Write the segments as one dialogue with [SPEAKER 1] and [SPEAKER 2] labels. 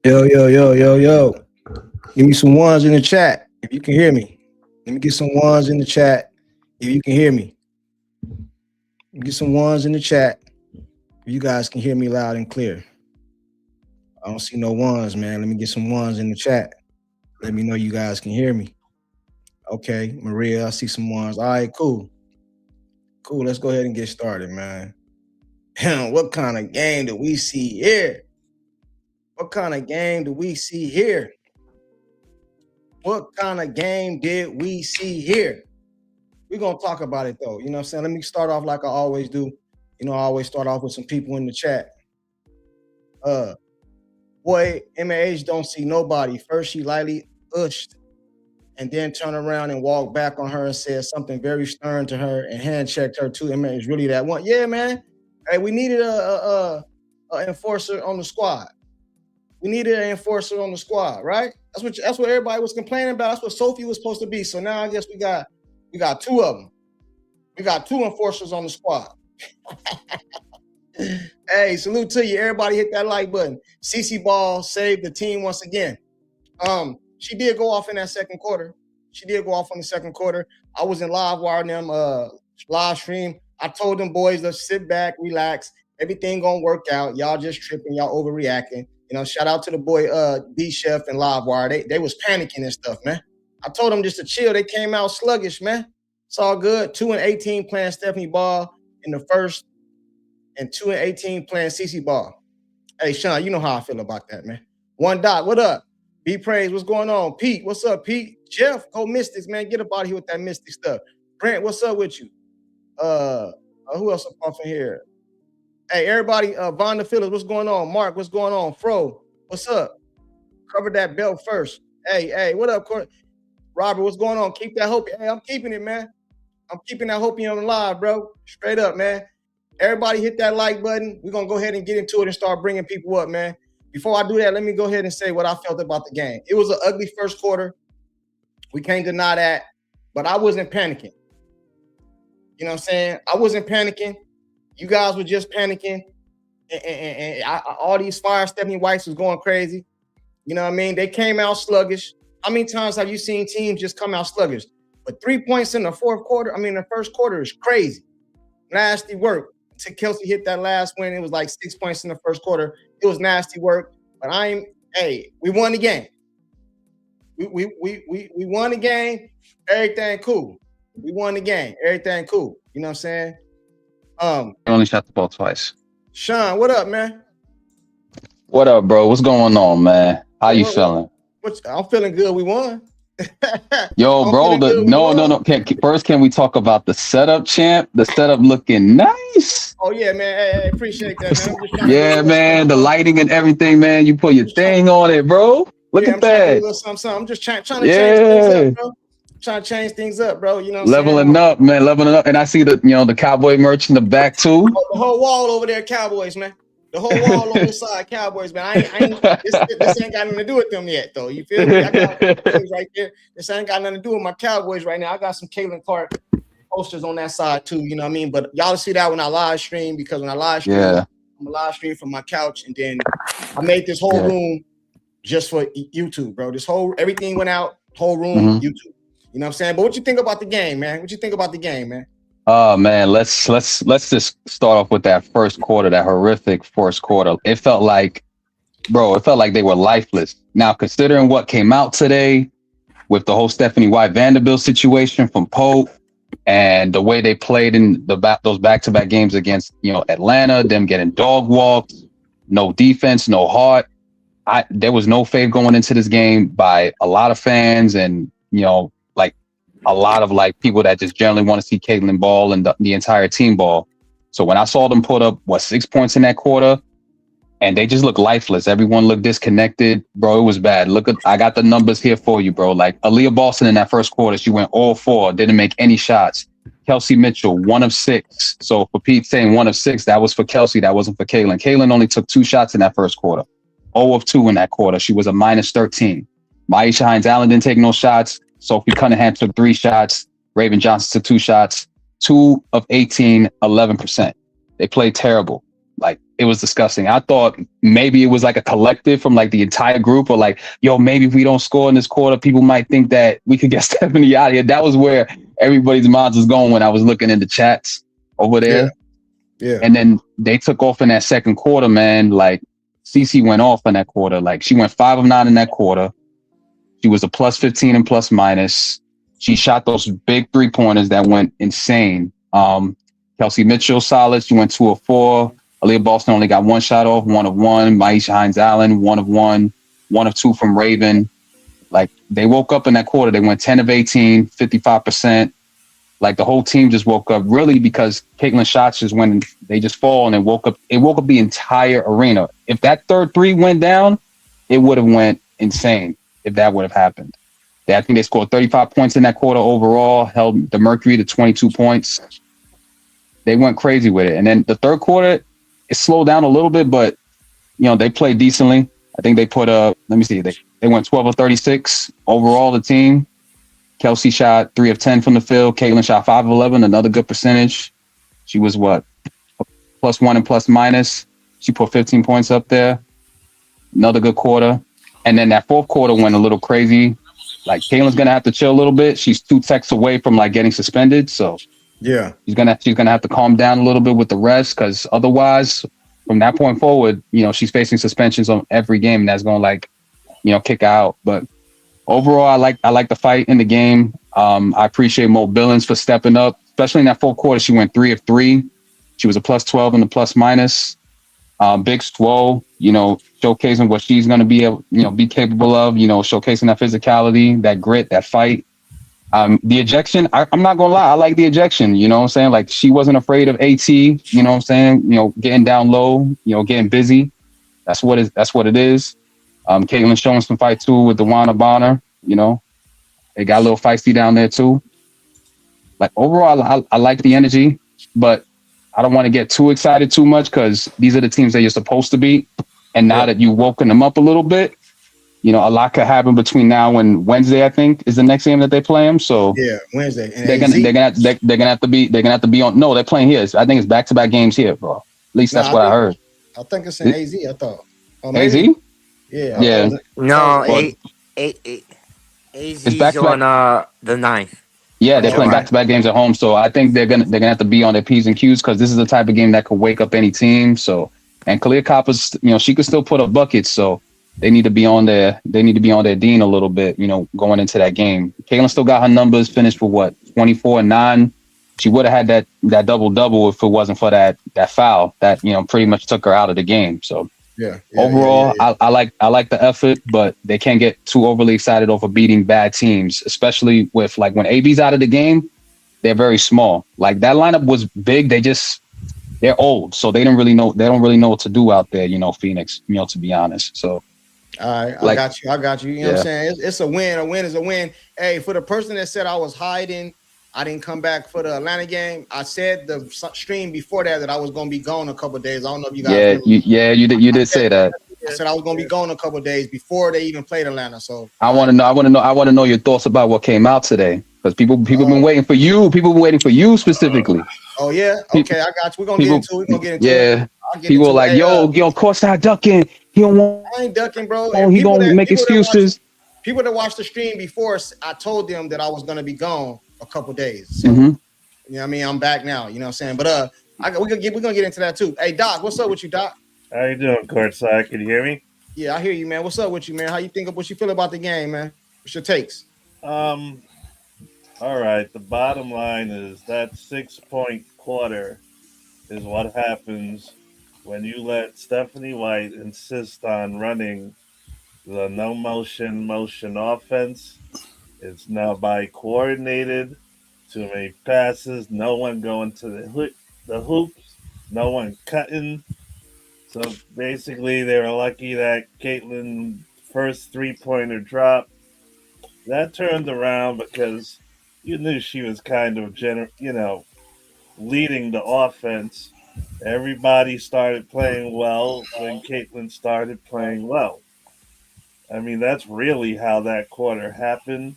[SPEAKER 1] Yo, yo, yo, yo, yo. Give me some ones in the chat if you can hear me. Let me get some ones in the chat if you can hear me. Get some ones in the chat if you guys can hear me loud and clear. I don't see no ones, man. Let me get some ones in the chat. Let me know you guys can hear me. Okay, Maria, I see some ones. All right, cool. Cool, let's go ahead and get started, man. What kind of game do we see here? What kind of game do we see here? What kind of game did we see here? We're going to talk about it, though. You know what I'm saying? Let me start off like I always do. You know, I always start off with some people in the chat. Boy, MAH don't see nobody. First, she lightly ushed and then turned around and walked back on her and said something very stern to her and hand checked her too. MAH is really that one. Yeah, man. Hey, we needed a enforcer on the squad. We needed an enforcer on the squad, right? That's what everybody was complaining about. That's what Sophie was supposed to be. So now I guess we got two of them. We got two enforcers on the squad. Hey, salute to you. Everybody hit that like button. CC Ball saved the team once again. She did go off in that second quarter. She did go off on the second quarter. I was in live wiring them live stream. I told them boys, let's sit back, relax. Everything gonna work out. Y'all just tripping. Y'all overreacting. You know, shout out to the boy D Chef and Livewire. They was panicking and stuff, man. I told them just to chill. They came out sluggish, man. It's all good. 2-18 playing Stephanie Ball in the first, and 2-18 playing CC Ball. Hey, Sean, you know how I feel about that, man. One dot, what up? B Praise, what's going on? Pete, what's up, Pete? Jeff, go Mystics, man. Get up out of here with that Mystic stuff. Brent, what's up with you? Who else up off in here? Hey, everybody, Vonda Phillips, what's going on? Mark, what's going on? Fro, what's up? Cover that belt first. Hey, what up, Court? Robert, what's going on? Keep that hope. Hey, I'm keeping it, man. I'm keeping that hope on the live, bro. Straight up, man. Everybody hit that like button. We're going to go ahead and get into it and start bringing people up, man. Before I do that, let me go ahead and say what I felt about the game. It was an ugly first quarter. We can't deny that. But I wasn't panicking. You know what I'm saying? I wasn't panicking. You guys were just panicking. And all these fire Stephanie Whites was going crazy. You know what I mean? They came out sluggish. How many times have you seen teams just come out sluggish? But 3 points in the the first quarter is crazy. Nasty work. Until Kelsey hit that last win, it was like 6 points in the first quarter. It was nasty work. But we won the game. We won the game. Everything cool. We won the game. Everything cool. You know what I'm saying?
[SPEAKER 2] I only shot the ball twice.
[SPEAKER 1] Sean, what up, man?
[SPEAKER 2] What up, bro? What's going on, man? How you feeling?
[SPEAKER 1] I'm feeling good. We won.
[SPEAKER 2] Yo, bro, no. First, can we talk about the setup, champ? The setup looking nice.
[SPEAKER 1] Oh, yeah, man. Hey, appreciate that, man.
[SPEAKER 2] Yeah, man. The lighting and everything, man. You put your thing on it, bro. Look at that.
[SPEAKER 1] I'm just trying to change things up, bro. Trying to change things up, bro. You know what I'm saying?
[SPEAKER 2] Leveling up, man. Leveling up. And I see the cowboy merch in the back, too.
[SPEAKER 1] The whole wall over there, Cowboys, man. The whole wall on this side, Cowboys, man. This ain't got nothing to do with them yet, though. You feel me? I got things right there. This ain't got nothing to do with my Cowboys right now. I got some Caitlin Clark posters on that side, too. You know what I mean? But y'all see that when I live stream, because when I live stream, I'm a live stream from my couch, and then I made this whole room just for YouTube, bro. Everything went out, whole room, YouTube. You know what I'm saying? But what you think about the game, man?
[SPEAKER 2] Oh man, let's just start off with that first quarter, that horrific first quarter. It felt like they were lifeless. Now, considering what came out today with the whole Stephanie White Vanderbilt situation from Pope and the way they played in those back-to-back games against Atlanta, them getting dog walked, no defense, no heart. There was no faith going into this game by a lot of fans and a lot of people that just generally want to see Caitlin ball and the entire team ball. So when I saw them put up 6 points in that quarter, and they just looked lifeless. Everyone looked disconnected, bro. It was bad. I got the numbers here for you, bro. Like Aliyah Boston in that first quarter, she went all 4, didn't make any shots. Kelsey Mitchell, 1 of 6. So for Pete saying 1 of 6, that was for Kelsey. That wasn't for Caitlin. Caitlin only took 2 shots in that first quarter. 0 of 2 in that quarter. She was a -13. Maisha Hines-Allen didn't take no shots. Sophie Cunningham took 3 shots. Raven Johnson took 2 shots. 2 of 18, 11%. They played terrible. it was disgusting. I thought maybe it was like a collective from like the entire group, or like, yo, maybe if we don't score in this quarter, people might think that we could get Stephanie out of here. That was where everybody's minds was going when I was looking in the chats over there.
[SPEAKER 1] Yeah.
[SPEAKER 2] And then they took off in that second quarter, man. Like CC went off in that quarter. Like she went 5 of 9 in that quarter. She was a plus 15 and plus minus. She shot those big 3-pointers that went insane. Kelsey Mitchell, solid. She went 2 of 4. Aliyah Boston only got 1 shot off, 1 of 1. Maisha Hines-Allen, 1 of 1. 1 of 2 from Raven. Like, they woke up in that quarter. They went 10 of 18, 55%. Like, the whole team just woke up, really, because Caitlin's shots just went, they just fall, and it woke up the entire arena. If that third 3 went down, it would have went insane if that would have happened. I think they scored 35 points in that quarter overall, held the Mercury to 22 points. They went crazy with it. And then the third quarter, it slowed down a little bit, but, you know, they played decently. I think they put let me see, they went 12 of 36 overall, the team. Kelsey shot 3 of 10 from the field. Caitlin shot 5 of 11, another good percentage. She was what? +1 and plus minus. She put 15 points up there. Another good quarter. And then that fourth quarter went a little crazy. Like, Caitlin's gonna have to chill a little bit. She's 2 techs away from like getting suspended. So
[SPEAKER 1] yeah, she's
[SPEAKER 2] gonna have to calm down a little bit with the rest, because otherwise, from that point forward, you know, she's facing suspensions on every game, and that's gonna, like, you know, kick her out. But overall, I like the fight in the game. I appreciate Mo Billings for stepping up, especially in that fourth quarter. She went 3 of 3. She was a +12 and a plus minus. Big Swole, you know, showcasing what she's going to be able, you know, be capable of, you know, showcasing that physicality, that grit, that fight. The ejection, I'm not going to lie, I like the ejection, you know what I'm saying? Like, she wasn't afraid of AT, you know what I'm saying? You know, getting down low, you know, getting busy. That's what it is. Caitlin showing some fight too with Dewana Bonner, you know. They got a little feisty down there too. Like, overall, I like the energy, but I don't want to get too excited too much, because these are the teams that you're supposed to beat. And now that you've woken them up a little bit, you know, a lot could happen between now and Wednesday, I think, is the next game that they play them. So
[SPEAKER 1] yeah, Wednesday. And
[SPEAKER 2] they're gonna have to be on. No, they're playing here. I think it's back-to-back games here, bro. At least that's what I heard.
[SPEAKER 1] I think it's in AZ, I thought.
[SPEAKER 2] AZ?
[SPEAKER 1] Yeah.
[SPEAKER 3] No, AZ's on the 9th.
[SPEAKER 2] Yeah, they're playing back-to-back games at home, so I think they're gonna have to be on their P's and Q's, because this is the type of game that could wake up any team. So, and Kalia Copper's, you know, she could still put up buckets, so they need to be on their Dean a little bit, you know, going into that game. Caitlin still got her numbers, finished for what, 24 and 9. She would have had that double if it wasn't for that foul that, you know, pretty much took her out of the game. So overall, I like the effort, but they can't get too overly excited over beating bad teams, especially with, like, when AB's out of the game, they're very small. Like, that lineup was big. They're old, so they don't really know what to do out there, you know, Phoenix, you know, to be honest. So
[SPEAKER 1] all right, I got you. You know what I'm saying? It's a win. A win is a win. Hey, for the person that said I was hiding, I didn't come back for the Atlanta game. I said the stream before that I was going to be gone a couple of days. I don't know if you guys remember.
[SPEAKER 2] You did say that.
[SPEAKER 1] I said I was going to be gone a couple of days before they even played Atlanta. So
[SPEAKER 2] I want to know your thoughts about what came out today, because people been waiting for you. People been waiting for you specifically.
[SPEAKER 1] Oh yeah, okay, I got you. We're gonna get into it.
[SPEAKER 2] People are like, yo, Courtside ducking. He don't want.
[SPEAKER 1] I ain't ducking, bro.
[SPEAKER 2] He gonna make excuses.
[SPEAKER 1] People that watched the stream before, I told them that I was gonna be gone a couple days. So, you know what I mean? I'm back now. You know what I'm saying? But we're gonna get into that too. Hey, Doc, what's up with you, Doc?
[SPEAKER 4] How you doing, Courtside? Can you hear me?
[SPEAKER 1] Yeah, I hear you, man. What's up with you, man? How you think of what you feel about the game, man? What's your takes?
[SPEAKER 4] All right. The bottom line is that 6-point quarter is what happens when you let Stephanie White insist on running the no motion offense. It's now by coordinated, too many passes, no one going to the hoops, no one cutting. So basically, they were lucky that Caitlin first 3-pointer drop. That turned around because you knew she was kind of leading the offense. Everybody started playing well when Caitlin started playing well. I mean, that's really how that quarter happened.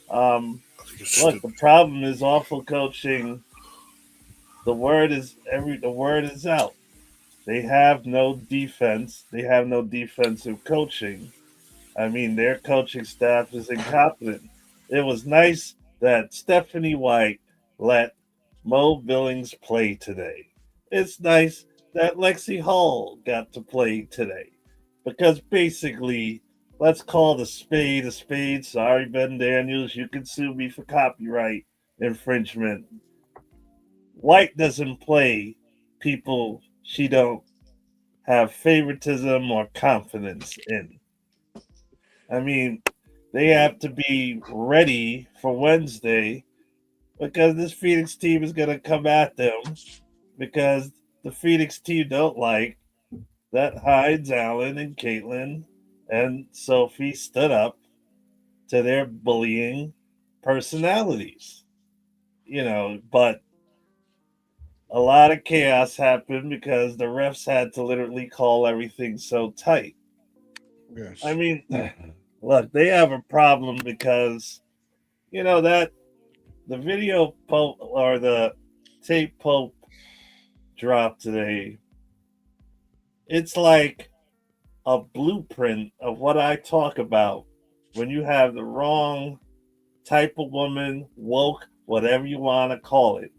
[SPEAKER 4] Look, the problem is awful coaching. The word is out. They have no defense. They have no defensive coaching. I mean, their coaching staff is incompetent. It was nice that Stephanie White let Mo Billings play today. It's nice that Lexi Hall got to play today. Because basically, let's call the spade a spade. Sorry, Ben Daniels, you can sue me for copyright infringement. White doesn't play people she don't have favoritism or confidence in. I mean, they have to be ready for Wednesday because this Phoenix team is going to come at them because the Phoenix team don't like that Hines, Allen, and Caitlin and Sophie stood up to their bullying personalities. But a lot of chaos happened because the refs had to literally call everything so tight.
[SPEAKER 1] Yes.
[SPEAKER 4] I mean, look, they have a problem because that the video Pope or the tape Pope drop today. It's like a blueprint of what I talk about when you have the wrong type of woman, woke, whatever you want to call it,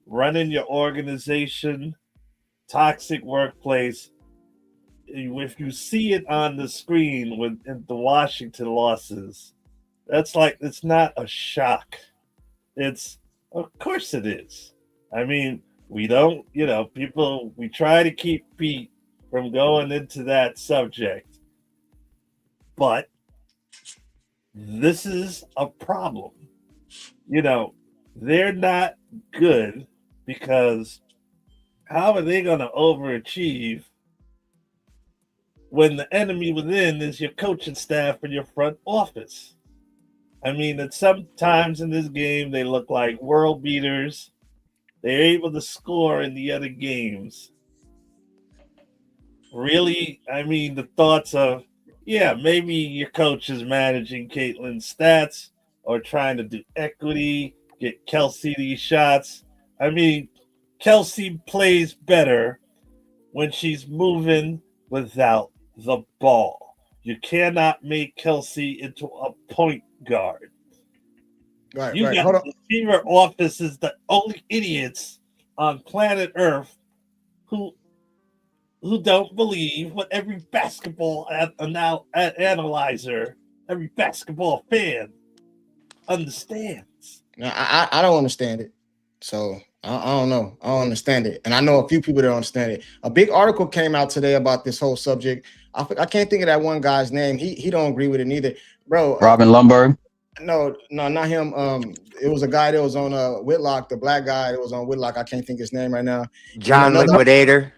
[SPEAKER 4] running your organization, toxic workplace. If you see it on the screen with the Washington losses, it's not a shock. It's, of course it is. I mean, we don't, we try to keep Pete from going into that subject, but this is a problem. They're not good because how are they going to overachieve when the enemy within is your coaching staff and your front office? I mean, that sometimes in this game they look like world beaters. They're able to score in the other games. Really, I mean, the thoughts of, maybe your coach is managing Caitlin's stats or trying to do equity, get Kelsey these shots. I mean, Kelsey plays better when she's moving without the ball. You cannot make Kelsey into a point guard.
[SPEAKER 1] Right.
[SPEAKER 4] Got the receiver office is the only idiots on planet Earth who don't believe what every basketball analyzer, every basketball fan understands.
[SPEAKER 1] Now, I don't understand it. So I don't know. I don't understand it. And I know a few people that don't understand it. A big article came out today about this whole subject. I can't think of that one guy's name. He don't agree with it neither. Bro.
[SPEAKER 2] Robin Lundberg?
[SPEAKER 1] No, not him. It was a guy that was on Whitlock, the black guy that was on Whitlock. I can't think his name right now.
[SPEAKER 3] John Liquidator.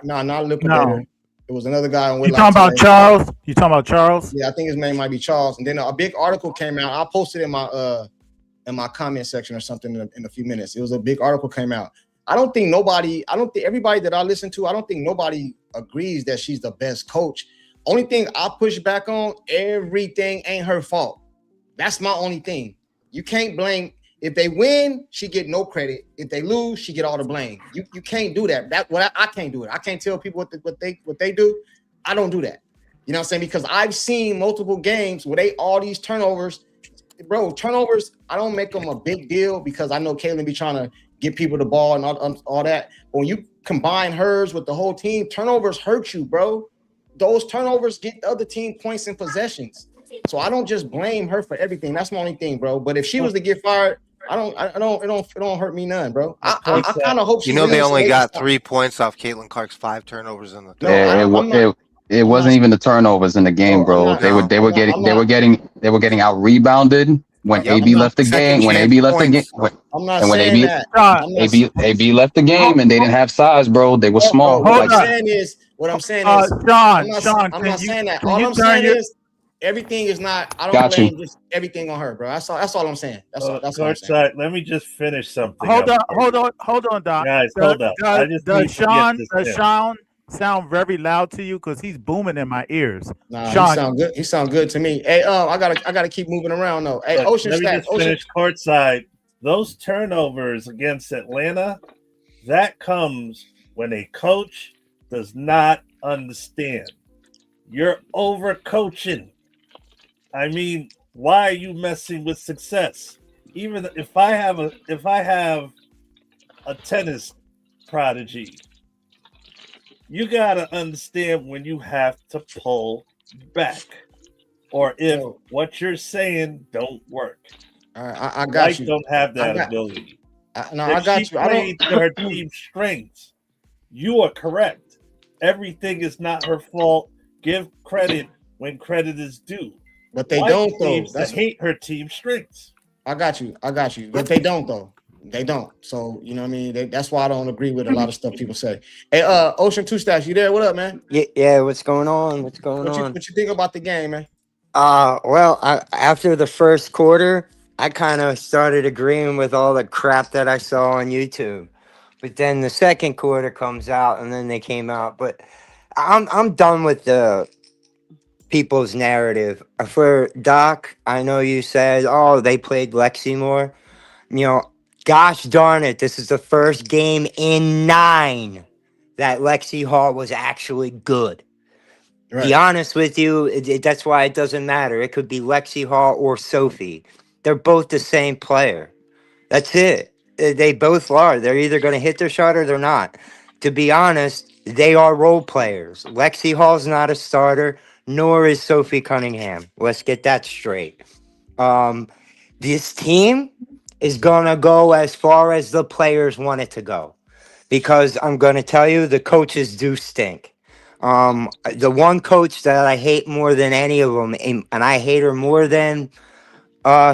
[SPEAKER 1] No, not Liquidator. No. It was another guy on Whitlock.
[SPEAKER 5] You talking about Charles? You talking about Charles?
[SPEAKER 1] Yeah, I think his name might be Charles. And then a big article came out. I'll post it in my comment section or something in a few minutes. It was a big article came out. I don't think everybody that I listen to, I don't think nobody agrees that she's the best coach. Only thing I push back on, everything ain't her fault. That's my only thing. You can't blame. If they win, she get no credit. If they lose, she get all the blame. You can't do that. I can't do it. I can't tell people what they do. I don't do that. You know what I'm saying? Because I've seen multiple games where all these turnovers. Bro, turnovers, I don't make them a big deal because I know Caitlin be trying to get people the ball and all that. But when you combine hers with the whole team, turnovers hurt you, bro. Those turnovers get the other team points and possessions. So I don't just blame her for everything. That's my only thing, bro. But if she was to get fired, it don't hurt me none, bro. I kind of hope she.
[SPEAKER 6] They only got 3 points off Caitlin Clark's 5 turnovers in the.
[SPEAKER 2] It wasn't even the turnovers in the game, bro. They were getting out rebounded when AB left the game. When AB left the game,
[SPEAKER 1] I'm not saying that.
[SPEAKER 2] AB left the game and they didn't have size, bro. They were small.
[SPEAKER 1] What I'm saying is,
[SPEAKER 5] Sean,
[SPEAKER 1] I'm not saying that. All I'm saying is. Everything is not. I don't blame just everything on her, bro. That's all I'm saying. That's all I'm saying.
[SPEAKER 4] Let me just finish something.
[SPEAKER 5] Hold on, Doc.
[SPEAKER 4] Guys, hold up.
[SPEAKER 5] Does Sean sound very loud to you? Because he's booming in my ears.
[SPEAKER 1] Nah,
[SPEAKER 5] Sean,
[SPEAKER 1] he sound good to me. Hey, I gotta keep moving around though. Hey, Ocean Stats.
[SPEAKER 4] Finish courtside. Those turnovers against Atlanta, that comes when a coach does not understand. You're overcoaching. I mean, why are you messing with success? Even if I have a tennis prodigy, you gotta understand when you have to pull back, or if what you're saying don't work.
[SPEAKER 1] I got
[SPEAKER 4] White
[SPEAKER 1] you.
[SPEAKER 4] don't have that ability.
[SPEAKER 1] I got you.
[SPEAKER 4] I played to her team's strengths. You are correct. Everything is not her fault. Give credit when credit is due.
[SPEAKER 1] But they
[SPEAKER 4] White
[SPEAKER 1] don't though.
[SPEAKER 4] seems to hate her team's strengths.
[SPEAKER 1] I got you. But they don't though. They don't. So you know what I mean. That's why I don't agree with a lot of stuff people say. Hey, Ocean Two Stacks, you there? What up, man?
[SPEAKER 3] Yeah. What's going on? What
[SPEAKER 1] you think about the game, man?
[SPEAKER 3] Well, after the first quarter, I kind of started agreeing with all the crap that I saw on YouTube. But then the second quarter comes out, and then they came out. But I'm done with the people's narrative. For Doc, I know you said, oh, they played Lexi more. You know, gosh darn it, this is the first game in 9 that Lexi Hall was actually good.
[SPEAKER 1] Right.
[SPEAKER 3] Be honest with you, that's why it doesn't matter. It could be Lexi Hall or Sophie. They're both the same player. That's it. They both are. They're either going to hit their shot or they're not. To be honest, they are role players. Lexi Hall's not a starter, nor is Sophie Cunningham. Let's get that straight. This team is going to go as far as the players want it to go. Because I'm going to tell you, the coaches do stink. The one coach that I hate more than any of them, and I hate her more than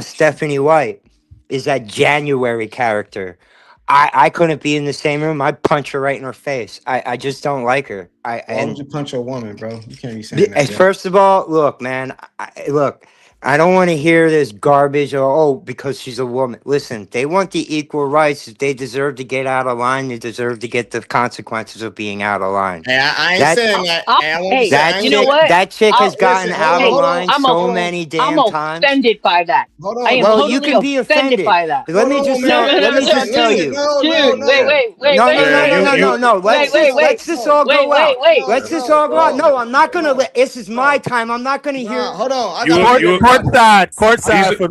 [SPEAKER 3] Stephanie White, is that January character. I couldn't be in the same room. I'd punch her right in her face. I just don't like her.
[SPEAKER 1] Why would you punch a woman, bro? You can't be saying that.
[SPEAKER 3] First of all, look, man. I don't want to hear this garbage. Because she's a woman. Listen, they want the equal rights. If they deserve to get out of line, they deserve to get the consequences of being out of line.
[SPEAKER 1] Hey, I ain't saying that.
[SPEAKER 7] You know what?
[SPEAKER 3] That chick has gotten out of line so many damn times.
[SPEAKER 7] I'm offended by that. I am totally
[SPEAKER 3] you can be offended
[SPEAKER 7] by that.
[SPEAKER 3] Let me just tell you.
[SPEAKER 7] Dude, wait.
[SPEAKER 3] No. Let's just all go out. Let's just all go out. No, I'm not gonna let. This is my time. I'm not gonna hear.
[SPEAKER 1] Hold on.
[SPEAKER 5] Courtside.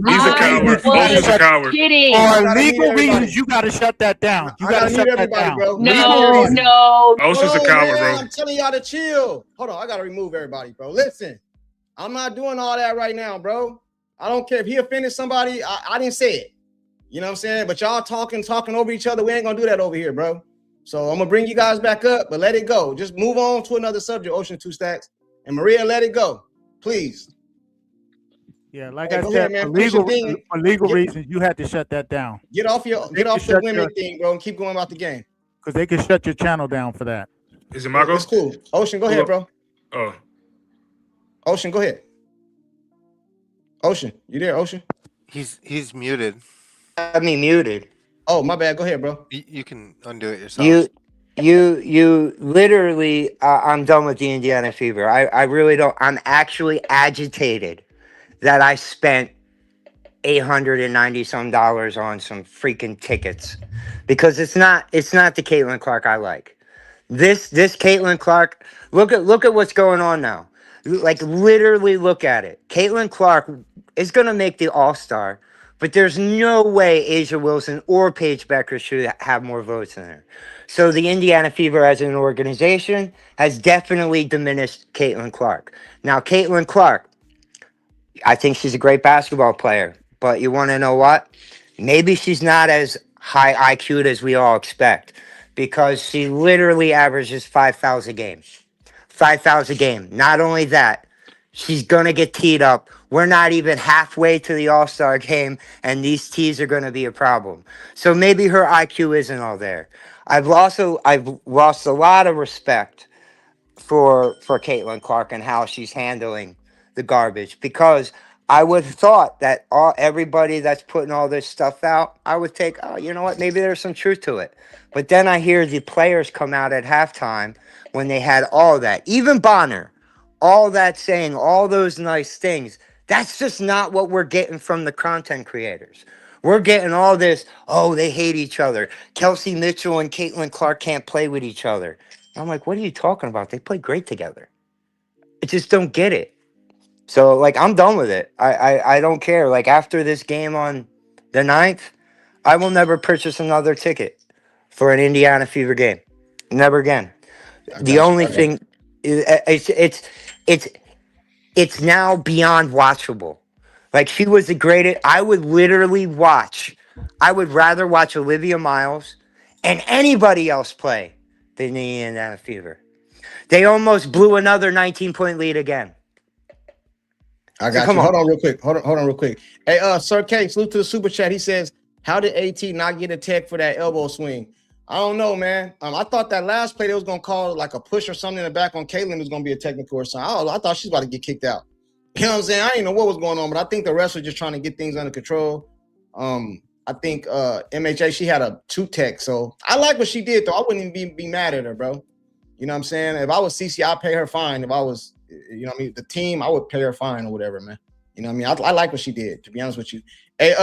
[SPEAKER 8] He's a coward. Ocean's a coward.
[SPEAKER 7] Kidding.
[SPEAKER 5] For legal reasons, you gotta shut that down. You gotta shut that down.
[SPEAKER 1] Bro.
[SPEAKER 7] No.
[SPEAKER 8] Ocean's a coward, bro.
[SPEAKER 1] I'm telling y'all to chill. Hold on, I gotta remove everybody, bro. Listen, I'm not doing all that right now, bro. I don't care if he offended somebody. I didn't say it. You know what I'm saying? But y'all talking over each other. We ain't gonna do that over here, bro. So I'm gonna bring you guys back up, but let it go. Just move on to another subject, Ocean Two Stacks. And Maria, let it go, please.
[SPEAKER 5] Yeah, like I said, for legal reasons, you had to shut that down.
[SPEAKER 1] Get off the women thing, bro, and keep going about the game.
[SPEAKER 5] Because they can shut your channel down for that.
[SPEAKER 8] Is it my go?
[SPEAKER 1] It's cool. Ocean, go ahead, bro.
[SPEAKER 8] Oh.
[SPEAKER 1] Ocean, go ahead. Ocean, you there, Ocean?
[SPEAKER 6] He's muted.
[SPEAKER 3] I mean, muted.
[SPEAKER 1] Oh, my bad. Go ahead, bro.
[SPEAKER 6] You can undo it yourself.
[SPEAKER 3] You literally, I'm done with the Indiana Fever. I really don't. I'm actually agitated that I spent $890 some on some freaking tickets, because it's not the Caitlin Clark I like. This Caitlin Clark, look at what's going on now. Like, literally look at it. Caitlin Clark is going to make the All-Star, but there's no way Asia Wilson or Paige Becker should have more votes than her. So the Indiana Fever as an organization has definitely diminished Caitlin Clark. Now, Caitlin Clark, I think she's a great basketball player, but you want to know what? Maybe she's not as high IQ'd as we all expect, because she literally averages 5 fouls a game. 5 fouls a game. Not only that, she's going to get teed up. We're not even halfway to the All-Star game, and these tees are going to be a problem. So maybe her IQ isn't all there. I've lost a lot of respect for Caitlin Clark and how she's handling the garbage, because I would have thought that everybody that's putting all this stuff out, I would take, you know what, maybe there's some truth to it. But then I hear the players come out at halftime when they had all that, even Bonner, all that, saying all those nice things. That's just not what we're getting from the content creators. We're getting all this, oh, they hate each other. Kelsey Mitchell and Caitlin Clark can't play with each other. I'm like, what are you talking about? They play great together. I just don't get it. So, like, I'm done with it. I don't care. Like, after this game on the 9th, I will never purchase another ticket for an Indiana Fever game. Never again. The only thing is it's now beyond watchable. Like, she was the greatest. I would literally watch. I would rather watch Olivia Miles and anybody else play than the Indiana Fever. They almost blew another 19-point lead again.
[SPEAKER 1] I got you. Hold on real quick. Hold on real quick. Hey, Sir K, salute to the super chat. He says, how did AT not get a tech for that elbow swing? I don't know, man. I thought that last play they was gonna call like a push or something in the back on Caitlin was gonna be a technical or something. I thought she's about to get kicked out. You know what I'm saying? I didn't know what was going on, but I think the refs were just trying to get things under control. I think MHA, she had a 2 tech. So I like what she did, though. I wouldn't even be mad at her, bro. You know what I'm saying? If I was CC, I'd pay her fine. If I was, you know what I mean, the team, I would pay her fine or whatever, man. You know what I mean? I like what she did, to be honest with you. Hey,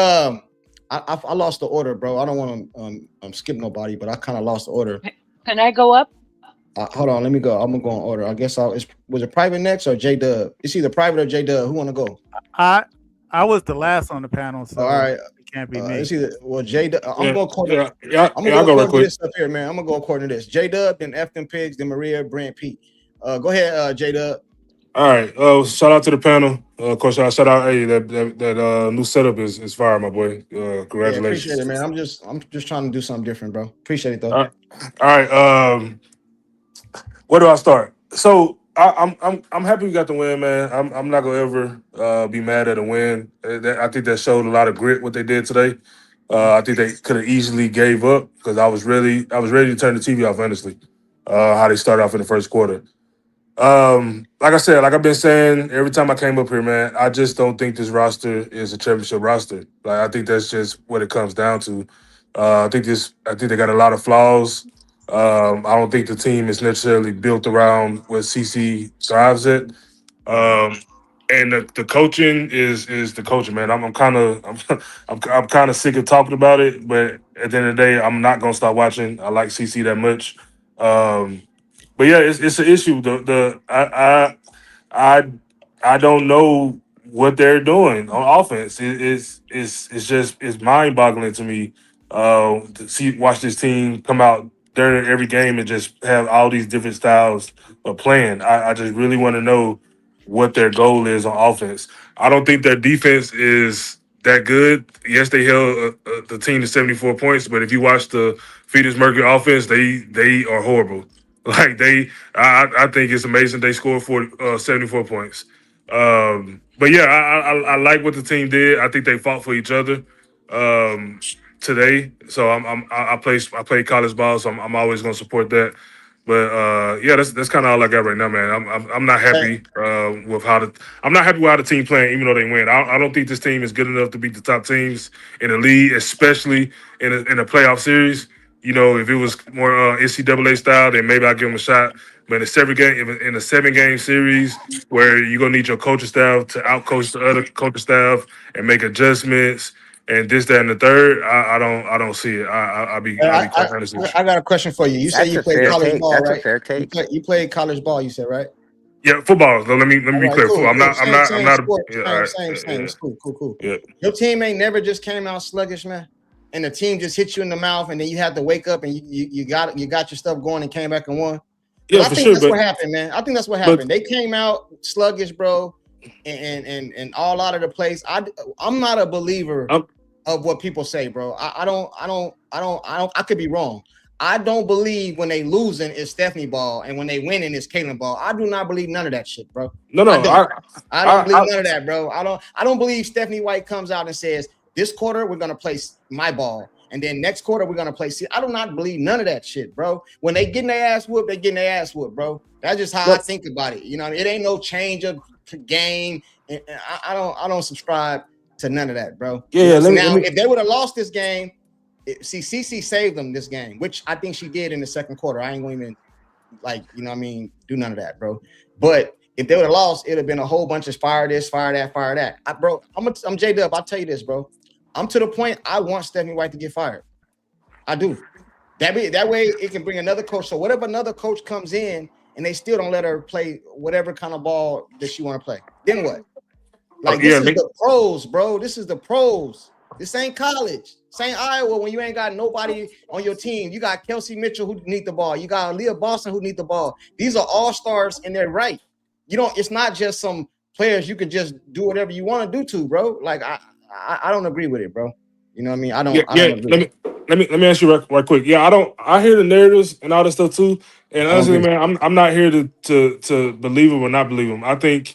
[SPEAKER 1] I lost the order, bro. I don't want to skip nobody, but I kind of lost the order.
[SPEAKER 7] Can I go up?
[SPEAKER 1] Hold on, let me go. I'm gonna go in order. I guess was it private next or J Dub? It's either private or J Dub. Who want to go?
[SPEAKER 5] I was the last on the panel, so
[SPEAKER 1] all right.
[SPEAKER 5] It can't be me.
[SPEAKER 1] It's either J Dub. I'm going according.
[SPEAKER 8] I'm gonna go
[SPEAKER 1] according to this up here, man. I'm gonna go according to this. J Dub, then F them pigs, then Maria, Brent, Pete. Go ahead, J Dub.
[SPEAKER 8] All right. Shout out to the panel. Of course, shout out. Hey, that new setup is fire, my boy. Congratulations.
[SPEAKER 1] Yeah, appreciate it, man. I'm just trying to do something different, bro. Appreciate it, though.
[SPEAKER 8] All right. Where do I start? So I'm happy we got the win, man. I'm not gonna ever be mad at a win. I think that showed a lot of grit what they did today. I think they could have easily gave up because I was ready to turn the TV off. Honestly, how they started off in the first quarter. Like I said, like I've been saying every time I came up here, man, I just don't think this roster is a championship roster. Like I think that's just what it comes down to. I think they got a lot of flaws. I don't think the team is necessarily built around what CC thrives at. And the coaching is the coaching, man. I'm kind of sick of talking about it, but at the end of the day, I'm not gonna stop watching. I like CC that much. But yeah, it's an issue. I don't know what they're doing on offense. It's mind boggling to me to watch this team come out during every game and just have all these different styles of playing. I just really want to know what their goal is on offense. I don't think their defense is that good. Yes, they held the team to 74 points, but if you watch the Phoenix Mercury offense, they are horrible. Like I think it's amazing they scored 74 points. But yeah, I like what the team did. I think they fought for each other today. So I play college ball, so I'm always gonna support that. But yeah, that's kind of all I got right now, man. I'm not happy with how the team playing, even though they win. I don't think this team is good enough to beat the top teams in the league, especially in a playoff series. You know, if it was more NCAA style, then maybe I'll give them a shot. But in a 7-game series where you're gonna need your coaching staff to outcoach the other coaching staff and make adjustments and this, that, and the third, I don't see it. I'll be quite honest with you.
[SPEAKER 1] I got a question for you. You say you played college ball, right? That's a fair take. You played college ball, you said, right?
[SPEAKER 8] Yeah, football. So let me be clear.
[SPEAKER 1] Cool.
[SPEAKER 8] I'm not.
[SPEAKER 1] Same. Cool.
[SPEAKER 8] Yeah.
[SPEAKER 1] Your team ain't never just came out sluggish, man. And the team just hit you in the mouth, and then you had to wake up and you got your stuff going and came back and won.
[SPEAKER 8] Yeah,
[SPEAKER 1] I think that's what happened, man. I think that's what happened. They came out sluggish, bro, and all out of the place. I'm not a believer of what people say, bro. I could be wrong. I don't believe when they losing is Stephanie ball and when they winning is Caitlin ball. I do not believe none of that shit, bro.
[SPEAKER 8] No,
[SPEAKER 1] I don't believe none of that, bro. I don't believe Stephanie White comes out and says, this quarter we're gonna play my ball, and then next quarter we're gonna play. I do not believe none of that shit, bro. When they getting their ass whooped, they getting their ass whooped, bro. That's just how I think about it. You know, it ain't no change of game. And I don't subscribe to none of that, bro.
[SPEAKER 8] Yeah.
[SPEAKER 1] If they would have lost this game, CC saved them this game, which I think she did in the second quarter. I ain't going to even do none of that, bro. But if they would have lost, it'd have been a whole bunch of fire this, fire that, fire that. Bro, I'm J-Dub. I'll tell you this, bro. I'm to the point I want Stephanie White to get fired. I do. That way it can bring another coach. So whatever another coach comes in and they still don't let her play whatever kind of ball that she want to play, then what? Like this is the pros, bro. This is the pros. This ain't college. This ain't Iowa when you ain't got nobody on your team. You got Kelsey Mitchell who need the ball. You got Aliyah Boston who need the ball. These are all stars in their right. You don't. It's not just some players you can just do whatever you want to do to, bro. Like I don't agree with it, bro. You know what I mean? I don't agree.
[SPEAKER 8] Let me ask you right quick. Yeah, I hear the narratives and all this stuff too. And honestly, man, I'm not here to believe them or not believe them. I think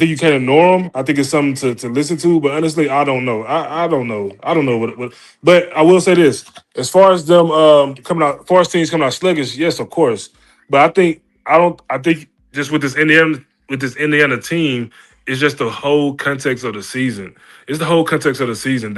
[SPEAKER 8] you can't ignore them. I think it's something to listen to. But honestly, I don't know. I don't know. I don't know what. But I will say this: as far as them teams coming out sluggish, yes, of course. But I think just with this Indiana team, it's just the whole context of the season. It's the whole context of the season.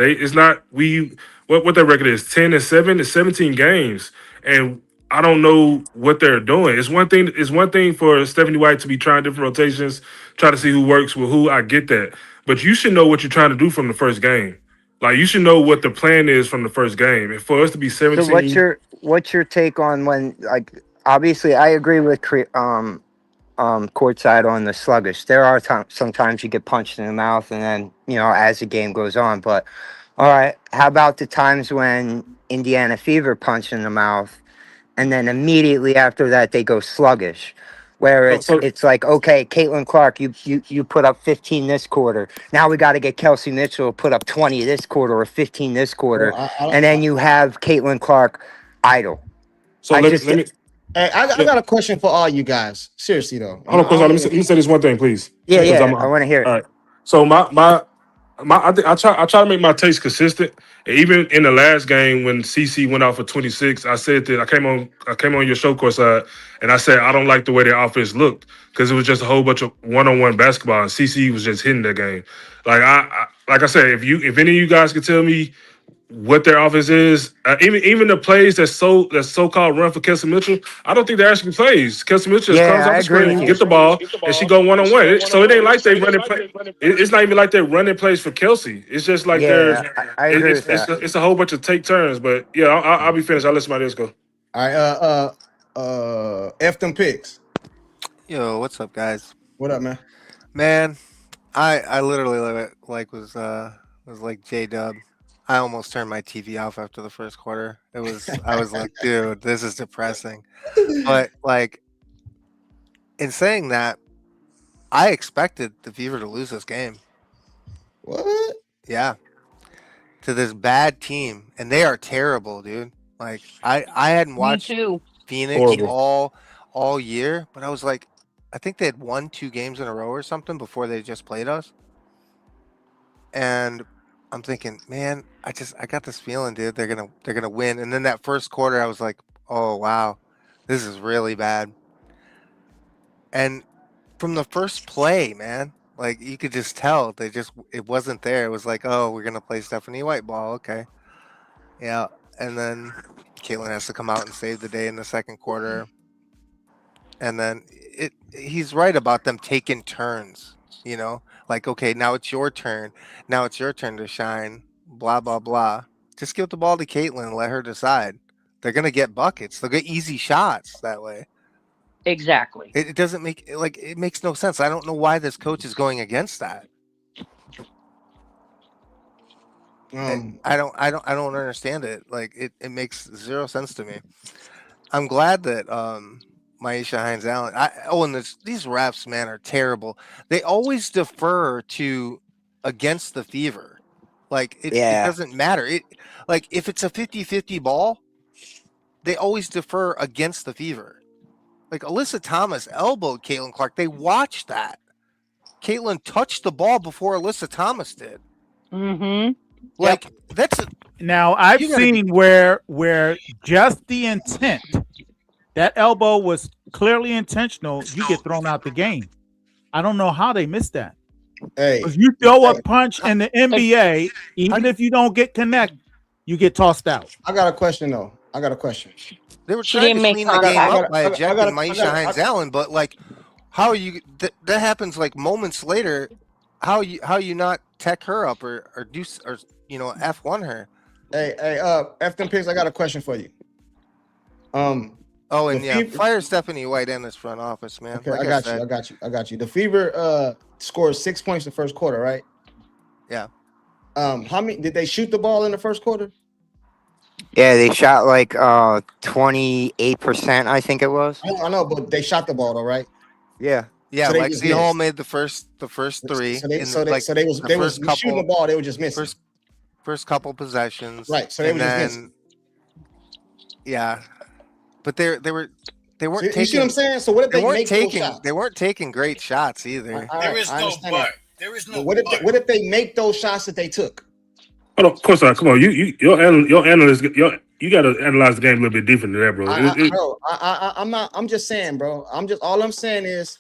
[SPEAKER 8] What their record is 10-7. It's 17 games, and I don't know what they're doing. It's one thing for Stephanie White to be trying different rotations, try to see who works with who. I get that, but you should know what you're trying to do from the first game. Like you should know what the plan is from the first game. And for us to be 17,
[SPEAKER 3] so what's your take on when, like, obviously I agree with Courtside on the sluggish. There are sometimes you get punched in the mouth, and then as the game goes on. But all right, how about the times when Indiana Fever punch in the mouth, and then immediately after that they go sluggish, where it's like, okay, Caitlin Clark, you put up 15 this quarter. Now we got to get Kelsey Mitchell to put up 20 this quarter or 15 this quarter, and then you have Caitlin Clark idle.
[SPEAKER 8] So let me.
[SPEAKER 1] I got a question for all you guys. Seriously though.
[SPEAKER 8] Hold on, let me say this one thing, please.
[SPEAKER 3] Yeah, I want to hear it.
[SPEAKER 8] All right. So I try to make my taste consistent. Even in the last game when CC went out for 26, I said that I came on your show, Courtside, and I said I don't like the way their offense looked because it was just a whole bunch of one-on-one basketball, and CC was just hitting that game. Like I said, if any of you guys could tell me what their offense is, even the plays that so-called run for Kelsey Mitchell, I don't think they're actually plays. Kelsey Mitchell just comes off the screen, get the ball, and she go one-on-one. So it ain't like they running play. It's not even like they're running plays for Kelsey. It's just like
[SPEAKER 3] I agree with that.
[SPEAKER 8] It's a whole bunch of take turns. But yeah, I'll be finished. I'll let somebody else go.
[SPEAKER 1] All right, F them picks.
[SPEAKER 6] Yo, what's up, guys?
[SPEAKER 1] What up, man?
[SPEAKER 6] Man, I literally was like J-Dub. I almost turned my TV off after the first quarter. I was like, dude, this is depressing. But like, in saying that, I expected the Fever to lose this game.
[SPEAKER 1] What?
[SPEAKER 6] Yeah. To this bad team, and they are terrible, dude. Like I hadn't watched Phoenix all year, but I was like, I think they had won 2 games in a row or something before they just played us. And I'm thinking, man, I got this feeling, dude, they're gonna win. And then that first quarter, I was like, oh wow, this is really bad. And from the first play, man, like you could just tell it wasn't there. It was like, oh, we're gonna play Stephanie White ball, okay, yeah. And then Caitlin has to come out and save the day in the second quarter. And then he's right about them taking turns, like, okay, now it's your turn. Now it's your turn to shine, blah, blah, blah. Just give the ball to Caitlin and let her decide. They're going to get buckets. They'll get easy shots that way.
[SPEAKER 7] Exactly.
[SPEAKER 6] It doesn't it makes no sense. I don't know why this coach is going against that. I don't understand it. Like it makes zero sense to me. I'm glad that Maisha Hines-Allen. And these refs, man, are terrible. They always defer to against the Fever. Like it doesn't matter. Like if it's a 50-50 ball, they always defer against the Fever. Like Alyssa Thomas elbowed Caitlin Clark. They watched that. Caitlin touched the ball before Alyssa Thomas did.
[SPEAKER 7] Mm-hmm.
[SPEAKER 6] Like
[SPEAKER 5] now I've seen where just the intent, that elbow was clearly intentional, you get thrown out the game. I don't know how they missed that.
[SPEAKER 1] Hey,
[SPEAKER 5] if you throw a punch in the NBA, even if you don't get connect, you get tossed out.
[SPEAKER 1] I got a question though.
[SPEAKER 6] They were trying to clean the game up by ejecting Maisha Hines-Allen, but like, how are you? That happens like moments later. How you not tech her up or F1 her.
[SPEAKER 1] Hey, F them pigs. I got a question for you.
[SPEAKER 6] Oh, and
[SPEAKER 1] the Fever,
[SPEAKER 6] fire Stephanie White in this front office, man.
[SPEAKER 1] okay,
[SPEAKER 6] Like
[SPEAKER 1] I got you. The Fever scored 6 points the first quarter, right?
[SPEAKER 6] Yeah.
[SPEAKER 1] How many did they shoot the ball in the first quarter?
[SPEAKER 3] Yeah, they shot like 28%, I think it was.
[SPEAKER 1] I know, but they shot the ball though, right?
[SPEAKER 3] Yeah.
[SPEAKER 6] Yeah,
[SPEAKER 1] So they just
[SPEAKER 6] Lexi Hall
[SPEAKER 1] missed.
[SPEAKER 6] made the first three.
[SPEAKER 1] So they was
[SPEAKER 6] first couple,
[SPEAKER 1] shooting the ball, they were just missing.
[SPEAKER 6] First couple possessions.
[SPEAKER 1] Right. So they were just missing.
[SPEAKER 6] Yeah. But they weren't taking.
[SPEAKER 1] You see what I'm saying? So what if they
[SPEAKER 6] weren't
[SPEAKER 1] make
[SPEAKER 6] taking?
[SPEAKER 1] those shots?
[SPEAKER 6] They weren't taking great shots either.
[SPEAKER 9] There is no but. There is no.
[SPEAKER 1] What if they make those shots that they took?
[SPEAKER 8] Hold on, of course not. Come on, your analyst, you got to analyze the game a little bit different than that, bro.
[SPEAKER 1] I'm not. I'm just saying, bro. All I'm saying is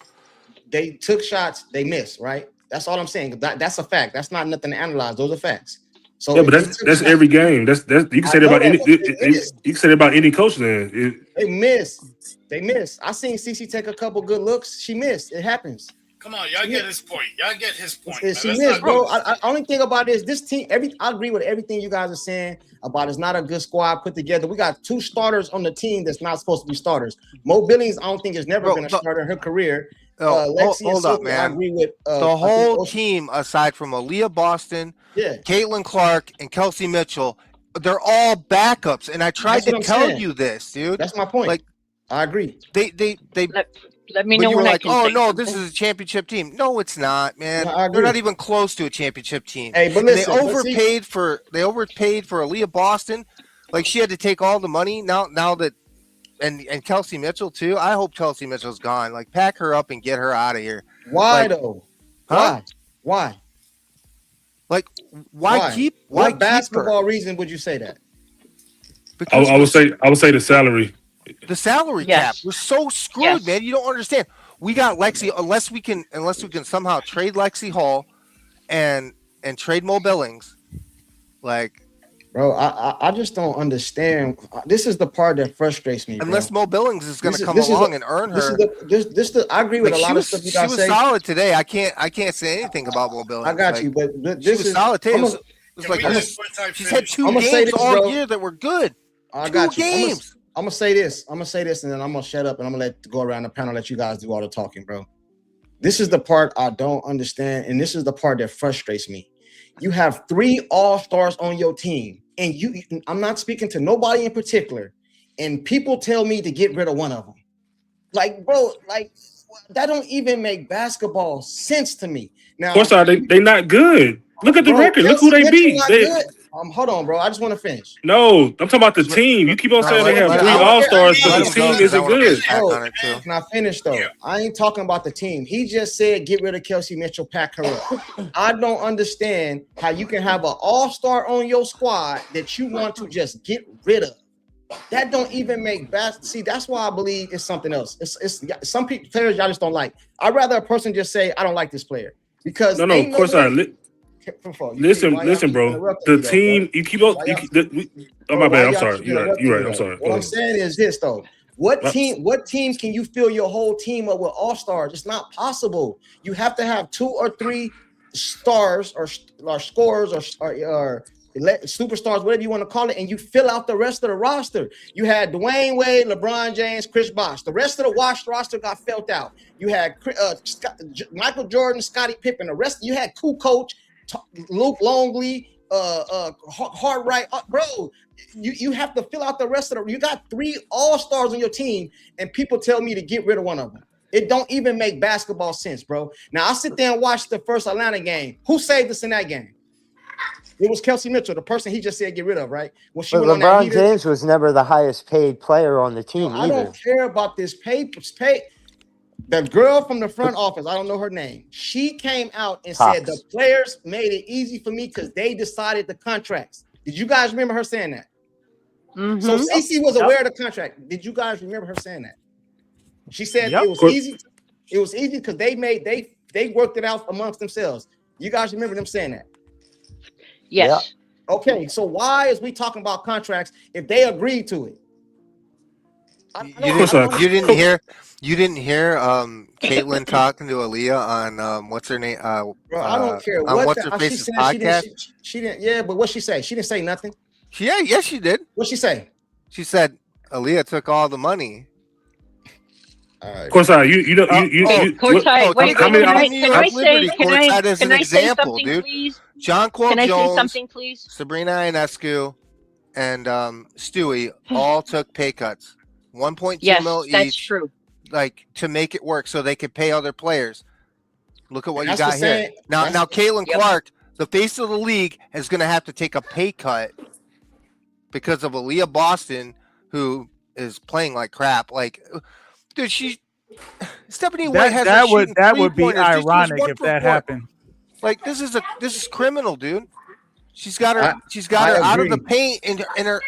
[SPEAKER 1] they took shots, they missed, right? That's all I'm saying. That's a fact. That's not nothing to analyze. Those are facts. So
[SPEAKER 8] yeah, but that's every game. That's you can say that about any. You can say that about any coach. Then
[SPEAKER 1] they miss. They miss. I seen CC take a couple good looks. She missed. It happens.
[SPEAKER 9] Come on, y'all get his point. Y'all get his point.
[SPEAKER 1] She missed, bro. I only thing about this team. I agree with everything you guys are saying about it's not a good squad put together. We got 2 starters on the team that's not supposed to be starters. Mo Billings, I don't think has never been a starter in her career. Lexi
[SPEAKER 6] hold up, man.
[SPEAKER 1] I agree with
[SPEAKER 6] the whole team aside from Aliyah Boston, Caitlin Clark, and Kelsey Mitchell. They're all backups, and I tried to tell you this, dude.
[SPEAKER 1] That's my point. Like, I agree.
[SPEAKER 6] They
[SPEAKER 7] let me know
[SPEAKER 6] you
[SPEAKER 7] when
[SPEAKER 6] were
[SPEAKER 7] I
[SPEAKER 6] like,
[SPEAKER 7] can
[SPEAKER 6] oh
[SPEAKER 7] say
[SPEAKER 6] no,
[SPEAKER 7] something.
[SPEAKER 6] this is a championship team. No, it's not, man.
[SPEAKER 1] No,
[SPEAKER 6] they're not even close to a championship team.
[SPEAKER 1] Hey, but listen,
[SPEAKER 6] they overpaid for Aliyah Boston. Like she had to take all the money now that and Kelsey Mitchell too. I hope Kelsey Mitchell's gone. Like pack her up and get her out of here.
[SPEAKER 1] Why though?
[SPEAKER 6] Huh?
[SPEAKER 1] Why?
[SPEAKER 6] Like why keep
[SPEAKER 1] what basketball reason would you say that?
[SPEAKER 8] Because I would say the salary.
[SPEAKER 6] The salary cap. We're so screwed, man. You don't understand. We got Lexi unless we can somehow trade Lexi Hall and trade Mo Billings. Like,
[SPEAKER 1] bro, I just don't understand. This is the part that frustrates me.
[SPEAKER 6] Unless Mo Billings is going to come along and earn her.
[SPEAKER 1] I agree with a lot of stuff you guys say.
[SPEAKER 6] She was solid today. I can't say anything about Mo Billings.
[SPEAKER 1] I got you, but this is
[SPEAKER 6] solid today. She's had 2 games all year that were good.
[SPEAKER 1] I got you.
[SPEAKER 6] Games.
[SPEAKER 1] I'm gonna say this, and then I'm gonna shut up, and I'm gonna go around the panel, let you guys do all the talking, bro. This is the part I don't understand, and this is the part that frustrates me. You have 3 all-stars on your team, and I'm not speaking to nobody in particular, and people tell me to get rid of one of them. Like, bro, like that don't even make basketball sense to me. Now,
[SPEAKER 8] of course, they not good. Look at the record. Look who they beat.
[SPEAKER 1] Hold on, bro. I just want to finish.
[SPEAKER 8] No, I'm talking about the team. You keep on saying they have 3 all-stars, but the team isn't good.
[SPEAKER 1] Can I finish though? I ain't talking about the team. He just said get rid of Kelsey Mitchell, pack her up. I don't understand how you can have an all-star on your squad that you want to just get rid of. That don't even make See, that's why I believe it's something else. It's some players y'all just don't like. I'd rather a person just say I don't like this player because
[SPEAKER 8] no, of course not. Listen, bro. The team, you keep up. Oh my bad. I'm sorry. You're right. I'm sorry.
[SPEAKER 1] What I'm saying is this though. What team can you fill your whole team up with all-stars? It's not possible. You have to have 2 or 3 stars or scorers or superstars, whatever you want to call it, and you fill out the rest of the roster. You had Dwayne Wade, LeBron James, Chris Bosh. The rest of the washed roster got filled out. You had Michael Jordan, Scottie Pippen. The rest you had Kukoc, Luke Longley, Hartright. Bro, you have to fill out the rest of them. You got 3 all-stars on your team, and people tell me to get rid of one of them. It don't even make basketball sense, bro. Now, I sit there and watch the first Atlanta game. Who saved us in that game? It was Kelsey Mitchell, the person he just said get rid of, right? When she
[SPEAKER 3] but LeBron James was never the highest paid player on the team either.
[SPEAKER 1] I don't care about this pay. The girl from the front office, I don't know her name. She came out and said the players made it easy for me because they decided the contracts. Did you guys remember her saying that? Mm-hmm. So CeCe was aware of the contract. Did you guys remember her saying that? She said it was easy. It was easy because they worked it out amongst themselves. You guys remember them saying that?
[SPEAKER 7] Yes.
[SPEAKER 1] Okay, so why is we talking about contracts if they agreed to it?
[SPEAKER 6] You didn't hear Caitlin talking to Aliyah on what's her name?
[SPEAKER 1] Bro, I don't care
[SPEAKER 6] on
[SPEAKER 1] what
[SPEAKER 6] what's her
[SPEAKER 1] she
[SPEAKER 6] face's
[SPEAKER 1] said.
[SPEAKER 6] podcast.
[SPEAKER 1] She didn't. Yeah, but what she say? She didn't say nothing.
[SPEAKER 6] Yes, she did.
[SPEAKER 1] What she say?
[SPEAKER 6] She said Aliyah took all the money.
[SPEAKER 1] All right.
[SPEAKER 8] Courtside, you know,
[SPEAKER 7] Courtside, wait,
[SPEAKER 8] how many?
[SPEAKER 7] can I say
[SPEAKER 6] example,
[SPEAKER 7] something,
[SPEAKER 6] dude?
[SPEAKER 7] please?
[SPEAKER 6] Jonquil
[SPEAKER 7] Can I say
[SPEAKER 6] Jones,
[SPEAKER 7] something, please?
[SPEAKER 6] Sabrina Ionescu, and Stewie all took pay cuts, 1.2 mil each.
[SPEAKER 7] That's true.
[SPEAKER 6] Like to make it work, so they could pay other players. Look at what you
[SPEAKER 1] That's
[SPEAKER 6] got
[SPEAKER 1] the
[SPEAKER 6] here.
[SPEAKER 1] same-
[SPEAKER 6] Now,
[SPEAKER 1] that's-
[SPEAKER 6] Caitlin Clark, the face of the league, is going to have to take a pay cut because of Aliyah Boston, who is playing like crap. Like, dude, Stephanie White has
[SPEAKER 5] that would be ironic if that happened.
[SPEAKER 6] Like, this is criminal, dude. She's got her out of the paint and her.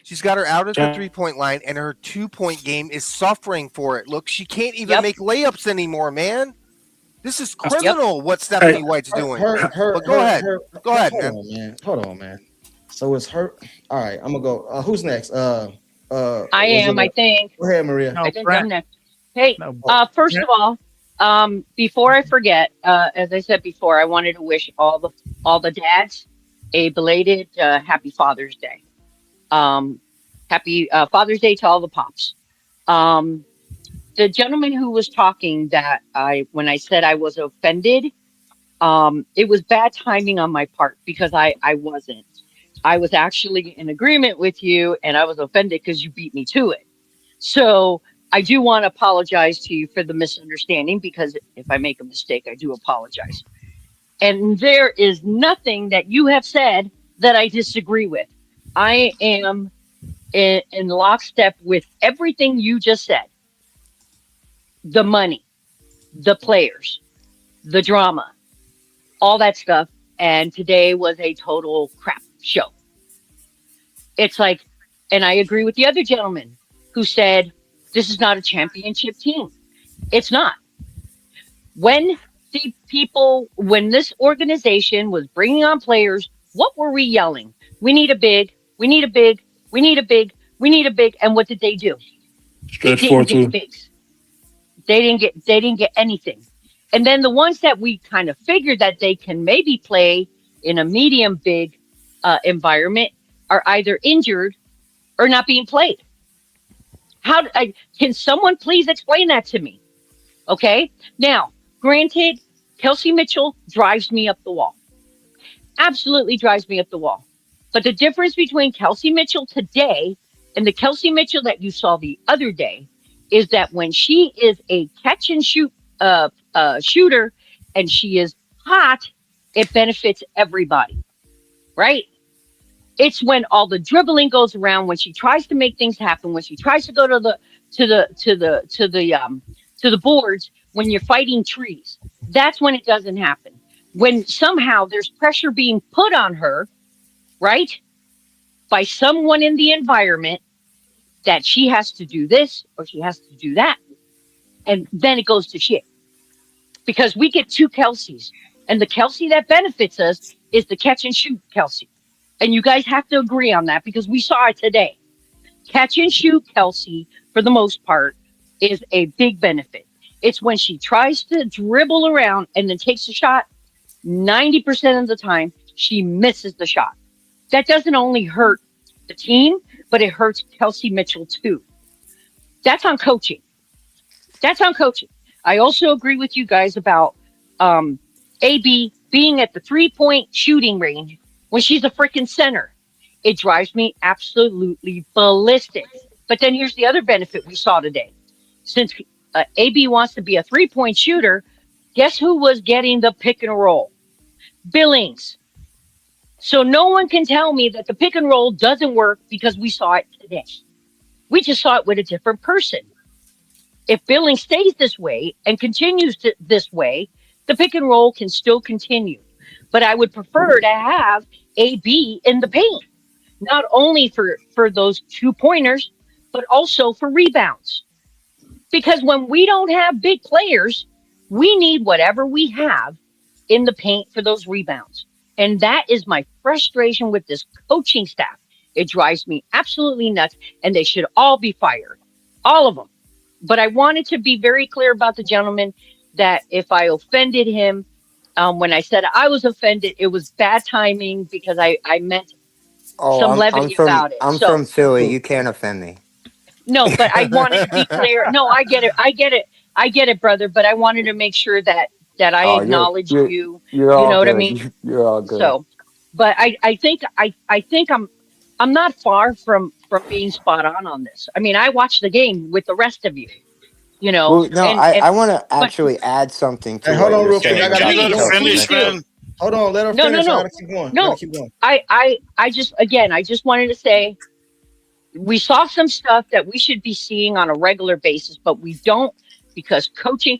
[SPEAKER 6] She's got her out at the 3-point line, and her 2-point game is suffering for it. Look, she can't even make layups anymore, man. This is criminal what Stephanie White's doing. But go ahead, man.
[SPEAKER 1] Hold on, man. So it's her. All right, I'm gonna go. Who's next?
[SPEAKER 7] I am. I think.
[SPEAKER 1] Go ahead, Maria.
[SPEAKER 7] I think I'm next. Hey, first of all, before I forget, as I said before, I wanted to wish all the dads a belated happy Father's Day. Happy Father's Day to all the pops. The gentleman who was talking when I said I was offended, it was bad timing on my part because I wasn't. I was actually in agreement with you and I was offended because you beat me to it. So I do want to apologize to you for the misunderstanding because if I make a mistake, I do apologize. And there is nothing that you have said that I disagree with. I am in lockstep with everything you just said. The money, the players, the drama, all that stuff. And today was a total crap show. It's like, and I agree with the other gentleman who said, this is not a championship team. It's not. When this organization was bringing on players, what were we yelling? We need a big, we need a big, we need a big, we need a big. And what did they do?
[SPEAKER 8] Stretch
[SPEAKER 7] they didn't get bigs. They didn't get anything. And then the ones that we kind of figured that they can maybe play in a medium big environment are either injured or not being played. Can someone please explain that to me? Okay. Now, granted, Kelsey Mitchell drives me up the wall. Absolutely drives me up the wall. But the difference between Kelsey Mitchell today and the Kelsey Mitchell that you saw the other day is that when she is a catch and shoot shooter and she is hot, it benefits everybody, right? It's when all the dribbling goes around, when she tries to make things happen, when she tries to go to the boards, when you're fighting trees. That's when it doesn't happen. When somehow there's pressure being put on her, right, by someone in the environment that she has to do this or she has to do that. And then it goes to shit. Because we get two Kelseys. And the Kelsey that benefits us is the catch and shoot Kelsey. And you guys have to agree on that because we saw it today. Catch and shoot Kelsey, for the most part, is a big benefit. It's when she tries to dribble around and then takes a shot, 90% of the time, she misses the shot. That doesn't only hurt the team, but it hurts Kelsey Mitchell too. That's on coaching. I also agree with you guys about AB being at the 3-point shooting range when she's a freaking center. It drives me absolutely ballistic. But then here's the other benefit we saw today. Since AB wants to be a 3-point shooter, guess who was getting the pick and roll? Billings. So no one can tell me that the pick and roll doesn't work because we saw it today. We just saw it with a different person. If Billings stays this way and continues this way, the pick and roll can still continue. But I would prefer to have AB in the paint, not only for those 2-pointers, but also for rebounds. Because when we don't have big players, we need whatever we have in the paint for those rebounds. And that is my frustration with this coaching staff. It drives me absolutely nuts, and they should all be fired. all of them. But I wanted to be very clear about the gentleman that if I offended him, when I said I was offended, it was bad timing because I meant
[SPEAKER 3] Oh,
[SPEAKER 7] some levity about it.
[SPEAKER 3] I'm
[SPEAKER 7] So
[SPEAKER 3] from Philly. You can't offend me.
[SPEAKER 7] no, but I wanted to be clear. No, I get it. I get it. I get it, brother. But I wanted to make sure that I
[SPEAKER 3] Oh,
[SPEAKER 7] acknowledged you.
[SPEAKER 3] you're
[SPEAKER 7] You
[SPEAKER 3] all
[SPEAKER 7] know what I
[SPEAKER 3] good.
[SPEAKER 7] mean?
[SPEAKER 3] You're all good.
[SPEAKER 7] So, but I think I'm not far from being spot on this. I mean, I watched the game with the rest of you, you know,
[SPEAKER 3] Well, no,
[SPEAKER 7] and
[SPEAKER 3] I want to
[SPEAKER 7] but
[SPEAKER 3] actually add something to
[SPEAKER 1] Hey, hold
[SPEAKER 3] what
[SPEAKER 1] on
[SPEAKER 3] you're
[SPEAKER 1] real quick. I
[SPEAKER 3] saying
[SPEAKER 1] gotta
[SPEAKER 9] Can you
[SPEAKER 3] about
[SPEAKER 9] let
[SPEAKER 1] hold
[SPEAKER 9] her
[SPEAKER 1] on.
[SPEAKER 3] Kelsey
[SPEAKER 7] please
[SPEAKER 9] finish,
[SPEAKER 3] Mitchell.
[SPEAKER 7] do.
[SPEAKER 9] man?
[SPEAKER 1] Hold on, let her
[SPEAKER 7] No, no,
[SPEAKER 1] finish. I
[SPEAKER 7] no,
[SPEAKER 1] gotta keep going. I gotta
[SPEAKER 7] no.
[SPEAKER 1] keep going.
[SPEAKER 7] I just again, I just wanted to say we saw some stuff that we should be seeing on a regular basis, but we don't because coaching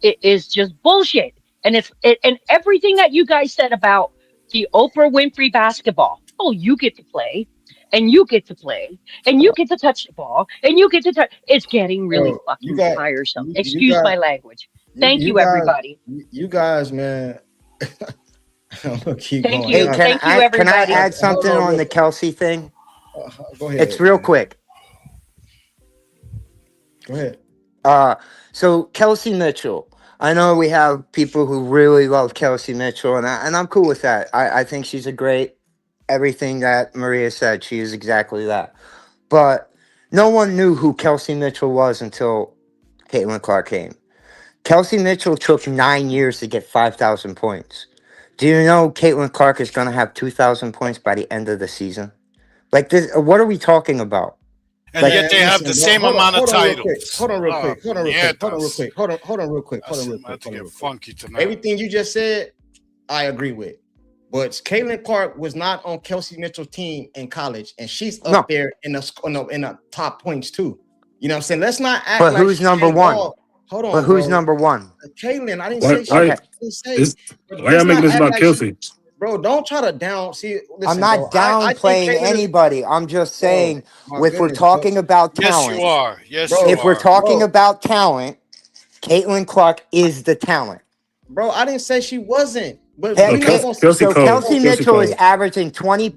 [SPEAKER 7] is just bullshit. And and everything that you guys said about the Oprah Winfrey basketball. Oh, you get to play, and you get to play, and you get to touch the ball, and you get to touch. It's getting really
[SPEAKER 1] Bro, you
[SPEAKER 7] fucking
[SPEAKER 1] got
[SPEAKER 7] tiresome.
[SPEAKER 1] you
[SPEAKER 7] Excuse
[SPEAKER 1] got
[SPEAKER 7] my language.
[SPEAKER 1] you
[SPEAKER 7] Thank
[SPEAKER 1] you
[SPEAKER 7] you,
[SPEAKER 1] guys
[SPEAKER 7] everybody.
[SPEAKER 1] you guys, man. I'm gonna keep
[SPEAKER 7] Thank
[SPEAKER 1] going.
[SPEAKER 3] Hey,
[SPEAKER 7] you.
[SPEAKER 1] Y'all,
[SPEAKER 7] Thank you,
[SPEAKER 3] can I
[SPEAKER 7] everybody.
[SPEAKER 3] add
[SPEAKER 1] hold
[SPEAKER 3] something
[SPEAKER 1] on
[SPEAKER 3] on
[SPEAKER 1] real
[SPEAKER 3] the
[SPEAKER 1] quick.
[SPEAKER 3] Kelsey thing?
[SPEAKER 1] Go
[SPEAKER 3] It's
[SPEAKER 1] ahead,
[SPEAKER 3] real
[SPEAKER 1] man.
[SPEAKER 3] quick.
[SPEAKER 1] Go ahead.
[SPEAKER 3] So Kelsey Mitchell. I know we have people who really love Kelsey Mitchell, and I'm cool with that. I think she's a great everything that Maria said. She is exactly that. But no one knew who Kelsey Mitchell was until Caitlin Clark came. Kelsey Mitchell took 9 years to get 5,000 points. Do you know Caitlin Clark is going to have 2,000 points by the end of the season? Like this, what are we talking about?
[SPEAKER 9] And
[SPEAKER 3] Like,
[SPEAKER 9] yet
[SPEAKER 1] Man,
[SPEAKER 9] they have
[SPEAKER 1] listen,
[SPEAKER 9] the
[SPEAKER 1] bro.
[SPEAKER 9] same amount of
[SPEAKER 1] Hold on real quick.
[SPEAKER 9] titles.
[SPEAKER 1] Hold on real
[SPEAKER 9] Ah,
[SPEAKER 1] quick. Hold on real quick. Hold on real
[SPEAKER 9] puñetas.
[SPEAKER 1] quick. Hold on real quick. Hold on real
[SPEAKER 9] I'm about
[SPEAKER 1] quick.
[SPEAKER 9] to
[SPEAKER 1] Hold on
[SPEAKER 9] get
[SPEAKER 1] real quick.
[SPEAKER 9] funky tonight.
[SPEAKER 1] Everything you just said, I agree with. But Caitlin Clark was not on Kelsey Mitchell's team in college, and she's
[SPEAKER 3] no.
[SPEAKER 1] up there in the top points too. You know what I'm saying? Let's not act
[SPEAKER 3] But
[SPEAKER 1] like
[SPEAKER 3] who's
[SPEAKER 1] she
[SPEAKER 3] number
[SPEAKER 1] can't
[SPEAKER 3] one?
[SPEAKER 1] ball. Hold
[SPEAKER 3] But
[SPEAKER 1] on,
[SPEAKER 3] who's
[SPEAKER 1] bro.
[SPEAKER 3] number one?
[SPEAKER 1] Caitlin, I didn't
[SPEAKER 8] Why
[SPEAKER 1] say she.
[SPEAKER 3] Okay.
[SPEAKER 1] I didn't say.
[SPEAKER 8] is
[SPEAKER 1] But
[SPEAKER 8] why y'all
[SPEAKER 1] let's
[SPEAKER 8] making
[SPEAKER 1] not
[SPEAKER 8] this
[SPEAKER 1] act
[SPEAKER 8] about
[SPEAKER 1] like she.
[SPEAKER 8] Kelsey?
[SPEAKER 1] Bro, don't try to down. See,
[SPEAKER 3] I'm
[SPEAKER 1] listen, bro.
[SPEAKER 3] not
[SPEAKER 1] I think
[SPEAKER 3] downplaying
[SPEAKER 1] Caitlin is.
[SPEAKER 3] anybody. I'm just
[SPEAKER 1] Bro,
[SPEAKER 3] saying,
[SPEAKER 1] my
[SPEAKER 3] if we're
[SPEAKER 1] goodness, bro.
[SPEAKER 3] talking about
[SPEAKER 9] Yes, you
[SPEAKER 3] talent,
[SPEAKER 9] are. Yes, you
[SPEAKER 1] Bro,
[SPEAKER 3] if we're
[SPEAKER 9] are.
[SPEAKER 3] talking
[SPEAKER 1] bro,
[SPEAKER 3] about talent, Caitlin Clark is the talent.
[SPEAKER 1] bro. I didn't say she wasn't, but we're not gonna.
[SPEAKER 8] Kelsey
[SPEAKER 3] So
[SPEAKER 8] Cole.
[SPEAKER 3] Kelsey
[SPEAKER 1] Bro,
[SPEAKER 8] Kelsey
[SPEAKER 3] Mitchell is
[SPEAKER 8] Cole.
[SPEAKER 3] averaging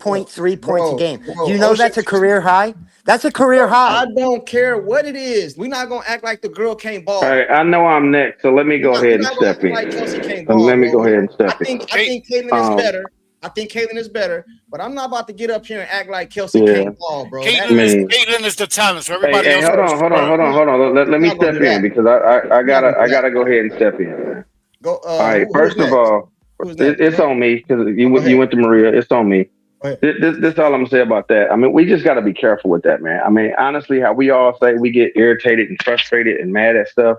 [SPEAKER 1] bro,
[SPEAKER 3] 20.3 points a game. Do
[SPEAKER 1] bro.
[SPEAKER 3] you know
[SPEAKER 1] O'Shea,
[SPEAKER 3] that's a career high? That's a career
[SPEAKER 1] I
[SPEAKER 3] high.
[SPEAKER 1] don't care what it is. We're not gonna act like the girl can't
[SPEAKER 10] All
[SPEAKER 1] ball.
[SPEAKER 10] right, I know I'm next, so let me go
[SPEAKER 1] We're
[SPEAKER 10] ahead and
[SPEAKER 1] not gonna
[SPEAKER 10] step
[SPEAKER 1] act
[SPEAKER 10] in.
[SPEAKER 1] like Kelsey can't
[SPEAKER 10] Let
[SPEAKER 1] ball,
[SPEAKER 10] me go
[SPEAKER 1] bro.
[SPEAKER 10] ahead and
[SPEAKER 1] I
[SPEAKER 10] step in.
[SPEAKER 1] think I
[SPEAKER 9] Hey,
[SPEAKER 1] think Caitlin is
[SPEAKER 10] Um,
[SPEAKER 1] better. I think Caitlin is better, but I'm not about to get up here and act like Kelsey
[SPEAKER 10] yeah,
[SPEAKER 1] can't ball, bro.
[SPEAKER 10] I mean,
[SPEAKER 9] Caitlin is the talent, so
[SPEAKER 10] hey,
[SPEAKER 9] everybody
[SPEAKER 10] hey,
[SPEAKER 9] else
[SPEAKER 10] hold
[SPEAKER 9] can
[SPEAKER 10] on, hold on,
[SPEAKER 9] scrub.
[SPEAKER 10] hold on, hold on. Let
[SPEAKER 1] We're
[SPEAKER 10] me
[SPEAKER 1] not gonna do
[SPEAKER 10] step in
[SPEAKER 1] that.
[SPEAKER 10] because
[SPEAKER 1] We're not gonna do
[SPEAKER 10] I
[SPEAKER 1] that.
[SPEAKER 10] gotta go ahead and step in, man.
[SPEAKER 1] Go.
[SPEAKER 10] All right,
[SPEAKER 1] Who's
[SPEAKER 10] first of
[SPEAKER 1] next?
[SPEAKER 10] all,
[SPEAKER 1] Who's next?
[SPEAKER 10] it's on me because
[SPEAKER 1] Go
[SPEAKER 10] you
[SPEAKER 1] ahead.
[SPEAKER 10] went to Maria. It's on me.
[SPEAKER 1] Go ahead.
[SPEAKER 10] This all I'm gonna say about that. I mean, we just got to be careful with that, man. I mean, honestly, how we all say we get irritated and frustrated and mad at stuff.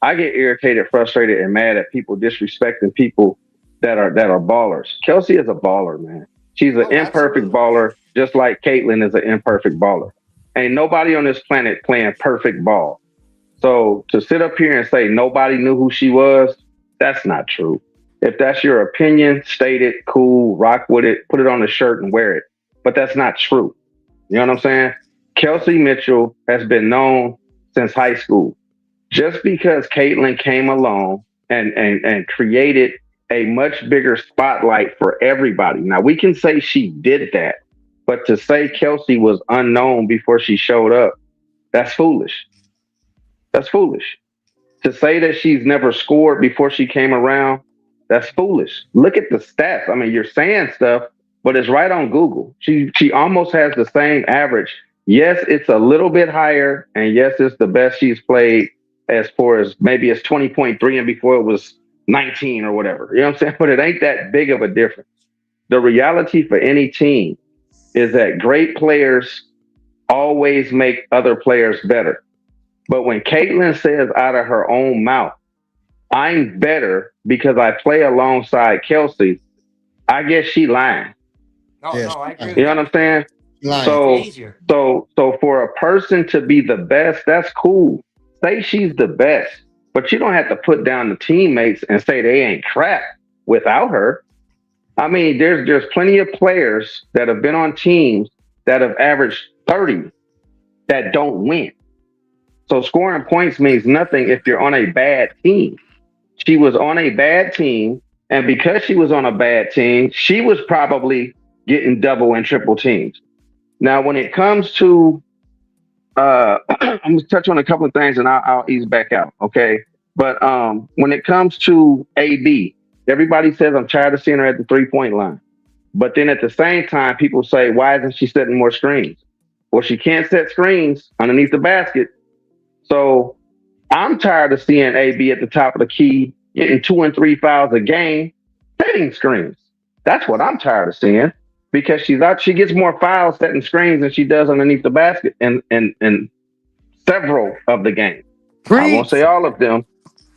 [SPEAKER 10] I get irritated, frustrated, and mad at people disrespecting people that are ballers. Kelsey is a baller, man. She's an
[SPEAKER 1] Oh,
[SPEAKER 10] imperfect
[SPEAKER 1] absolutely.
[SPEAKER 10] baller, just like Caitlin is an imperfect baller. Ain't nobody on this planet playing perfect ball. So to sit up here and say nobody knew who she was, that's not true. If that's your opinion, state it, cool, rock with it, put it on a shirt and wear it. But that's not true. You know what I'm saying? Kelsey Mitchell has been known since high school. Just because Caitlin came along and created a much bigger spotlight for everybody. Now we can say she did that, but to say Kelsey was unknown before she showed up, that's foolish. That's foolish. To say that she's never scored before she came around, that's foolish. Look at the stats. I mean, you're saying stuff, but it's right on Google. She almost has the same average. Yes, it's a little bit higher, and yes, it's the best she's played as far as maybe it's 20.3 and before it was 19 or whatever. You know what I'm saying? But it ain't that big of a difference. The reality for any team is that great players always make other players better. But when Caitlin says out of her own mouth, I'm better because I play alongside Kelsey, I guess she lying.
[SPEAKER 3] No,
[SPEAKER 1] Yes.
[SPEAKER 3] no, I agree
[SPEAKER 10] You
[SPEAKER 3] with
[SPEAKER 10] know what
[SPEAKER 3] that.
[SPEAKER 10] I'm saying?
[SPEAKER 1] Lying.
[SPEAKER 3] It's
[SPEAKER 10] So
[SPEAKER 3] easier.
[SPEAKER 10] so for a person to be the best, that's cool. Say she's the best, but you don't have to put down the teammates and say they ain't crap without her. I mean, there's plenty of players that have been on teams that have averaged 30 that don't win. So scoring points means nothing if you're on a bad team. She was on a bad team, and because she was on a bad team, she was probably getting double and triple teams. Now, when it comes to I'm gonna touch on a couple of things and I'll ease back out. Okay. But when it comes to AB, everybody says I'm tired of seeing her at the 3-point line. But then at the same time, people say, why isn't she setting more screens? Well, she can't set screens underneath the basket. So I'm tired of seeing AB at the top of the key, getting 2 and 3 fouls a game, setting screens. That's what I'm tired of seeing because she gets more fouls setting screens than she does underneath the basket in several of the games. I won't say all of them,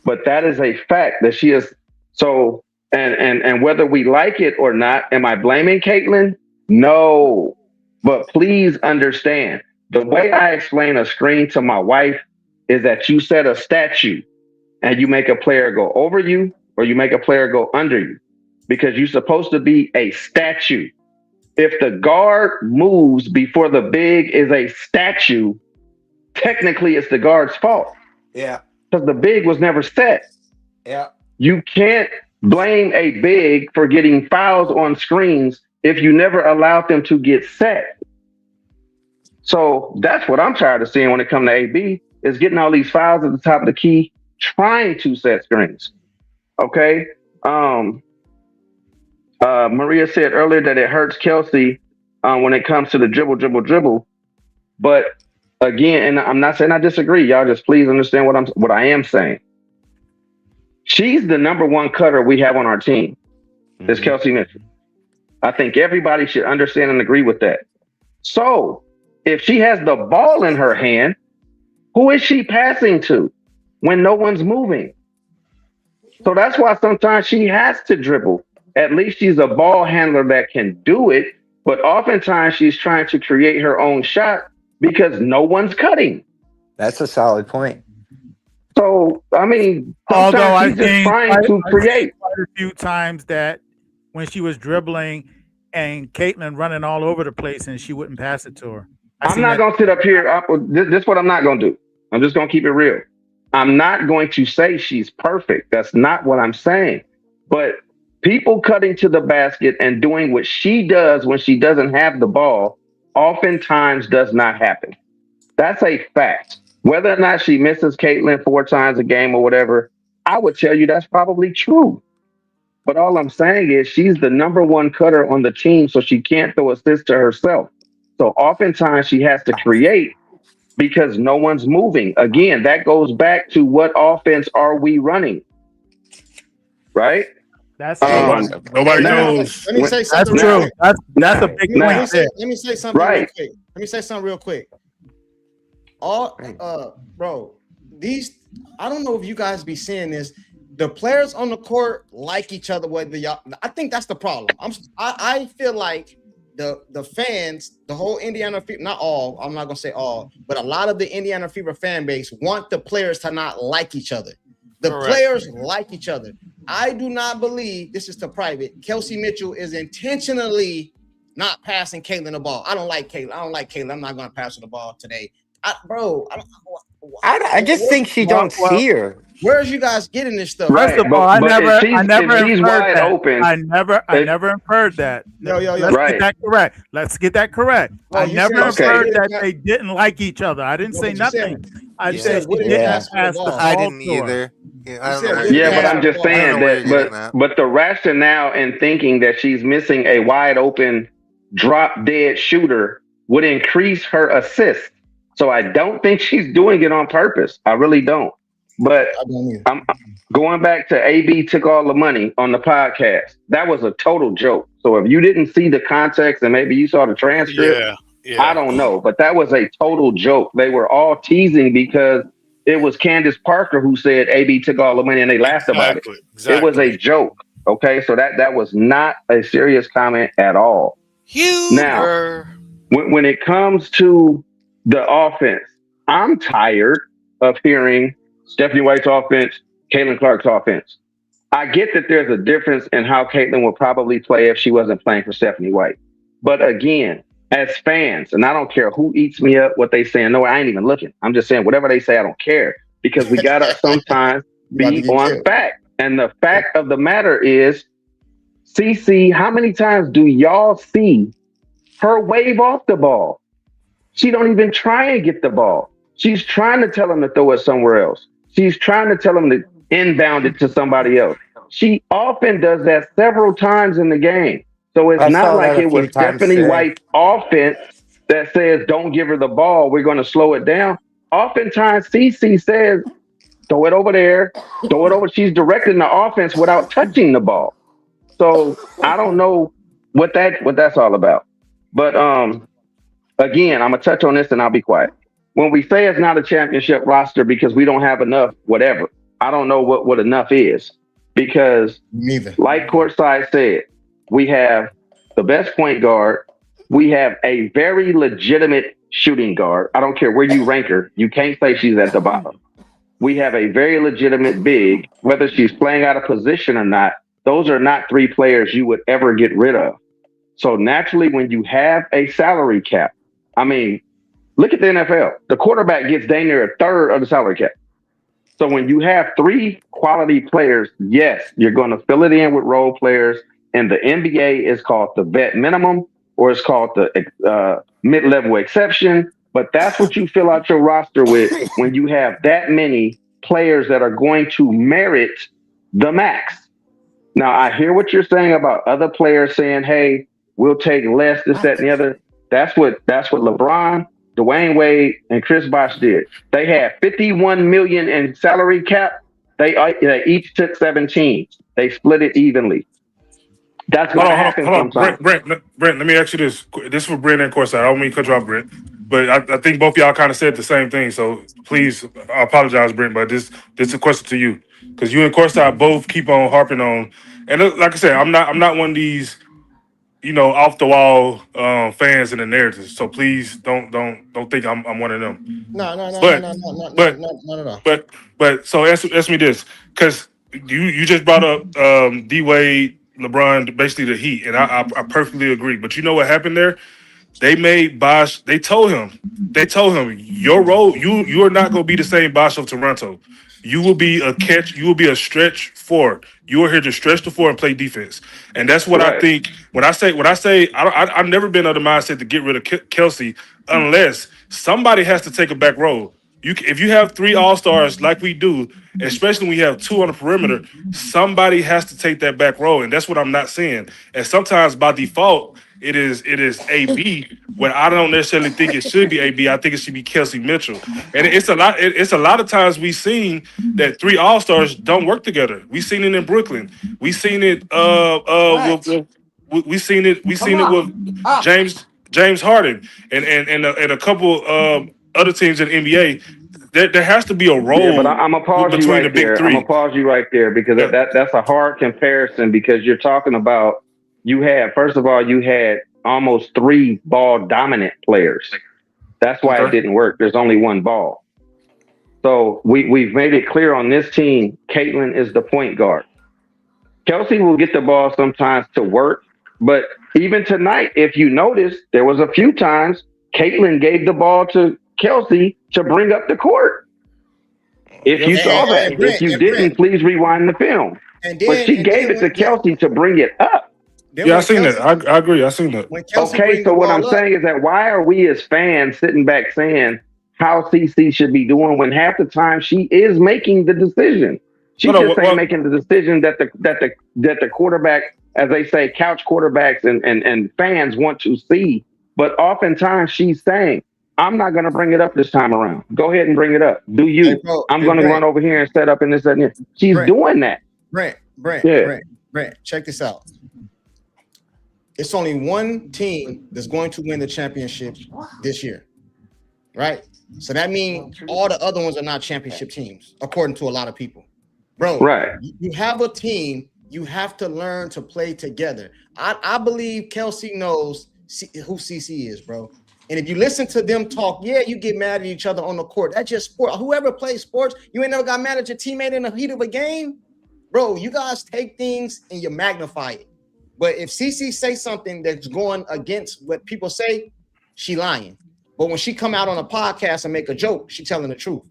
[SPEAKER 10] but that is a fact that she is. So, and whether we like it or not, am I blaming Caitlin? No. But please understand, the way I explain a screen to my wife is that you set a statue and you make a player go over you or you make a player go under you because you're supposed to be a statue. If the guard moves before the big is a statue, technically it's the guard's fault.
[SPEAKER 3] Yeah.
[SPEAKER 10] Because the big was never set.
[SPEAKER 3] Yeah.
[SPEAKER 10] You can't blame a big for getting fouls on screens if you never allowed them to get set. So that's what I'm tired of seeing when it comes to AB is getting all these fouls at the top of the key, trying to set screens. Okay. Maria said earlier that it hurts Kelsey when it comes to the dribble. But again, and I'm not saying I disagree. Y'all just please understand what I am saying. She's the number one cutter we have on our team. Is Kelsey Mitchell. I think everybody should understand and agree with that. So if she has the ball in her hand, who is she passing to when no one's moving? So that's why sometimes she has to dribble. At least she's a ball handler that can do it. But oftentimes she's trying to create her own shot because no one's cutting.
[SPEAKER 3] That's a solid point.
[SPEAKER 10] So, I mean,
[SPEAKER 5] although
[SPEAKER 10] she's just trying to create.
[SPEAKER 5] Quite a few times that when she was dribbling and Caitlin running all over the place and she wouldn't pass it to her.
[SPEAKER 10] I'm not going to sit up here. This is what I'm not going to do. I'm just going to keep it real. I'm not going to say she's perfect. That's not what I'm saying. But people cutting to the basket and doing what she does when she doesn't have the ball oftentimes does not happen. That's a fact. Whether or not she misses Caitlin 4 times a game or whatever, I would tell you that's probably true. But all I'm saying is she's the number one cutter on the team, so she can't throw assists to herself. So oftentimes she has to create because no one's moving. Again, that goes back to what offense are we running? Right?
[SPEAKER 5] That's
[SPEAKER 8] nobody knows.
[SPEAKER 1] Let me say something.
[SPEAKER 5] That's true. That's a big point.
[SPEAKER 1] Let me say something
[SPEAKER 10] real
[SPEAKER 1] quick. Let me say something real quick. Bro, I don't know if you guys be seeing this. The players on the court like each other. I think that's the problem. I feel like the fans, the whole Indiana Fever, not all, I'm not gonna say all, but a lot of the Indiana Fever fan base want the players to not like each other. The players like each other. I do not believe, this is to private, Kelsey Mitchell is intentionally not passing Caitlin the ball. I don't like Caitlin. I'm not gonna pass her the ball today. I
[SPEAKER 3] just think she don't see her.
[SPEAKER 1] Where's you guys getting this stuff?
[SPEAKER 5] First of all, I never heard that.
[SPEAKER 10] Open,
[SPEAKER 5] I never heard that. Let's get that correct. I never heard that they didn't like each other. I didn't say nothing. I said she didn't pass the ball.
[SPEAKER 6] I didn't either.
[SPEAKER 10] But I'm just saying that. But the rationale in thinking that she's missing a wide open drop dead shooter would increase her assist. So I don't think she's doing it on purpose. I really don't. But I'm going back to AB took all the money on the podcast. That was a total joke. So if you didn't see the context and maybe you saw the transcript, I don't know. But that was a total joke. They were all teasing because it was Candace Parker who said AB took all the money and they laughed about it. Exactly. It was a joke. Okay, so that was not a serious comment at all. Now, when it comes to the offense, I'm tired of hearing Stephanie White's offense, Caitlin Clark's offense. I get that there's a difference in how Caitlin would probably play if she wasn't playing for Stephanie White. But again, as fans, and I don't care who eats me up, what they saying. No, I ain't even looking. I'm just saying whatever they say, I don't care. Because we got to sometimes be on fact. And the fact of the matter is, CC, how many times do y'all see her wave off the ball? She don't even try and get the ball. She's trying to tell him to throw it somewhere else. She's trying to tell him to inbound it to somebody else. She often does that several times in the game. So it's
[SPEAKER 3] I
[SPEAKER 10] not
[SPEAKER 3] saw
[SPEAKER 10] like
[SPEAKER 3] that a
[SPEAKER 10] it was
[SPEAKER 3] few times
[SPEAKER 10] Stephanie
[SPEAKER 3] today.
[SPEAKER 10] White's offense that says, don't give her the ball. We're going to slow it down. Oftentimes, CC says, throw it over there, throw it over. She's directing the offense without touching the ball. So I don't know what that's all about. But again, I'm gonna touch on this and I'll be quiet. When we say it's not a championship roster because we don't have enough, whatever, I don't know what enough is. Because
[SPEAKER 1] Neither.
[SPEAKER 10] like Courtside said, we have the best point guard. We have a very legitimate shooting guard. I don't care where you rank her. You can't say she's at the bottom. We have a very legitimate big, whether she's playing out of position or not. Those are not three players you would ever get rid of. So naturally, when you have a salary cap, I mean, look at the NFL. The quarterback gets dang near a third of the salary cap. So when you have three quality players, yes, you're going to fill it in with role players. And the NBA is called the vet minimum, or it's called the mid-level exception. But that's what you fill out your roster with when you have that many players that are going to merit the max. Now, I hear what you're saying about other players saying, hey, we'll take less, this, that, and the other. That's what LeBron, Dwayne Wade, and Chris Bosh did. They had $51 million in salary cap. They each took 17. They split it evenly. That's what happens sometimes.
[SPEAKER 8] Brent, let me ask you this. This is for Brent and Courtside. I don't mean to cut you off, Brent. But I think both of y'all kind of said the same thing. So please, I apologize, Brent, but this is a question to you. Because you and Courtside both keep on harping on. And like I said, I'm not one of these, off the wall fans in the narratives. So please don't think I'm one of them.
[SPEAKER 1] No,
[SPEAKER 8] But so answer me this, because you just brought up D Wade, LeBron, basically the Heat, and I perfectly agree. But you know what happened there? They made Bosh. They told him, your role, you are not going to be the same Bosh of Toronto. You will be a catch. You will be a stretch forward. You are here to stretch the floor and play defense. And that's what I think. When I say, I've never been of the mindset to get rid of Kelsey unless somebody has to take a back role. If you have three all-stars like we do, especially when we have two on the perimeter, somebody has to take that back role, and that's what I'm not seeing. And sometimes by default, it is AB, when I don't necessarily think it should be AB. I think it should be Kelsey Mitchell. And it's a lot of times we've seen that three all-stars don't work together. We've seen it in Brooklyn. We've seen it we've seen it with James Harden and a couple other teams in the NBA. There has to be a role.
[SPEAKER 10] Yeah, but I'm gonna pause you right there. I'm gonna pause you right there because that's a hard comparison, because you're talking about you had almost three ball dominant players. That's why it didn't work. There's only one ball. So we've made it clear on this team, Caitlin is the point guard. Kelsey will get the ball sometimes to work, but even tonight, if you notice, there was a few times Caitlin gave the ball to Kelsey to bring up the court. If you saw that, if you didn't, please rewind the film. But she gave it to Kelsey to bring it up.
[SPEAKER 8] Yeah, I seen that. I agree. I seen that.
[SPEAKER 10] Okay, so what I'm saying is that why are we as fans sitting back saying how CC should be doing when half the time she is making the decision? She just ain't making the decision that the quarterback, as they say, couch quarterbacks and fans want to see. But oftentimes she's saying, I'm not going to bring it up this time around. Go ahead and bring it up. Do you? Hey, bro, I'm going to run over here and set up in this and that. She's doing that.
[SPEAKER 1] Brent, check this out. It's only one team that's going to win the championship this year, right? So that means all the other ones are not championship teams, according to a lot of people. Bro, you have a team. You have to learn to play together. I believe Kelsey knows who CC is, bro. And if you listen to them talk, you get mad at each other on the court. That's just sport. Whoever plays sports, you ain't never got mad at your teammate in the heat of a game. Bro, you guys take things and you magnify it. But if CC say something that's going against what people say, she lying. But when she come out on a podcast and make a joke, she telling the truth.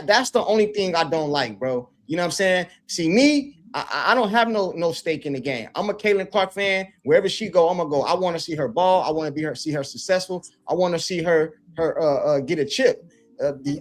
[SPEAKER 1] That's the only thing I don't like, bro. You know what I'm saying? See, me, I don't have no stake in the game. I'm a Caitlin Clark fan. Wherever she go, I'm gonna go. I want to see her ball. I want to see her successful. I want to see her her get a chip.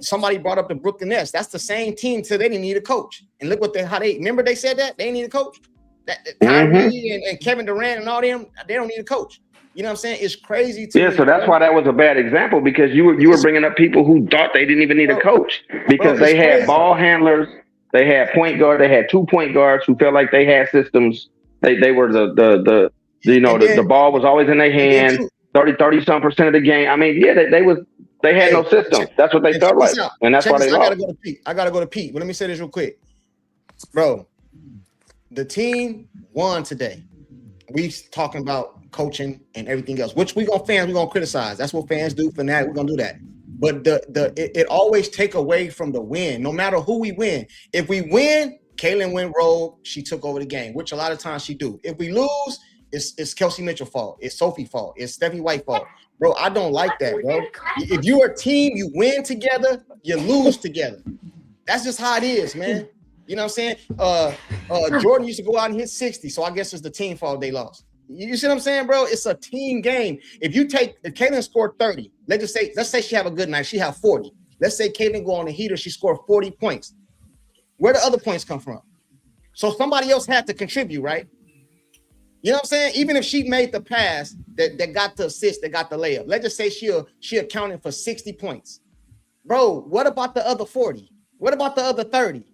[SPEAKER 1] Somebody brought up the Brooklyn Nets. That's the same team till they didn't need a coach. And look how they remember they said that they didn't need a coach. That Kyrie and Kevin Durant and all them, they don't need a coach. You know what I'm saying? It's crazy to me.
[SPEAKER 10] So that's why that was a bad example, because you were bringing up people who thought they didn't even need a coach because they had crazy ball handlers, they had point guard, they had 2 point guards who felt like they had systems. They were the ball was always in their hand, 30-some% of the game. I mean, they had no system. That's what they felt like, and that's why they lost.
[SPEAKER 1] I gotta go to Pete. But let me say this real quick, bro. The team won today. We talking about coaching and everything else, which we're gonna criticize. That's what fans do. Fanatic, we're gonna do that. But it always take away from the win, no matter who we win. If we win, Kaylin went rogue. She took over the game, which a lot of times she do. If we lose, it's Kelsey Mitchell fault. It's Sophie fault. It's Stephanie White fault. Bro, I don't like that, bro. If you're a team, you win together, you lose together. That's just how it is, man. You know what I'm saying? Jordan used to go out and hit 60, so I guess it's the team fault they lost. You see what I'm saying, bro? It's a team game. If Kaylin scored 30, let's say she have a good night, she have 40. Let's say Kaylin go on the heater, she scored 40 points. Where the other points come from? So somebody else had to contribute, right? You know what I'm saying? Even if she made the pass that got the assist, that got the layup. Let's just say she accounted for 60 points. Bro, what about the other 40? What about the other 30?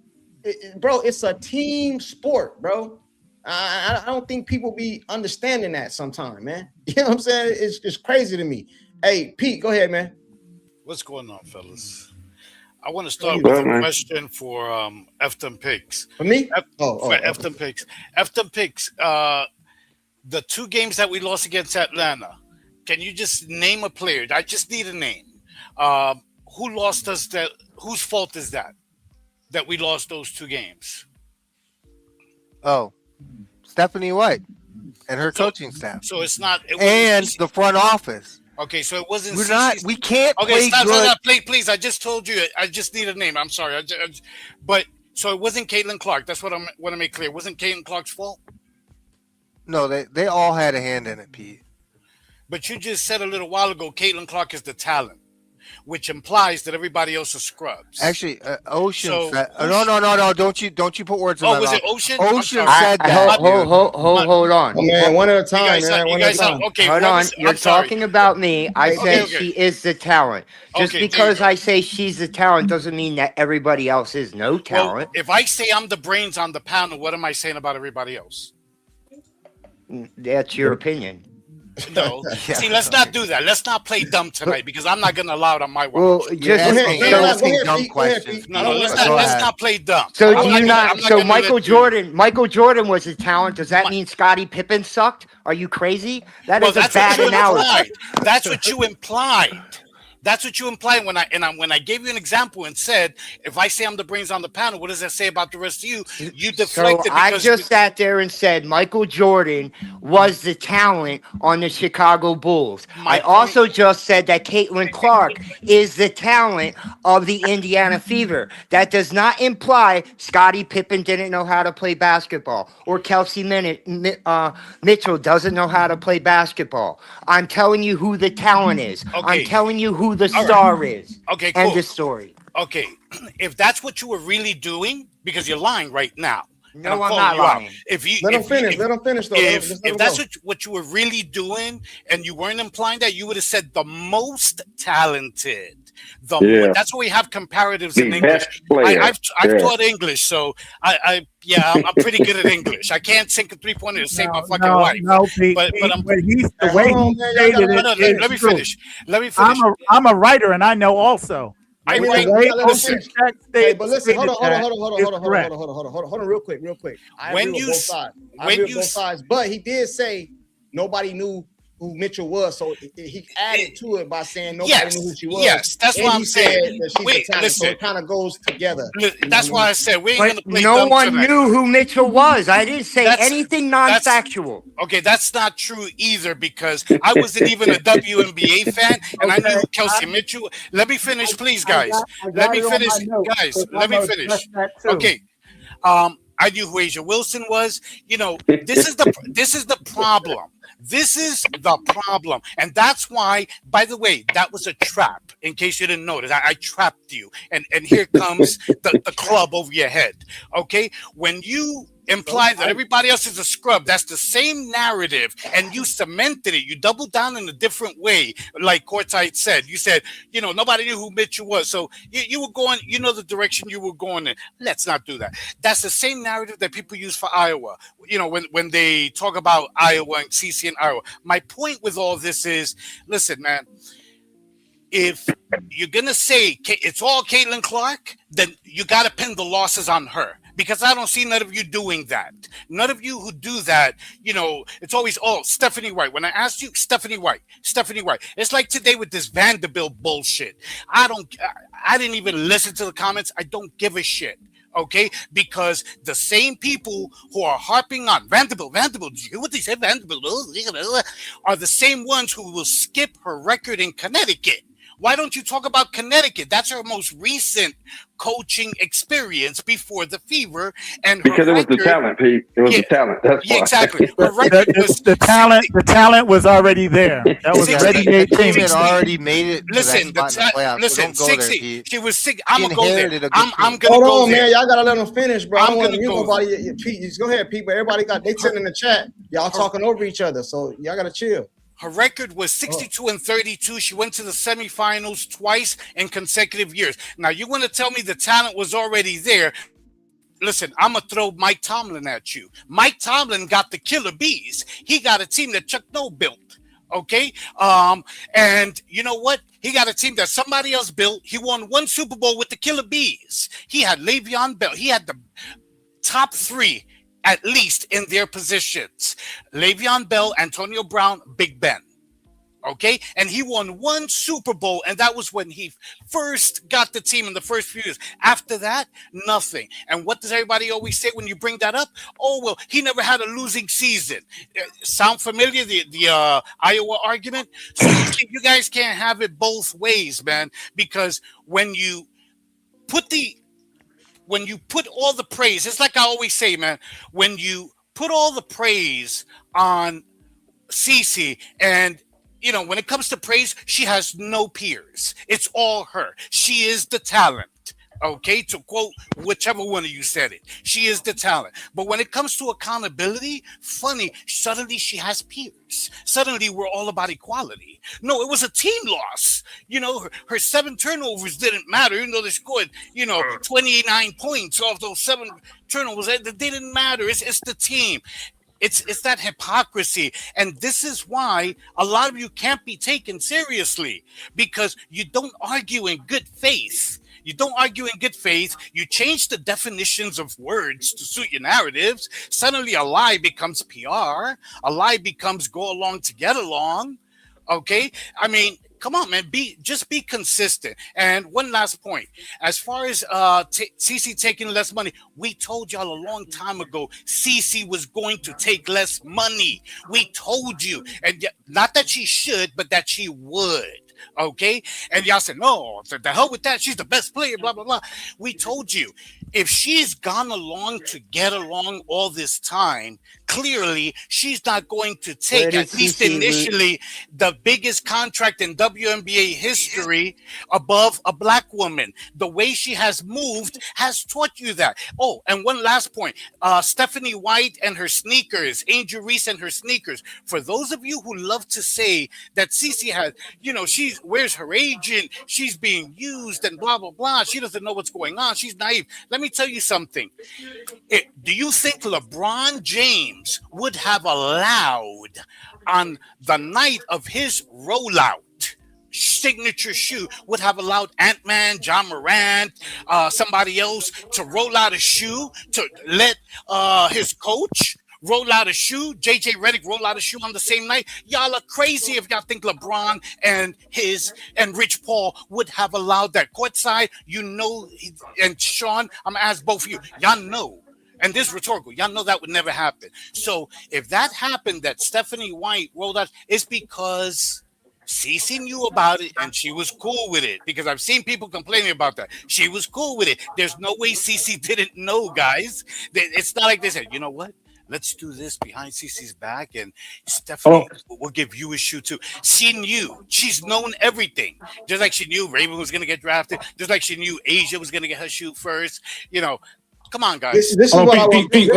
[SPEAKER 1] Bro, it's a team sport, bro. I don't think people be understanding that sometimes, man. You know what I'm saying? It's crazy to me. Hey, Pete, go ahead, man.
[SPEAKER 9] What's going on, fellas? I want to start with a question for Efton Picks.
[SPEAKER 1] For me?
[SPEAKER 9] Efton Picks. Efton Picks, the 2 games that we lost against Atlanta, can you just name a player? I just need a name. Who lost us that? Whose fault is that we lost those 2 games?
[SPEAKER 6] Oh, Stephanie White and her coaching staff.
[SPEAKER 9] So it's not.
[SPEAKER 6] The front office.
[SPEAKER 9] Okay, so it wasn't.
[SPEAKER 6] We can't play
[SPEAKER 9] stop,
[SPEAKER 6] good.
[SPEAKER 9] Stop, please. I just told you. I just need a name. I'm sorry. But so it wasn't Caitlin Clark. That's what I want to make clear. It wasn't Caitlin Clark's fault.
[SPEAKER 6] No, they all had a hand in it, Pete.
[SPEAKER 9] But you just said a little while ago, Caitlin Clark is the talent, which implies that everybody else is scrubs.
[SPEAKER 6] Actually, Ocean said, no. Don't you put words in my mouth.
[SPEAKER 9] Oh, was it Ocean?
[SPEAKER 6] Ocean said that.
[SPEAKER 3] Hold on.
[SPEAKER 1] Oh, man, one at a time, man.
[SPEAKER 9] Okay,
[SPEAKER 3] hold on. You're talking about me. I said she is the talent. Just because I say she's the talent doesn't mean that everybody else is no talent.
[SPEAKER 9] Well, if I say I'm the brains on the panel, what am I saying about everybody else?
[SPEAKER 3] That's your opinion.
[SPEAKER 9] No. See, let's not do that. Let's not play dumb tonight because I'm not going to allow it on my watch.
[SPEAKER 3] Well, just
[SPEAKER 6] asking dumb questions.
[SPEAKER 9] No, let's not play dumb.
[SPEAKER 3] So Michael Jordan was a talent. Does that mean Scottie Pippen sucked? Are you crazy? That is a bad analogy.
[SPEAKER 9] That's what you implied. That's what you implied when I gave you an example and said, if I say I'm the brains on the panel, what does that say about the rest of you? You deflected.
[SPEAKER 3] So I just sat there and said Michael Jordan was the talent on the Chicago Bulls. I also just said that Caitlin Clark is the talent of the Indiana Fever. That does not imply Scottie Pippen didn't know how to play basketball or Kelsey Mitchell doesn't know how to play basketball. I'm telling you who the talent is. Okay. I'm telling you who the star is.
[SPEAKER 9] Okay, cool.
[SPEAKER 3] End of story.
[SPEAKER 9] Okay, if that's what you were really doing, because you're lying right now.
[SPEAKER 3] No, I'm not lying.
[SPEAKER 1] Let him finish though.
[SPEAKER 9] If that's what you were really doing, and you weren't implying that, you would have said the most talented. That's why we have comparatives in English. I've taught English, so I'm pretty good at English. I can't sink a 3-pointer to save my fucking life.
[SPEAKER 5] No, Pete,
[SPEAKER 9] but
[SPEAKER 5] he's the way he stated it.
[SPEAKER 9] Let me finish.
[SPEAKER 5] I'm a writer, and I know also.
[SPEAKER 1] Hey, but listen, hold on, real quick. I agree with both sides. But he did say nobody knew who Mitchell was, so he added to it by saying nobody knew who she was.
[SPEAKER 9] Yes, that's what I'm saying.
[SPEAKER 1] So it kind of goes together.
[SPEAKER 9] That's why I said we ain't gonna play.
[SPEAKER 3] No one knew who Mitchell was. I didn't say anything non-factual.
[SPEAKER 9] Okay, that's not true either because I wasn't even a WNBA fan, and I knew Kelsey Mitchell. Let me finish, please, guys. Let me finish, guys. Let me finish. Okay. I knew who Asia Wilson was. You know, this is the problem. This is the problem. And that's why, by the way, that was a trap, in case you didn't notice. I trapped you. And here comes the club over your head. Okay? When you imply that everybody else is a scrub, that's the same narrative, and you cemented it. You doubled down in a different way, like Courtside said. You said, nobody knew who Mitchell was, so you were going, the direction you were going in. Let's not do that. That's the same narrative that people use for Iowa. When they talk about Iowa and CC and Iowa. My point with all this is, listen, man, if you're gonna say it's all Caitlin Clark, then you got to pin the losses on her. Because I don't see none of you doing that. None of you who do that, it's always, Stephanie White. When I asked you, Stephanie White. It's like today with this Vanderbilt bullshit. I didn't even listen to the comments. I don't give a shit. Okay? Because the same people who are harping on Vanderbilt, did you hear what they said? Vanderbilt, are the same ones who will skip her record in Connecticut. Why don't you talk about Connecticut? That's her most recent coaching experience before the Fever, and
[SPEAKER 10] because it was the talent, Pete. It was the talent. That's why.
[SPEAKER 9] Exactly.
[SPEAKER 5] The talent was already there. That was a ready-made team.
[SPEAKER 6] Had already made it.
[SPEAKER 9] Listen,
[SPEAKER 6] listen.
[SPEAKER 9] 60. She was sick. I'm gonna go there. I'm gonna
[SPEAKER 1] Hold
[SPEAKER 9] go
[SPEAKER 1] on,
[SPEAKER 9] there.
[SPEAKER 1] man. Y'all gotta let them finish, bro.
[SPEAKER 9] I'm
[SPEAKER 1] I want to
[SPEAKER 9] gonna
[SPEAKER 1] mute
[SPEAKER 9] go
[SPEAKER 1] nobody. Pete, just go ahead, Pete. But everybody they sitting in the chat. Y'all talking over each other, so y'all gotta chill.
[SPEAKER 9] Her record was 62-32. She went to the semifinals twice in consecutive years. Now, you want to tell me the talent was already there? Listen, I'm going to throw Mike Tomlin at you. Mike Tomlin got the Killer Bees. He got a team that Chuck Noll built. Okay? And you know what? He got a team that somebody else built. He won one Super Bowl with the Killer Bees. He had Le'Veon Bell. He had the top three at least in their positions. Le'Veon Bell, Antonio Brown, Big Ben. Okay? And he won one Super Bowl, and that was when he first got the team in the first few years. After that, nothing. And what does everybody always say when you bring that up? Oh, well, he never had a losing season. Sound familiar, the Iowa argument? So you guys can't have it both ways, man, because when you put all the praise, it's like I always say, man, when you put all the praise on Cece, and when it comes to praise, she has no peers. It's all her. She is the talent. Okay, to quote whichever one of you said it, she is the talent. But when it comes to accountability, suddenly she has peers. Suddenly we're all about equality. No, it was a team loss. Her 7 turnovers didn't matter. Even though they scored, 29 points off those 7 turnovers, they didn't matter. It's the team. It's that hypocrisy. And this is why a lot of you can't be taken seriously, because you don't argue in good faith. You don't argue in good faith. You change the definitions of words to suit your narratives. Suddenly a lie becomes PR. A lie becomes go along to get along. Okay? I mean, come on, man. Just be consistent. And one last point. As far as CC taking less money, we told y'all a long time ago CC was going to take less money. We told you. And not that she should, but that she would. Okay? And y'all said, no, the hell with that. She's the best player, blah, blah, blah. We told you, if she's gone along to get along all this time, clearly she's not going to take, at least initially, the biggest contract in WNBA history above a black woman. The way she has moved has taught you that. Oh, and one last point. Stephanie White and her sneakers, Angel Reese and her sneakers. For those of you who love to say that Cece has, where's her agent? She's being used and blah, blah, blah. She doesn't know what's going on. She's naive. Let me tell you something. Do you think LeBron James would have allowed, on the night of his rollout, signature shoe, would have allowed Ant-Man, John Morant, somebody else to roll out a shoe, to let his coach roll out a shoe, JJ Redick roll out a shoe on the same night? Y'all are crazy if y'all think LeBron and Rich Paul would have allowed that. Courtside, and Sean, I'm gonna ask both of you. Y'all know, and this is rhetorical, y'all know that would never happen. So if that happened, that Stephanie White rolled out, it's because Cece knew about it and she was cool with it, because I've seen people complaining about that. She was cool with it. There's no way Cece didn't know, guys. It's not like they said, you know what? let's do this behind Cece's back, and Stephanie will give you a shoe too. She knew. She's known everything. Just like she knew Raven was going to get drafted. Just like she knew Asia was going to get her shoe first. Come on, guys.
[SPEAKER 1] This is what I want. This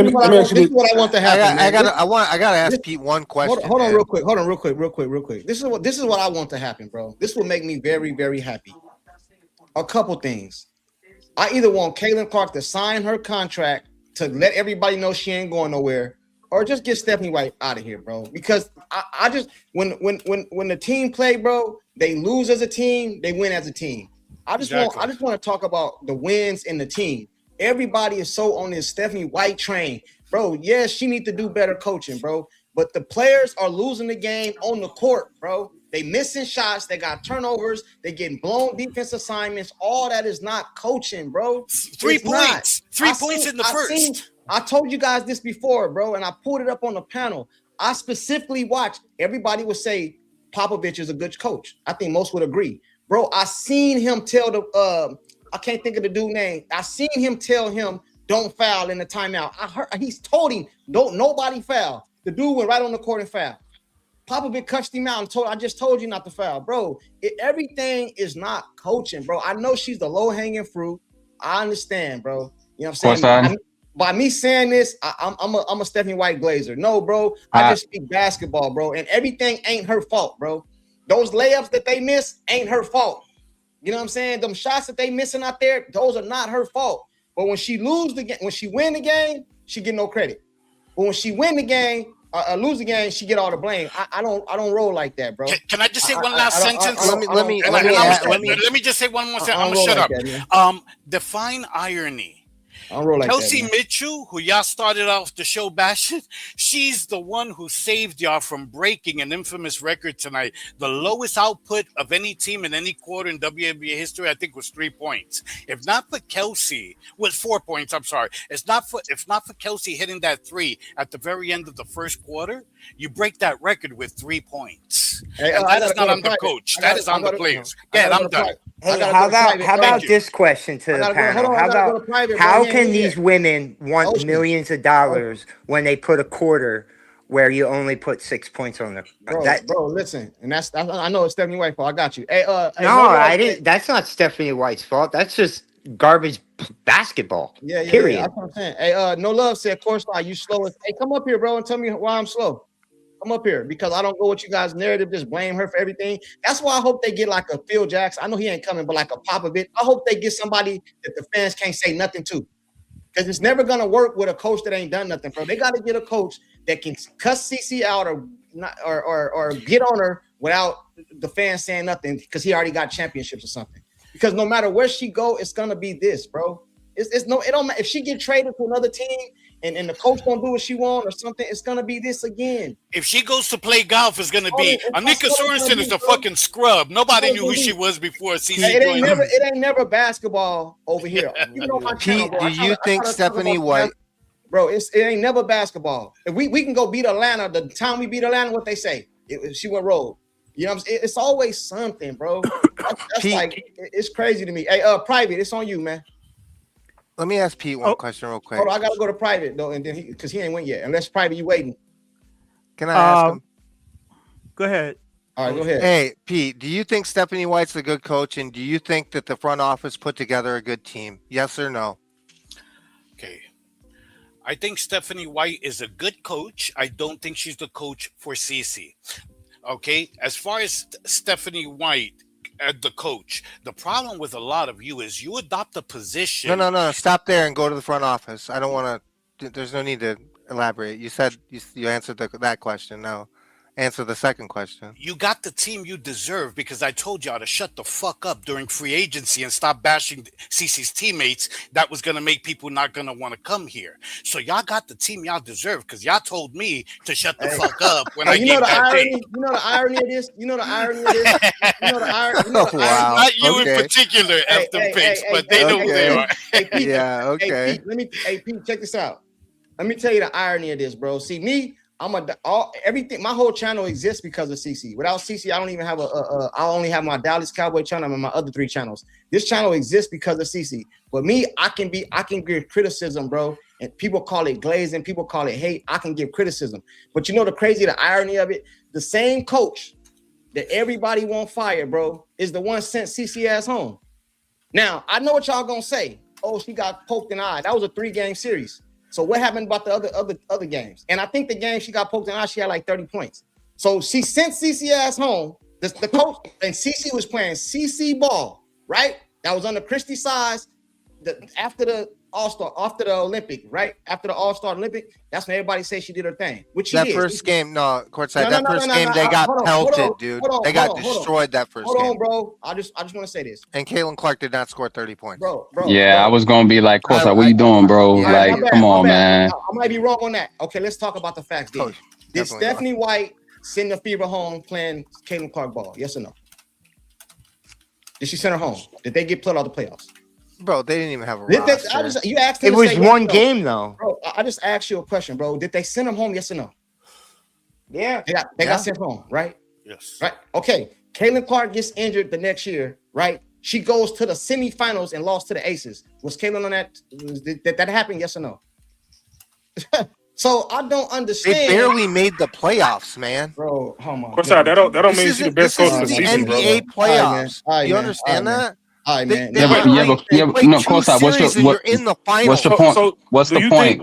[SPEAKER 1] is what I want to happen.
[SPEAKER 6] I gotta ask Pete one question.
[SPEAKER 1] Hold on, real quick. This is what I want to happen, bro. This will make me very, very happy. A couple things. I either want Caitlin Clark to sign her contract to let everybody know she ain't going nowhere, or just get Stephanie White out of here, bro. Because I just when the team play, bro, they lose as a team, they win as a team. I just want to talk about the wins in the team. Everybody is so on this Stephanie White train, bro. Yes, she needs to do better coaching, bro. But the players are losing the game on the court, bro. They missing shots. They got turnovers. They getting blown defense assignments. All that is not coaching, bro.
[SPEAKER 9] 3 points. 3 points in the first.
[SPEAKER 1] I told you guys this before, bro, and I pulled it up on the panel. I specifically watched. Everybody would say Popovich is a good coach. I think most would agree, bro. I seen him tell the I can't think of the dude's name. I seen him tell him don't foul in the timeout. I heard he's told him don't nobody foul. The dude went right on the court and fouled. Popovich cussed him out and told I just told you not to foul, bro. Everything is not coaching, bro. I know she's the low hanging fruit. I understand, bro. You know what I'm saying? By me saying this, I'm a Stephanie White Glazer. No, bro. I just speak basketball, bro. And everything ain't her fault, bro. Those layups that they miss ain't her fault. You know what I'm saying? Them shots that they missing out there, those are not her fault. But when she lose the game, when she win the game, she get no credit. But when she win the game, lose the game, she get all the blame. I don't roll like that, bro.
[SPEAKER 9] Can I just say one last sentence?
[SPEAKER 6] Let
[SPEAKER 9] me just say one more sentence. I'm gonna shut up.
[SPEAKER 1] That,
[SPEAKER 9] define irony.
[SPEAKER 1] I don't roll like
[SPEAKER 9] Kelsey
[SPEAKER 1] that,
[SPEAKER 9] Mitchell, who y'all started off the show bashing, she's the one who saved y'all from breaking an infamous record tonight. The lowest output of any team in any quarter in WNBA history, I think, was 3 points. If not for Kelsey, 4 points. I'm sorry. If not for Kelsey hitting that three at the very end of the first quarter, you break that record with 3 points.
[SPEAKER 1] Hey,
[SPEAKER 9] and that is not on the coach. That is on the players. Yeah, I'm done.
[SPEAKER 3] Hey, how about this question to the panel? How can these women want millions of dollars when they put a quarter where you only put 6 points on the
[SPEAKER 1] bro, listen, and I know it's Stephanie White's fault. I got you. Hey,
[SPEAKER 3] I didn't. That's not Stephanie White's fault. That's just garbage basketball.
[SPEAKER 1] Yeah.
[SPEAKER 3] Period.
[SPEAKER 1] That's what I'm saying. Hey, No Love said, "Courtside, you slow as." Hey, come up here, bro, and tell me why I'm slow. Come up here because I don't go with you guys' narrative. Just blame her for everything. That's why I hope they get like a Phil Jackson. I know he ain't coming, but like a Popovich. I hope they get somebody that the fans can't say nothing to, because it's never gonna work with a coach that ain't done nothing, bro. They got to get a coach that can cuss CC out or not, or get on her without the fans saying nothing because he already got championships or something. Because no matter where she go, it's gonna be this, bro. It don't matter if she get traded to another team and the coach don't do what she want or something. It's gonna be this again.
[SPEAKER 9] If she goes to play golf, it's gonna be Anika Sorensen is a fucking scrub. Nobody knew who she was before CC joined.
[SPEAKER 1] It ain't never basketball over here.
[SPEAKER 6] Pete, do you think Stephanie White?
[SPEAKER 1] Bro, it ain't never basketball. If we can go beat Atlanta, the time we beat Atlanta, what they say? She went rogue. You know what I'm saying? It's always something, bro. That's like it's crazy to me. Hey, Private, it's on you, man.
[SPEAKER 6] Let me ask Pete one question real quick.
[SPEAKER 1] Hold on, I gotta go to Private though, and then because he ain't went yet. Unless Private, you waiting?
[SPEAKER 6] Can I ask him?
[SPEAKER 5] Go ahead.
[SPEAKER 1] All right, go ahead.
[SPEAKER 6] Hey, Pete, do you think Stephanie White's a good coach, and do you think that the front office put together a good team? Yes or no?
[SPEAKER 9] Okay. I think Stephanie White is a good coach. I don't think she's the coach for CC. Okay. As far as Stephanie White, the coach, the problem with a lot of you is you adopt a position.
[SPEAKER 6] No. Stop there and go to the front office. I don't want to. There's no need to elaborate. You said you answered that question. Now, answer the second question.
[SPEAKER 9] You got the team you deserve because I told y'all to shut the fuck up during free agency and stop bashing CC's teammates. That was going to make people not going to want to come here. So y'all got the team y'all deserve because y'all told me to shut the fuck up when I gave that
[SPEAKER 1] irony. You know the irony of this? You know the irony of this? You know the irony?
[SPEAKER 6] Wow.
[SPEAKER 9] Not you in particular, F them pigs, but they know who they are.
[SPEAKER 6] Yeah, okay.
[SPEAKER 1] Hey, Pete, check this out. Let me tell you the irony of this, bro. See, me, everything. My whole channel exists because of CC. Without CC, I don't even have I only have my Dallas Cowboy channel and my other 3 channels. This channel exists because of CC. But me, I can give criticism, bro. And people call it glazing, people call it hate. I can give criticism. But you know the irony of it? The same coach that everybody won't fire, bro, is the one sent CC ass home. Now, I know what y'all gonna say. Oh, she got poked in the eye. That was a 3-game series. So what happened about the other games? And I think the game she got poked in the eye, she had like 30 points. So she sent CC ass home. The coach and CC was playing CC ball, right? That was under Christy size. After the All-Star, after the Olympic, right? After the All-Star Olympic, that's when everybody says she did her thing. Which she did.
[SPEAKER 6] That first game, Courtside. That first game, they got pelted, dude. They got destroyed that first game.
[SPEAKER 1] Hold on, bro. I just want to say this.
[SPEAKER 6] And Caitlin Clark did not score 30 points.
[SPEAKER 1] Bro.
[SPEAKER 2] Yeah, I was gonna be like, Courtside, what you doing, bro? Like, come on, man.
[SPEAKER 1] I might be wrong on that. Okay, let's talk about the facts. Did Stephanie White send the Fever home playing Caitlin Clark ball? Yes or no? Did she send her home? Did they get put out of the playoffs?
[SPEAKER 6] Bro, they didn't even have a roster.
[SPEAKER 1] You asked
[SPEAKER 3] it was one game, though.
[SPEAKER 1] Bro, I just asked you a question, bro. Did they send them home? Yes or no?
[SPEAKER 3] Yeah.
[SPEAKER 1] They got sent home, right?
[SPEAKER 9] Yes.
[SPEAKER 1] Right. Okay. Caitlin Clark gets injured the next year, right? She goes to the semifinals and lost to the Aces. Was Caitlin on that? Did that happen? Yes or no? So I don't understand.
[SPEAKER 6] They barely made the playoffs, man.
[SPEAKER 1] Bro, oh my
[SPEAKER 8] God. That don't mean she's the best coach of the season, bro.
[SPEAKER 6] NBA playoffs. You understand that?
[SPEAKER 1] All right, man.
[SPEAKER 2] No, Courtside, what's the point? What's the point?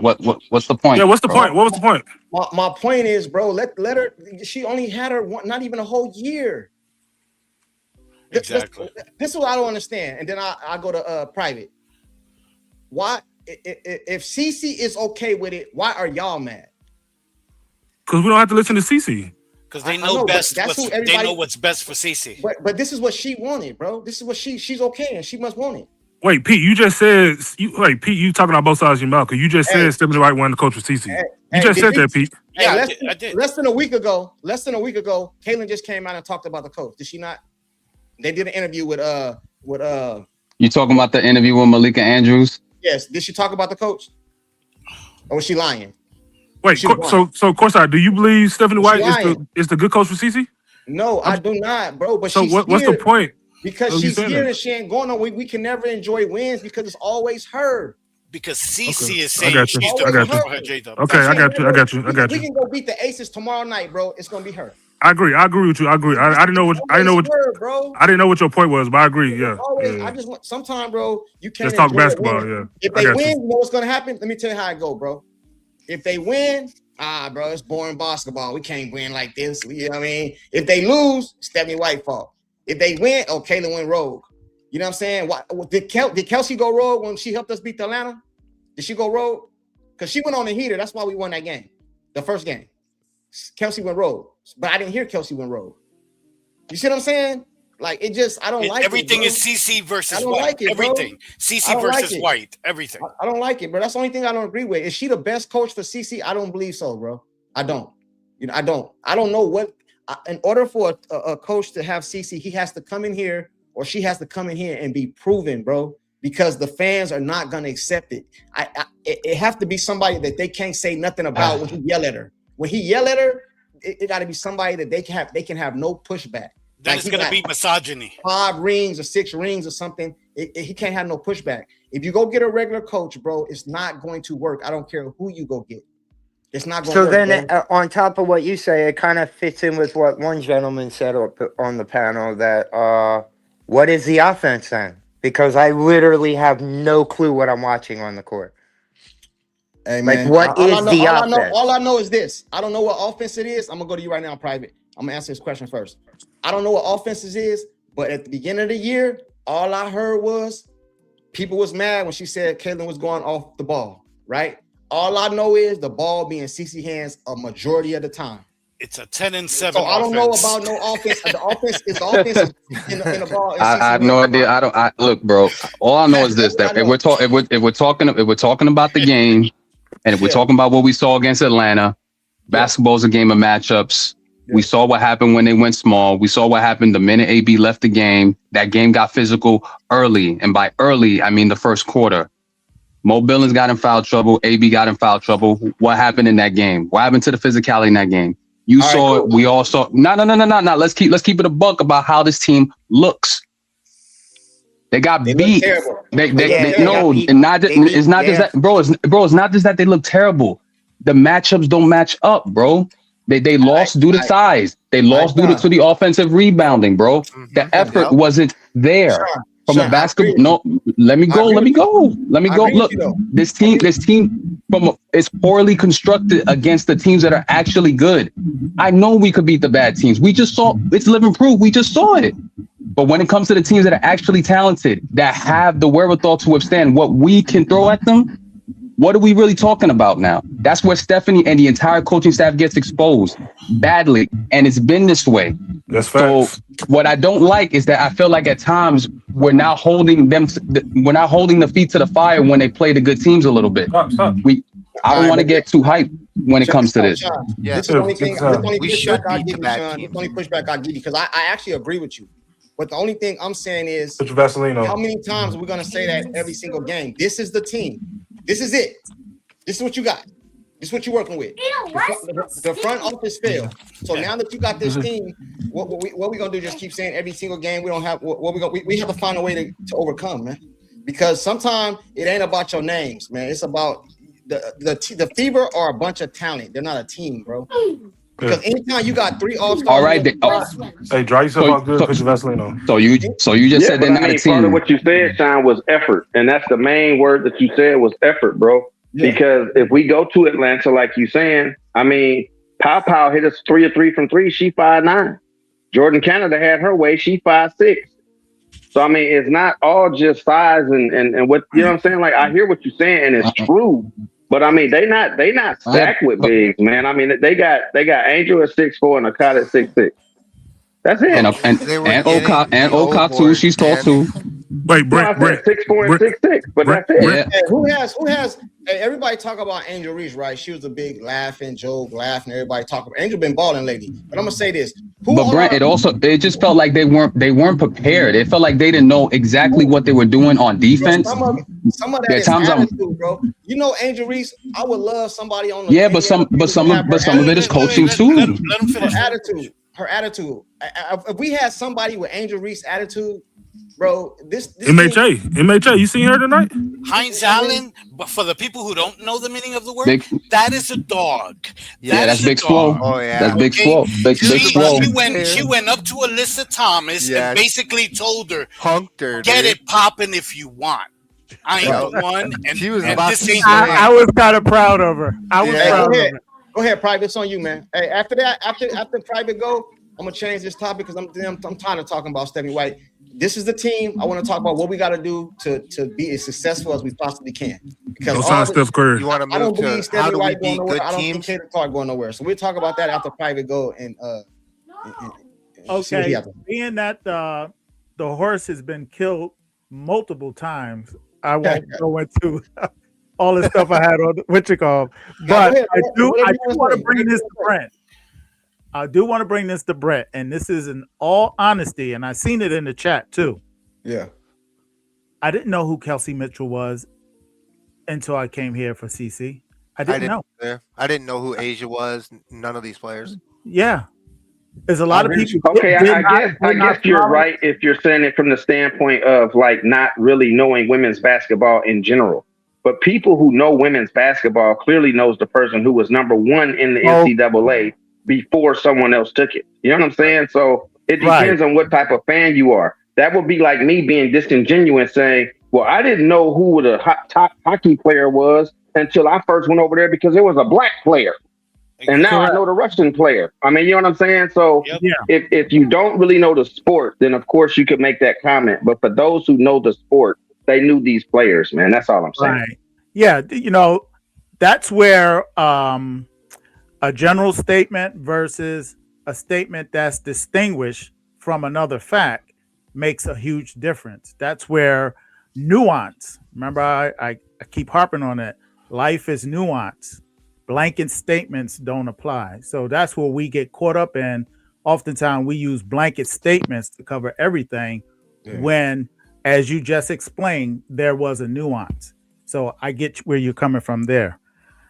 [SPEAKER 2] What's the point?
[SPEAKER 8] Yeah, what's the point? What was the point?
[SPEAKER 1] My point is, bro, let her. She only had her not even a whole year.
[SPEAKER 9] Exactly.
[SPEAKER 1] This is what I don't understand, and then I go to private. Why, if CC is okay with it, why are y'all mad?
[SPEAKER 8] Because we don't have to listen to CC.
[SPEAKER 9] Because they know best. They know what's best for CC.
[SPEAKER 1] But this is what she wanted, bro. This is what she's okay, and she must want it.
[SPEAKER 8] Wait, Pete, you just said you talking about both sides of your mouth because you just said Stephanie White wanted to coach with CC. You just said that, Pete.
[SPEAKER 9] Yeah, I did.
[SPEAKER 1] Less than a week ago, Caitlin just came out and talked about the coach. Did she not? They did an interview with
[SPEAKER 2] You talking about the interview with Malika Andrews?
[SPEAKER 1] Yes. Did she talk about the coach? Or was she lying?
[SPEAKER 8] Wait, so Courtside, do you believe Stephanie White is the good coach for CC?
[SPEAKER 1] No, I do not, bro. But
[SPEAKER 8] so what's the point?
[SPEAKER 1] Because she's here and she ain't going on. We can never enjoy wins because it's always her.
[SPEAKER 9] Because CC is saying she's the coach for her, J-Dub.
[SPEAKER 8] Okay, I got you.
[SPEAKER 1] We can go beat the Aces tomorrow night, bro. It's gonna be her.
[SPEAKER 8] I agree with you. I didn't know what your point was, but I agree. Yeah.
[SPEAKER 1] I just want sometimes, bro. You can't.
[SPEAKER 8] Let's talk basketball. Yeah.
[SPEAKER 1] If they win, you know what's gonna happen? Let me tell you how it go, bro. If they win, bro, it's boring basketball. We can't win like this. You know what I mean? If they lose, Stephanie White fault. If they win, Caitlin went rogue. You know what I'm saying? Did Kelsey go rogue when she helped us beat Atlanta? Did she go rogue? Because she went on the heater. That's why we won that game. The first game. Kelsey went rogue. But I didn't hear Kelsey went rogue. You see what I'm saying? Like, it just, I don't like
[SPEAKER 9] everything
[SPEAKER 1] it. Everything
[SPEAKER 9] is CC versus
[SPEAKER 1] I don't
[SPEAKER 9] White.
[SPEAKER 1] like it,
[SPEAKER 9] everything. CC versus White. Everything.
[SPEAKER 1] I don't like it, bro. That's the only thing I don't agree with. Is she the best coach for CC? I don't believe so, bro. I don't. I don't know what. In order for a coach to have CC, he has to come in here or she has to come in here and be proven, bro. Because the fans are not going to accept it. It have to be somebody that they can't say nothing about when he yell at her. When he yell at her, it got to be somebody that they can have no pushback.
[SPEAKER 9] Then it's going to be misogyny.
[SPEAKER 1] 5 rings or 6 rings or something. He can't have no pushback. If you go get a regular coach, bro, it's not going to work. I don't care who you go get. It's not going to work. So then
[SPEAKER 3] on top of what you say, it kind of fits in with what one gentleman said on the panel that what is the offense then? Because I literally have no clue what I'm watching on the court.
[SPEAKER 1] Hey, man.
[SPEAKER 3] Like, what is the offense?
[SPEAKER 1] All I know is this. I don't know what offense it is. I'm going to go to you right now in private. I'm going to answer this question first. I don't know what offense it is, but at the beginning of the year, all I heard was people was mad when she said Caitlin was going off the ball, right? All I know is the ball being CC hands a majority of the time.
[SPEAKER 9] It's a 10-7.
[SPEAKER 1] So I don't know about no offense. The offense is in the ball.
[SPEAKER 2] I have no idea. I look, bro. All I know is this: that if we're talking about the game, and if we're talking about what we saw against Atlanta, basketball is a game of matchups. Yeah. We saw what happened when they went small. We saw what happened the minute AB left the game. That game got physical early, and by early I mean the first quarter. Mo Billings got in foul trouble. AB got in foul trouble. What happened in that game? What happened to the physicality in that game? You saw it. We all saw. No. Let's keep it a buck about how this team looks. They got beat. It's not just that, bro. It's not just that they look terrible. The matchups don't match up, bro. They lost due to size. They lost due to the offensive rebounding, bro. The effort wasn't there. From a basketball, no. Let me go. Look, this team is poorly constructed against the teams that are actually good. I know we could beat the bad teams. We just saw it's living proof. We just saw it. But when it comes to the teams that are actually talented, that have the wherewithal to withstand what we can throw at them, what are we really talking about now? That's where Stephanie and the entire coaching staff gets exposed badly, and it's been this way.
[SPEAKER 8] That's facts.
[SPEAKER 2] So what I don't like is that I feel like at times we're not holding the feet to the fire when they play the good teams a little bit.
[SPEAKER 8] Stop.
[SPEAKER 2] I don't want to get too hyped when it comes to this.
[SPEAKER 1] Yeah, this is the only thing. We should beat the bad teams. The only pushback I give you, because I actually agree with you. But the only thing I'm saying is,
[SPEAKER 8] put your Vaseline on.
[SPEAKER 1] How many times are we going to say that every single game? This is the team. This is it. This is what you got. This is what you're working with. The front office failed. So now that you got this team, what we gonna do? Just keep saying every single game. We don't have we have to find a way to overcome, man. Because sometimes it ain't about your names, man. It's about the Fever are a bunch of talent. They're not a team, bro. Because anytime you got 3 all-stars,
[SPEAKER 2] all right.
[SPEAKER 8] Hey, dry yourself out good. Put your Vaseline on.
[SPEAKER 2] So you just said they're not a team.
[SPEAKER 10] Part of what you said, Sean, was effort, and that's the main word that you said was effort, bro. Yeah. Because if we go to Atlanta, like you saying, I mean, Pow hit us 3 of 3 from 3. She 5'9". Jordan Canada had her way. She 5'6". So I mean, it's not all just size and what you know what I'm saying. Like I hear what you're saying, and it's true. But I mean, they not stacked with bigs, man. I mean, they got Angel at 6'4" and Okada at 6'6". That's it.
[SPEAKER 2] And Oka too. She's tall too.
[SPEAKER 8] Wait, Brent,
[SPEAKER 10] 6'4" and 6'6", but that's it.
[SPEAKER 2] Yeah.
[SPEAKER 1] Hey, who has? Hey, everybody talk about Angel Reese, right? She was a big laughing, joke, laughing. Everybody talk about Angel been balling lately. But I'm gonna say this.
[SPEAKER 2] But Brent, it just felt like they weren't prepared. It felt like they didn't know exactly what they were doing on defense.
[SPEAKER 1] Bro, some of that is attitude, bro. You know, Angel Reese, I would love somebody on the
[SPEAKER 2] yeah, but some of it is coaching too.
[SPEAKER 1] Let him finish. Her attitude. If we had somebody with Angel Reese attitude, bro, this
[SPEAKER 8] MHA, you seen her tonight?
[SPEAKER 9] Heinz Allen, but for the people who don't know the meaning of the word, that is a dog.
[SPEAKER 2] That's Big Swole.
[SPEAKER 6] Oh yeah,
[SPEAKER 2] that's Big Swole. Big Swole.
[SPEAKER 9] She went up to Alyssa Thomas and basically told her,
[SPEAKER 6] punked her,
[SPEAKER 9] get it popping if you want. I ain't the one, and
[SPEAKER 6] she was
[SPEAKER 5] I was kind of proud of her. I was proud of her.
[SPEAKER 1] Go ahead, Private. It's on you, man. Hey, after Private go, I'm gonna change this topic because I'm tired of talking about Stephanie White. This is the team. I want to talk about what we got to do to be as successful as we possibly can. Because
[SPEAKER 8] Steph Curry.
[SPEAKER 6] You want to move
[SPEAKER 1] I don't believe Stephanie White going nowhere. I don't think Taylor Clark going nowhere. So we'll talk about that after Private go and
[SPEAKER 5] okay. Being that the horse has been killed multiple times, I won't go into all the stuff I had on what you call. But I do want to bring this to Brent. I do want to bring this to Brett, and this is in all honesty, and I seen it in the chat too.
[SPEAKER 1] Yeah.
[SPEAKER 5] I didn't know who Kelsey Mitchell was until I came here for CC. I didn't know.
[SPEAKER 6] I didn't know who Asia was. None of these players.
[SPEAKER 5] Yeah. There's a lot of people.
[SPEAKER 10] Okay, I guess you're right if you're saying it from the standpoint of like not really knowing women's basketball in general. But people who know women's basketball clearly knows the person who was number 1 in the NCAA before someone else took it. You know what I'm saying? So it depends on what type of fan you are. That would be like me being disingenuous saying, well, I didn't know who the top hockey player was until I first went over there because it was a black player. And now I know the Russian player. I mean, you know what I'm saying? So if you don't really know the sport, then of course you could make that comment. But for those who know the sport, they knew these players, man. That's all I'm saying.
[SPEAKER 5] Right. Yeah. You know, that's where a general statement versus a statement that's distinguished from another fact makes a huge difference. That's where nuance, remember I keep harping on it, life is nuance. Blanket statements don't apply. So that's where we get caught up in. Oftentimes we use blanket statements to cover everything when, as you just explained, there was a nuance. So I get where you're coming from there.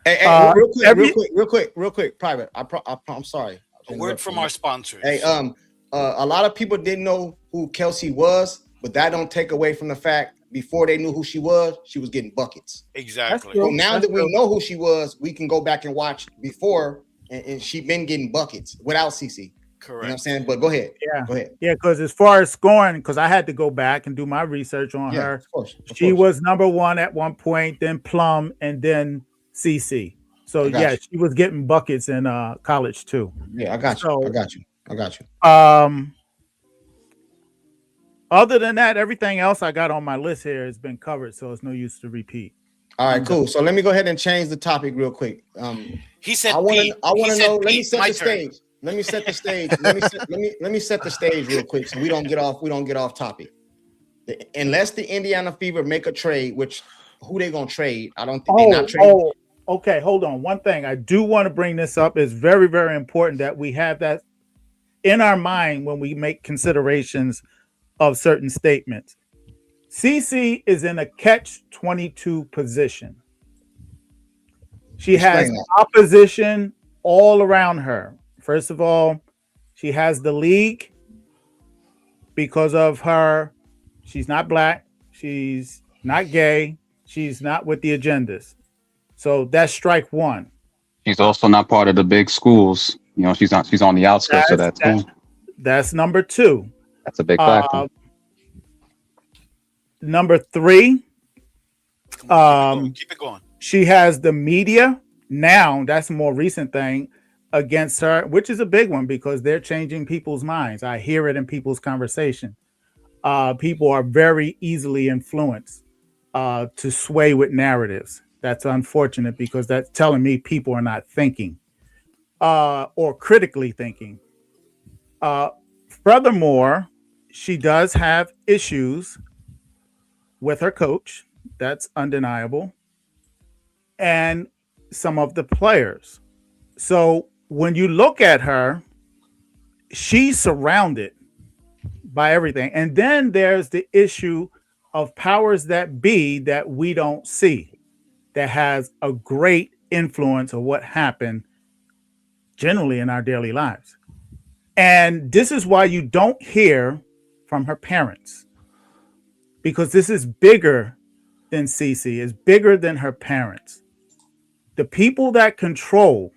[SPEAKER 1] Hey, real quick, private. I'm sorry.
[SPEAKER 9] A word from our sponsors.
[SPEAKER 1] Hey, a lot of people didn't know who Kelsey was, but that don't take away from the fact before they knew who she was getting buckets.
[SPEAKER 9] Exactly.
[SPEAKER 1] So now that we know who she was, we can go back and watch before, and she been getting buckets without CC.
[SPEAKER 9] Correct.
[SPEAKER 1] You know what I'm saying? But go ahead. Go ahead.
[SPEAKER 5] Yeah, because as far as scoring, because I had to go back and do my research on her.
[SPEAKER 1] Of course.
[SPEAKER 5] She was number one at one point, then Plum, and then CC. So she was getting buckets in college too.
[SPEAKER 1] Yeah, I got you.
[SPEAKER 5] Other than that, everything else I got on my list here has been covered, so it's no use to repeat.
[SPEAKER 1] All right, cool. So let me go ahead and change the topic real quick.
[SPEAKER 9] He said,
[SPEAKER 1] I want to know. Let me set
[SPEAKER 9] my
[SPEAKER 1] the
[SPEAKER 9] turn.
[SPEAKER 1] stage. Let me set the stage. let me set the stage real quick, so we don't get off topic. Unless the Indiana Fever make a trade, which who they gonna trade? I don't think they're not trading.
[SPEAKER 5] Okay, hold on. One thing I do want to bring this up is very, very important that we have that in our mind when we make considerations of certain statements. CC is in a catch-22 position. She has opposition all around her. First of all, she has the league because of her. She's not black. She's not gay. She's not with the agendas. So that's strike one.
[SPEAKER 2] She's also not part of the big schools. You know, she's on the outskirts of that too.
[SPEAKER 5] That's number two.
[SPEAKER 2] That's a big factor.
[SPEAKER 5] Number three.
[SPEAKER 9] Keep it going.
[SPEAKER 5] She has the media now. That's a more recent thing against her, which is a big one because they're changing people's minds. I hear it in people's conversation. People are very easily influenced to sway with narratives. That's unfortunate because that's telling me people are not thinking or critically thinking. Furthermore, she does have issues with her coach. That's undeniable. And some of the players. So when you look at her, she's surrounded by everything. And then there's the issue of powers that be that we don't see, that has a great influence of what happened generally in our daily lives. And this is why you don't hear from her parents, because this is bigger than CC, is bigger than her parents. The people that control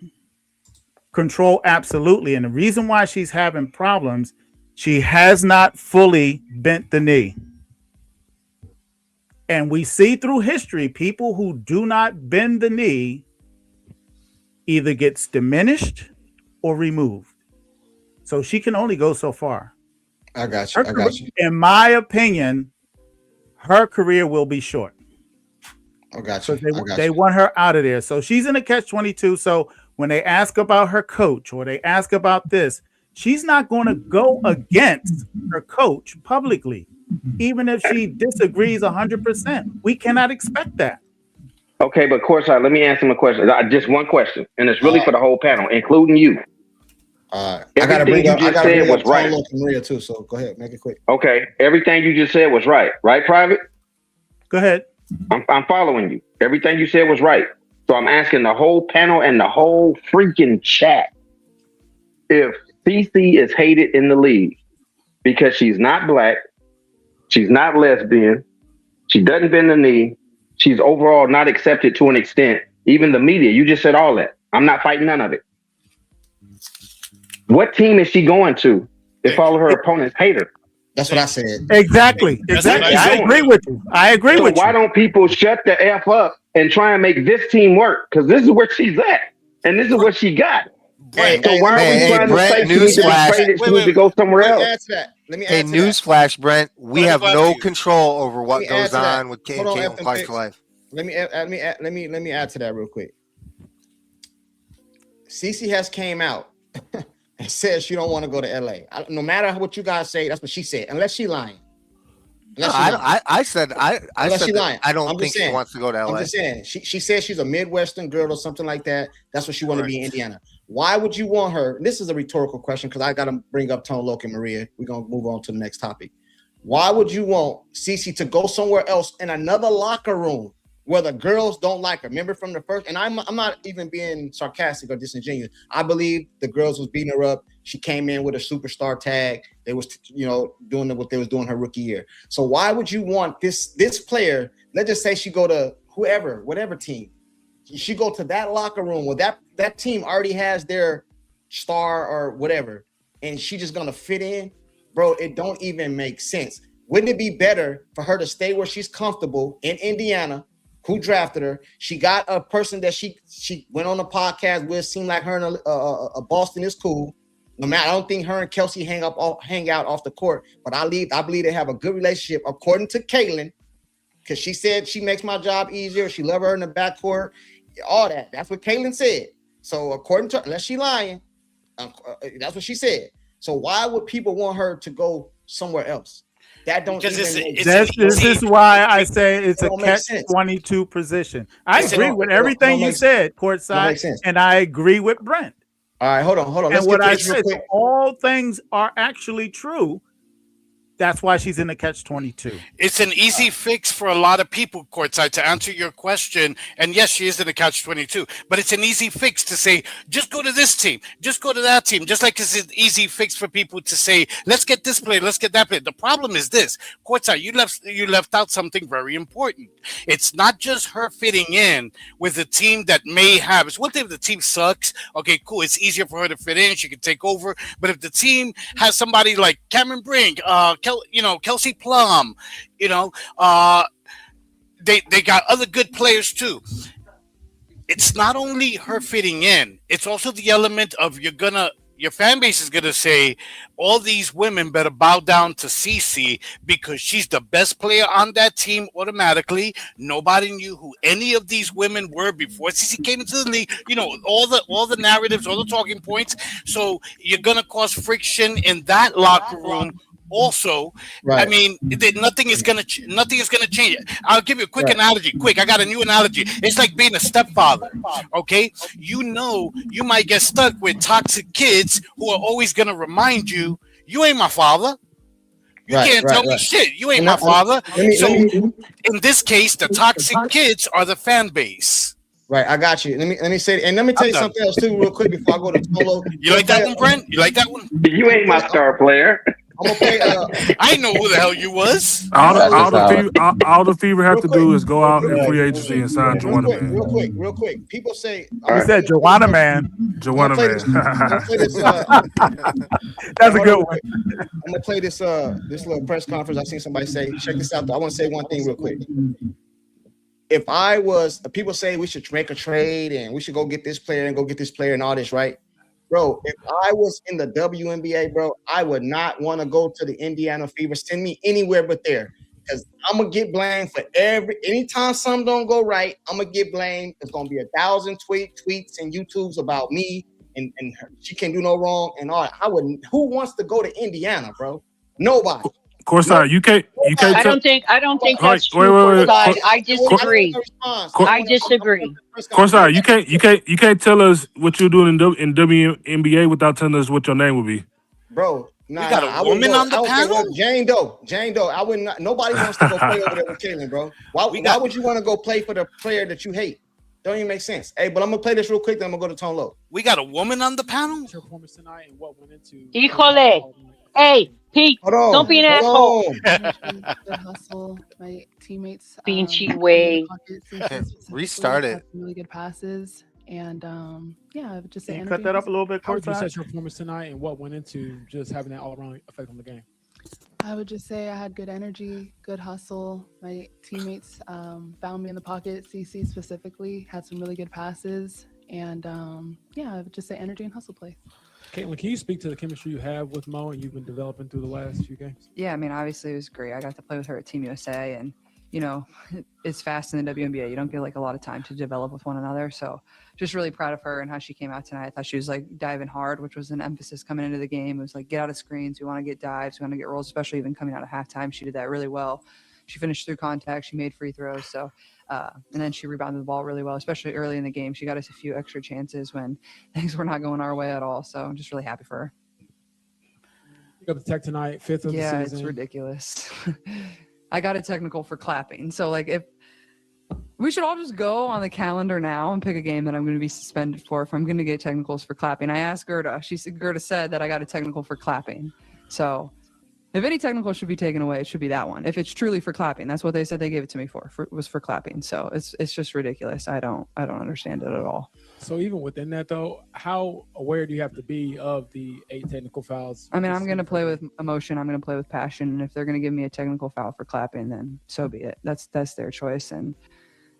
[SPEAKER 5] absolutely. And the reason why she's having problems, she has not fully bent the knee. And we see through history, people who do not bend the knee either gets diminished or removed. So she can only go so far.
[SPEAKER 1] I got you.
[SPEAKER 5] In my opinion, her career will be short.
[SPEAKER 1] I got you.
[SPEAKER 5] They want her out of there. So she's in a catch-22. So when they ask about her coach or they ask about this, she's not going to go against her coach publicly, even if she disagrees 100%. We cannot expect that.
[SPEAKER 10] Okay, but Courtside, let me answer my question. Just one question, and it's really for the whole panel, including you.
[SPEAKER 1] I gotta bring up right. Maria too. So go ahead, make it quick.
[SPEAKER 10] Okay, everything you just said was right, Private?
[SPEAKER 5] Go ahead.
[SPEAKER 10] I'm following you. Everything you said was right. So I'm asking the whole panel and the whole freaking chat if CC is hated in the league because she's not black, she's not lesbian, she doesn't bend the knee, she's overall not accepted to an extent. Even the media, you just said all that. I'm not fighting none of it. What team is she going to if all of her opponents hate her?
[SPEAKER 1] That's what I said.
[SPEAKER 5] Exactly. I agree with you.
[SPEAKER 10] Why don't people shut the F up and try and make this team work? Because this is where she's at. And this is what she got. So why are we trying to say she needs to be traded? She needs to go somewhere else.
[SPEAKER 6] Hey, newsflash, Brent. We have no control over what goes on with Caitlin Clark's life.
[SPEAKER 1] Let me add to that real quick. Cece has came out and said she don't want to go to LA. No matter what you guys say, that's what she said. Unless she lying.
[SPEAKER 6] I said I don't think she wants to go to LA.
[SPEAKER 1] I'm just saying. She says she's a Midwestern girl or something like that. That's what she want to be in Indiana. Why would you want her? This is a rhetorical question because I got to bring up Tone Loke and Maria. We're going to move on to the next topic. Why would you want Cece to go somewhere else in another locker room whether girls don't like her. Remember from the first, and I'm not even being sarcastic or disingenuous. I believe the girls was beating her up. She came in with a superstar tag. They was, doing what they was doing her rookie year. So why would you want this player? Let's just say she go to whatever team. She go to that locker room where that team already has their star or whatever, and she just gonna fit in, bro. It don't even make sense. Wouldn't it be better for her to stay where she's comfortable in Indiana? Who drafted her? She got a person that she went on a podcast with. Seemed like her and Boston is cool. No matter, I don't think her and Kelsey hang out off the court, but I believe they have a good relationship, according to Caitlin, because she said she makes my job easier. She love her in the backcourt, all that. That's what Caitlin said. So according to, unless she lying, that's what she said. So why would people want her to go somewhere else? That don't
[SPEAKER 5] because this is why I say it's a catch-22 position. I agree with everything you said, Courtside, and I agree with Brent.
[SPEAKER 1] All right, hold on.
[SPEAKER 5] And what I said, all things are actually true. That's why she's in the catch-22.
[SPEAKER 9] It's an easy fix for a lot of people, Courtside, to answer your question. And yes, she is in the catch-22, but it's an easy fix to say, just go to this team, just go to that team. Just like it's an easy fix for people to say, let's get this player, let's get that player. The problem is this, Courtside, you left out something very important. It's not just her fitting in with a team that may have. It's one thing if the team sucks. Okay, cool. It's easier for her to fit in. She can take over. But if the team has somebody like Cameron Brink, Kelsey Plum, they got other good players too. It's not only her fitting in, it's also the element of your fan base is gonna say all these women better bow down to Cece because she's the best player on that team automatically. Nobody knew who any of these women were before Cece came into the league. All the narratives, all the talking points. So you're gonna cause friction in that locker room. Also, right. I mean, nothing is gonna change. I'll give you a quick analogy. I got a new analogy. It's like being a stepfather. Okay, you might get stuck with toxic kids who are always gonna remind you, you ain't my father. You can't tell me shit. You ain't my father. So in this case, the toxic kids are the fan base.
[SPEAKER 1] Right, I got you. Let me say, and let me tell you something else too, real quick before I go to Tolo.
[SPEAKER 9] You like that one, Brent? You like that one?
[SPEAKER 10] You ain't my star player.
[SPEAKER 1] I'm gonna play.
[SPEAKER 9] I know who the hell you was.
[SPEAKER 8] All the Fever have to do is go out in free agency and sign Joanna Man.
[SPEAKER 1] Real quick. People say
[SPEAKER 5] you said Joanna Man.
[SPEAKER 8] Joanna Man.
[SPEAKER 5] That's a good one.
[SPEAKER 1] I'm gonna play this little press conference. I seen somebody say, check this out. I want to say one thing real quick. If I was, people say we should make a trade and we should go get this player and go get this player and all this, right? Bro, if I was in the WNBA, bro, I would not want to go to the Indiana Fever. Send me anywhere but there. Because I'm going to get blamed for anytime something don't go right, I'm going to get blamed. It's going to be 1,000 tweets and YouTubes about me and her. She can't do no wrong and all. Who wants to go to Indiana, bro? Nobody.
[SPEAKER 8] Courtside, you can't.
[SPEAKER 7] I don't think that's true. Wait. I disagree. I disagree.
[SPEAKER 8] Courtside, you can't tell us what you're doing in WNBA without telling us what your name would be.
[SPEAKER 1] Bro,
[SPEAKER 9] you got a woman on the panel.
[SPEAKER 1] Jane Doe. I would not. Nobody wants to go play over there with Caitlin, bro. Why would you want to go play for the player that you hate? Don't even make sense. Hey, but I'm gonna play this real quick. Then I'm gonna go to Tone Low.
[SPEAKER 9] We got a woman on the panel.
[SPEAKER 7] Híjole. Hey, Pete, don't be an asshole.
[SPEAKER 11] Good hustle. My teammates.
[SPEAKER 7] Beachy way.
[SPEAKER 6] Restart it.
[SPEAKER 11] Really good passes. And I would just say.
[SPEAKER 5] Cut that up a little bit.
[SPEAKER 12] How would you assess your performance tonight and what went into just having that all-around effect on the game?
[SPEAKER 11] I would just say I had good energy, good hustle. My teammates found me in the pocket. CC specifically had some really good passes. And I would just say energy and hustle play.
[SPEAKER 12] Caitlin, can you speak to the chemistry you have with Mo and you've been developing through the last few games?
[SPEAKER 13] Yeah, I mean, obviously it was great. I got to play with her at Team USA, and it's fast in the WNBA. You don't get a lot of time to develop with one another. So just really proud of her and how she came out tonight. I thought she was diving hard, which was an emphasis coming into the game. It was get out of screens. We want to get dives. We want to get rolls, especially even coming out of halftime. She did that really well. She finished through contact. She made free throws. So, and then she rebounded the ball really well, especially early in the game. She got us a few extra chances when things were not going our way at all. So I'm just really happy for her.
[SPEAKER 12] You got the tech tonight, 5th of the season.
[SPEAKER 13] Yeah, it's ridiculous. I got a technical for clapping. So if We should all just go on the calendar now and pick a game that I'm going to be suspended for if I'm going to get technicals for clapping. I asked Gerda. Gerda said that I got a technical for clapping. So if any technical should be taken away, it should be that one. If it's truly for clapping, that's what they said they gave it to me for was for clapping. So it's just ridiculous. I don't understand it at all.
[SPEAKER 12] So even within that though, how aware do you have to be of the 8 technical fouls?
[SPEAKER 13] I mean, I'm going to play with emotion. I'm going to play with passion. And if they're going to give me a technical foul for clapping, then so be it. That's their choice. And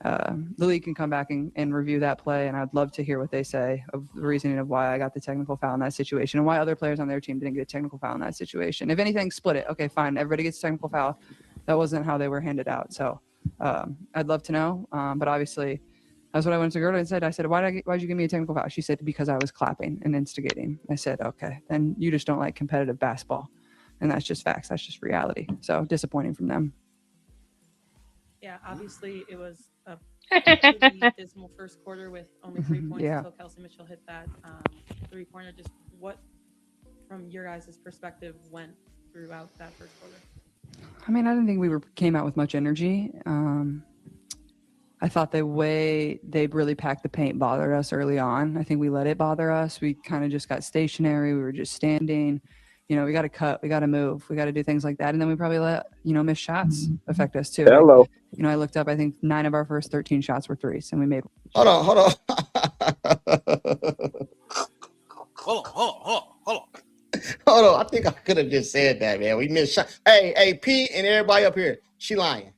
[SPEAKER 13] the league can come back and review that play, and I'd love to hear what they say of the reasoning of why I got the technical foul in that situation and why other players on their team didn't get a technical foul in that situation. If anything, split it. Okay, fine. Everybody gets a technical foul. That wasn't how they were handed out. So I'd love to know. But obviously, that's what I went to Gerda and said. I said, why'd you give me a technical foul? She said, because I was clapping and instigating. I said, okay, then you just don't like competitive basketball. And that's just facts. That's just reality. So disappointing from them.
[SPEAKER 14] Yeah, obviously it was a pretty dismal first quarter with only 3 points until Kelsey Mitchell hit that 3-pointer. Just what, from your guys' perspective, went throughout that first quarter?
[SPEAKER 13] I mean, I didn't think we came out with much energy. I thought the way they really packed the paint bothered us early on. I think we let it bother us. We kind of just got stationary. We were just standing. You know, we got to cut, we got to move, we got to do things like that. And then we probably let, missed shots affect us too.
[SPEAKER 10] Hello.
[SPEAKER 13] Like, I looked up, I think 9 of our first 13 shots were threes and we made.
[SPEAKER 1] Hold on.
[SPEAKER 9] Hold on.
[SPEAKER 1] I think I could have just said that, man. We missed shots. Hey, P and everybody up here, she lying.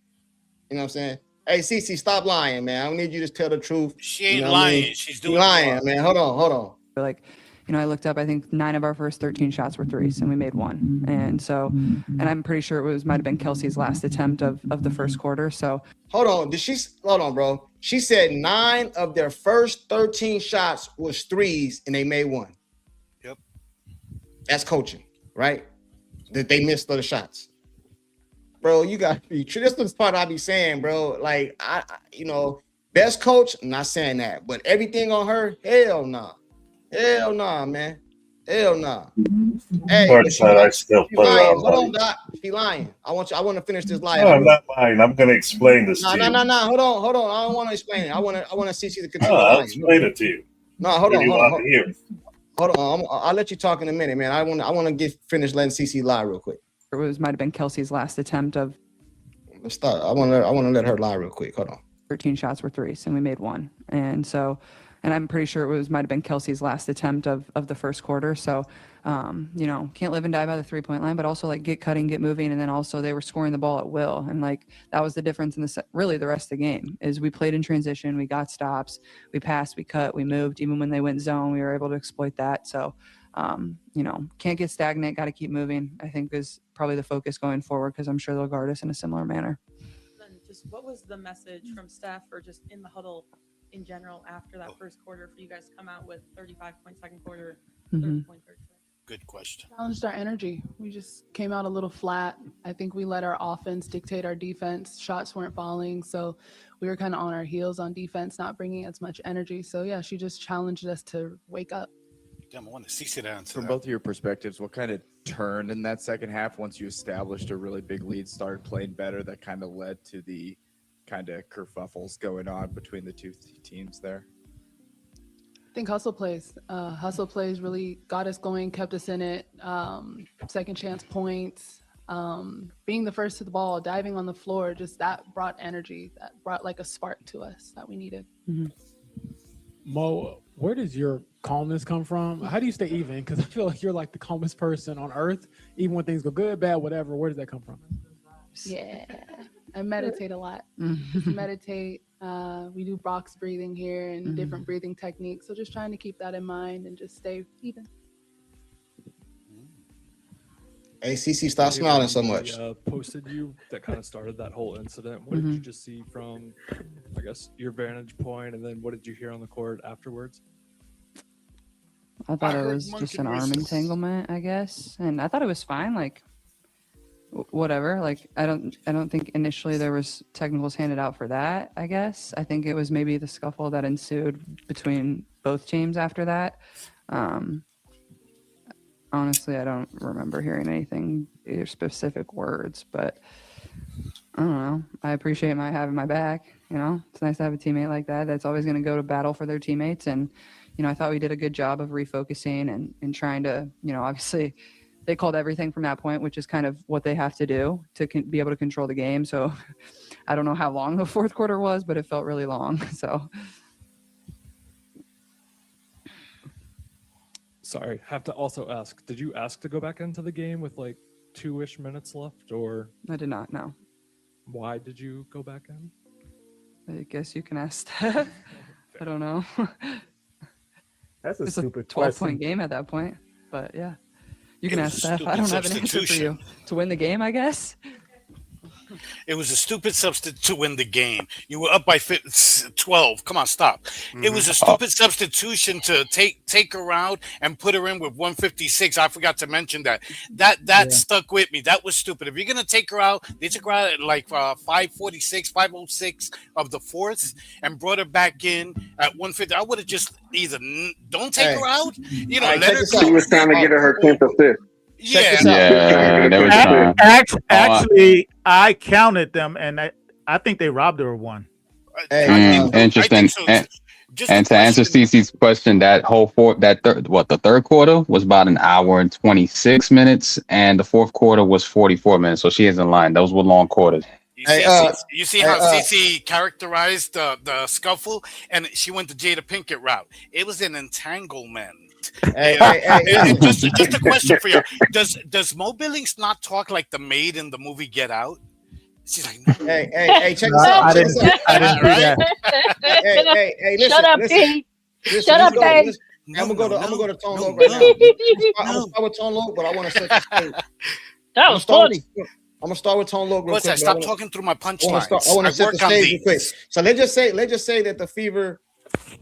[SPEAKER 1] You know what I'm saying? Hey, Cece, stop lying, man. I need you to tell the truth.
[SPEAKER 9] She ain't lying. She's doing
[SPEAKER 1] lying, man. Hold on.
[SPEAKER 13] Like, I looked up, I think 9 of our first 13 shots were threes and we made 1. And so, and I'm pretty sure might have been Kelsey's last attempt of the first quarter. So
[SPEAKER 1] hold on, bro. She said 9 of their first 13 shots was threes and they made 1.
[SPEAKER 9] Yep.
[SPEAKER 1] That's coaching, right? That they missed other shots. Bro, you got to be true. This is the part I be saying, bro. Like, I best coach, I'm not saying that, but everything on her, hell nah. Hell nah, man. Hell nah. Hey,
[SPEAKER 4] I still play
[SPEAKER 1] lying. Hold on, Doc. She lying. I want to finish this lie.
[SPEAKER 4] No, I'm not lying. I'm going to explain this to you.
[SPEAKER 1] No. Hold on. I don't want to explain it. I want to see the continue.
[SPEAKER 4] I'll explain it to you.
[SPEAKER 1] No, hold on. Hold on. I'll let you talk in a minute, man. I want to get finished letting CC lie real quick.
[SPEAKER 13] It might have been Kelsey's last attempt of.
[SPEAKER 1] Let's start. I want to let her lie real quick. Hold on.
[SPEAKER 13] 13 shots were threes and we made 1. And so, and I'm pretty sure might have been Kelsey's last attempt of the first quarter. So, can't live and die by the 3-point line, but also like get cutting, get moving. And then also they were scoring the ball at will. And like, that was the difference in really the rest of the game is we played in transition. We got stops, we passed, we cut, we moved. Even when they went zone, we were able to exploit that. So, can't get stagnant, got to keep moving, I think is probably the focus going forward. Cause I'm sure they'll guard us in a similar manner.
[SPEAKER 14] Then just what was the message from Steph or just in the huddle in general after that first quarter for you guys to come out with 35-point second quarter, 30-point third quarter?
[SPEAKER 9] Good question.
[SPEAKER 11] Challenged our energy. We just came out a little flat. I think we let our offense dictate our defense. Shots weren't falling, so we were kind of on our heels on defense, not bringing as much energy. So yeah, she just challenged us to wake up.
[SPEAKER 9] Damn, I want to see that answer.
[SPEAKER 15] From both of your perspectives, what kind of turned in that second half once you established a really big lead, started playing better, that kind of led to the kind of kerfuffles going on between the two teams there?
[SPEAKER 11] I think hustle plays really got us going, kept us in it. Second chance points, being the first to the ball, diving on the floor, just that brought energy, that brought like a spark to us that we needed.
[SPEAKER 12] Mm-hmm. Mo, where does your calmness come from? How do you stay even? Because I feel like you're like the calmest person on earth, even when things go good, bad, whatever. Where does that come from?
[SPEAKER 11] Yeah, I meditate a lot. Just meditate. We do box breathing here and different breathing techniques. So just trying to keep that in mind and just stay even.
[SPEAKER 1] Hey, CC, stop smiling so much.
[SPEAKER 16] Posted you that kind of started that whole incident. What did you just see from, I guess, your vantage point, and then what did you hear on the court afterwards?
[SPEAKER 13] I thought it was just an arm entanglement, I guess, and I thought it was fine. Like, whatever. Like, I don't think initially there was technicals handed out for that. I guess I think it was maybe the scuffle that ensued between both teams after that. Honestly, I don't remember hearing anything, either specific words, but I don't know. I appreciate having my back. You know, it's nice to have a teammate like that that's always going to go to battle for their teammates. And, you know, I thought we did a good job of refocusing and trying to, you know, obviously they called everything from that point, which is kind of what they have to do to be able to control the game. So I don't know how long the fourth quarter was, but it felt really long. So.
[SPEAKER 16] Sorry, have to also ask, did you ask to go back into the game with like 2-ish minutes left, or?
[SPEAKER 13] I did not, no.
[SPEAKER 16] Why did you go back in?
[SPEAKER 13] I guess you can ask that. I don't know.
[SPEAKER 5] That's
[SPEAKER 13] it's
[SPEAKER 5] stupid
[SPEAKER 13] a 12-point
[SPEAKER 5] question.
[SPEAKER 13] game at that point, but yeah. You can ask Steph. I don't have an answer for you. To win the game, I guess?
[SPEAKER 9] It was a stupid substitute to win the game. You were up by 12. Come on, stop. Mm-hmm. It was a stupid substitution to take her out and put her in with 156. I forgot to mention that. That stuck with me. That was stupid. If you're going to take her out, they took her out at like 5:46, 5:06 of the fourth and brought her back in at 150. I would have just either don't take her out, you know, let her go.
[SPEAKER 10] She was trying to get her 10th assist.
[SPEAKER 9] Yeah,
[SPEAKER 2] they were trying.
[SPEAKER 5] Actually, I counted them, and I think they robbed her of one.
[SPEAKER 2] Interesting. And to answer Cece's question, that whole the third quarter was about an hour and 26 minutes, and the fourth quarter was 44 minutes. So she is in line. Those were long quarters.
[SPEAKER 9] You see how Cece characterized the scuffle, and she went the Jada Pinkett route. It was an entanglement. Just a question for you: Does Mo Billings not talk like the maid in the movie Get Out? She's like, no.
[SPEAKER 1] Hey, check this out.
[SPEAKER 5] I didn't see that.
[SPEAKER 1] Hey, listen,
[SPEAKER 7] Shut up, Pete. Shut up, Pete.
[SPEAKER 1] I'm gonna go to Tone Loc right now. I'm gonna start with Tone Loc, but I want to set the stage.
[SPEAKER 7] That was funny.
[SPEAKER 1] I'm gonna start with Tone Loc real
[SPEAKER 9] What's
[SPEAKER 1] quick.
[SPEAKER 9] that? Stop talking through my punchlines.
[SPEAKER 1] I want to set the stage real quick. So let's just say that the Fever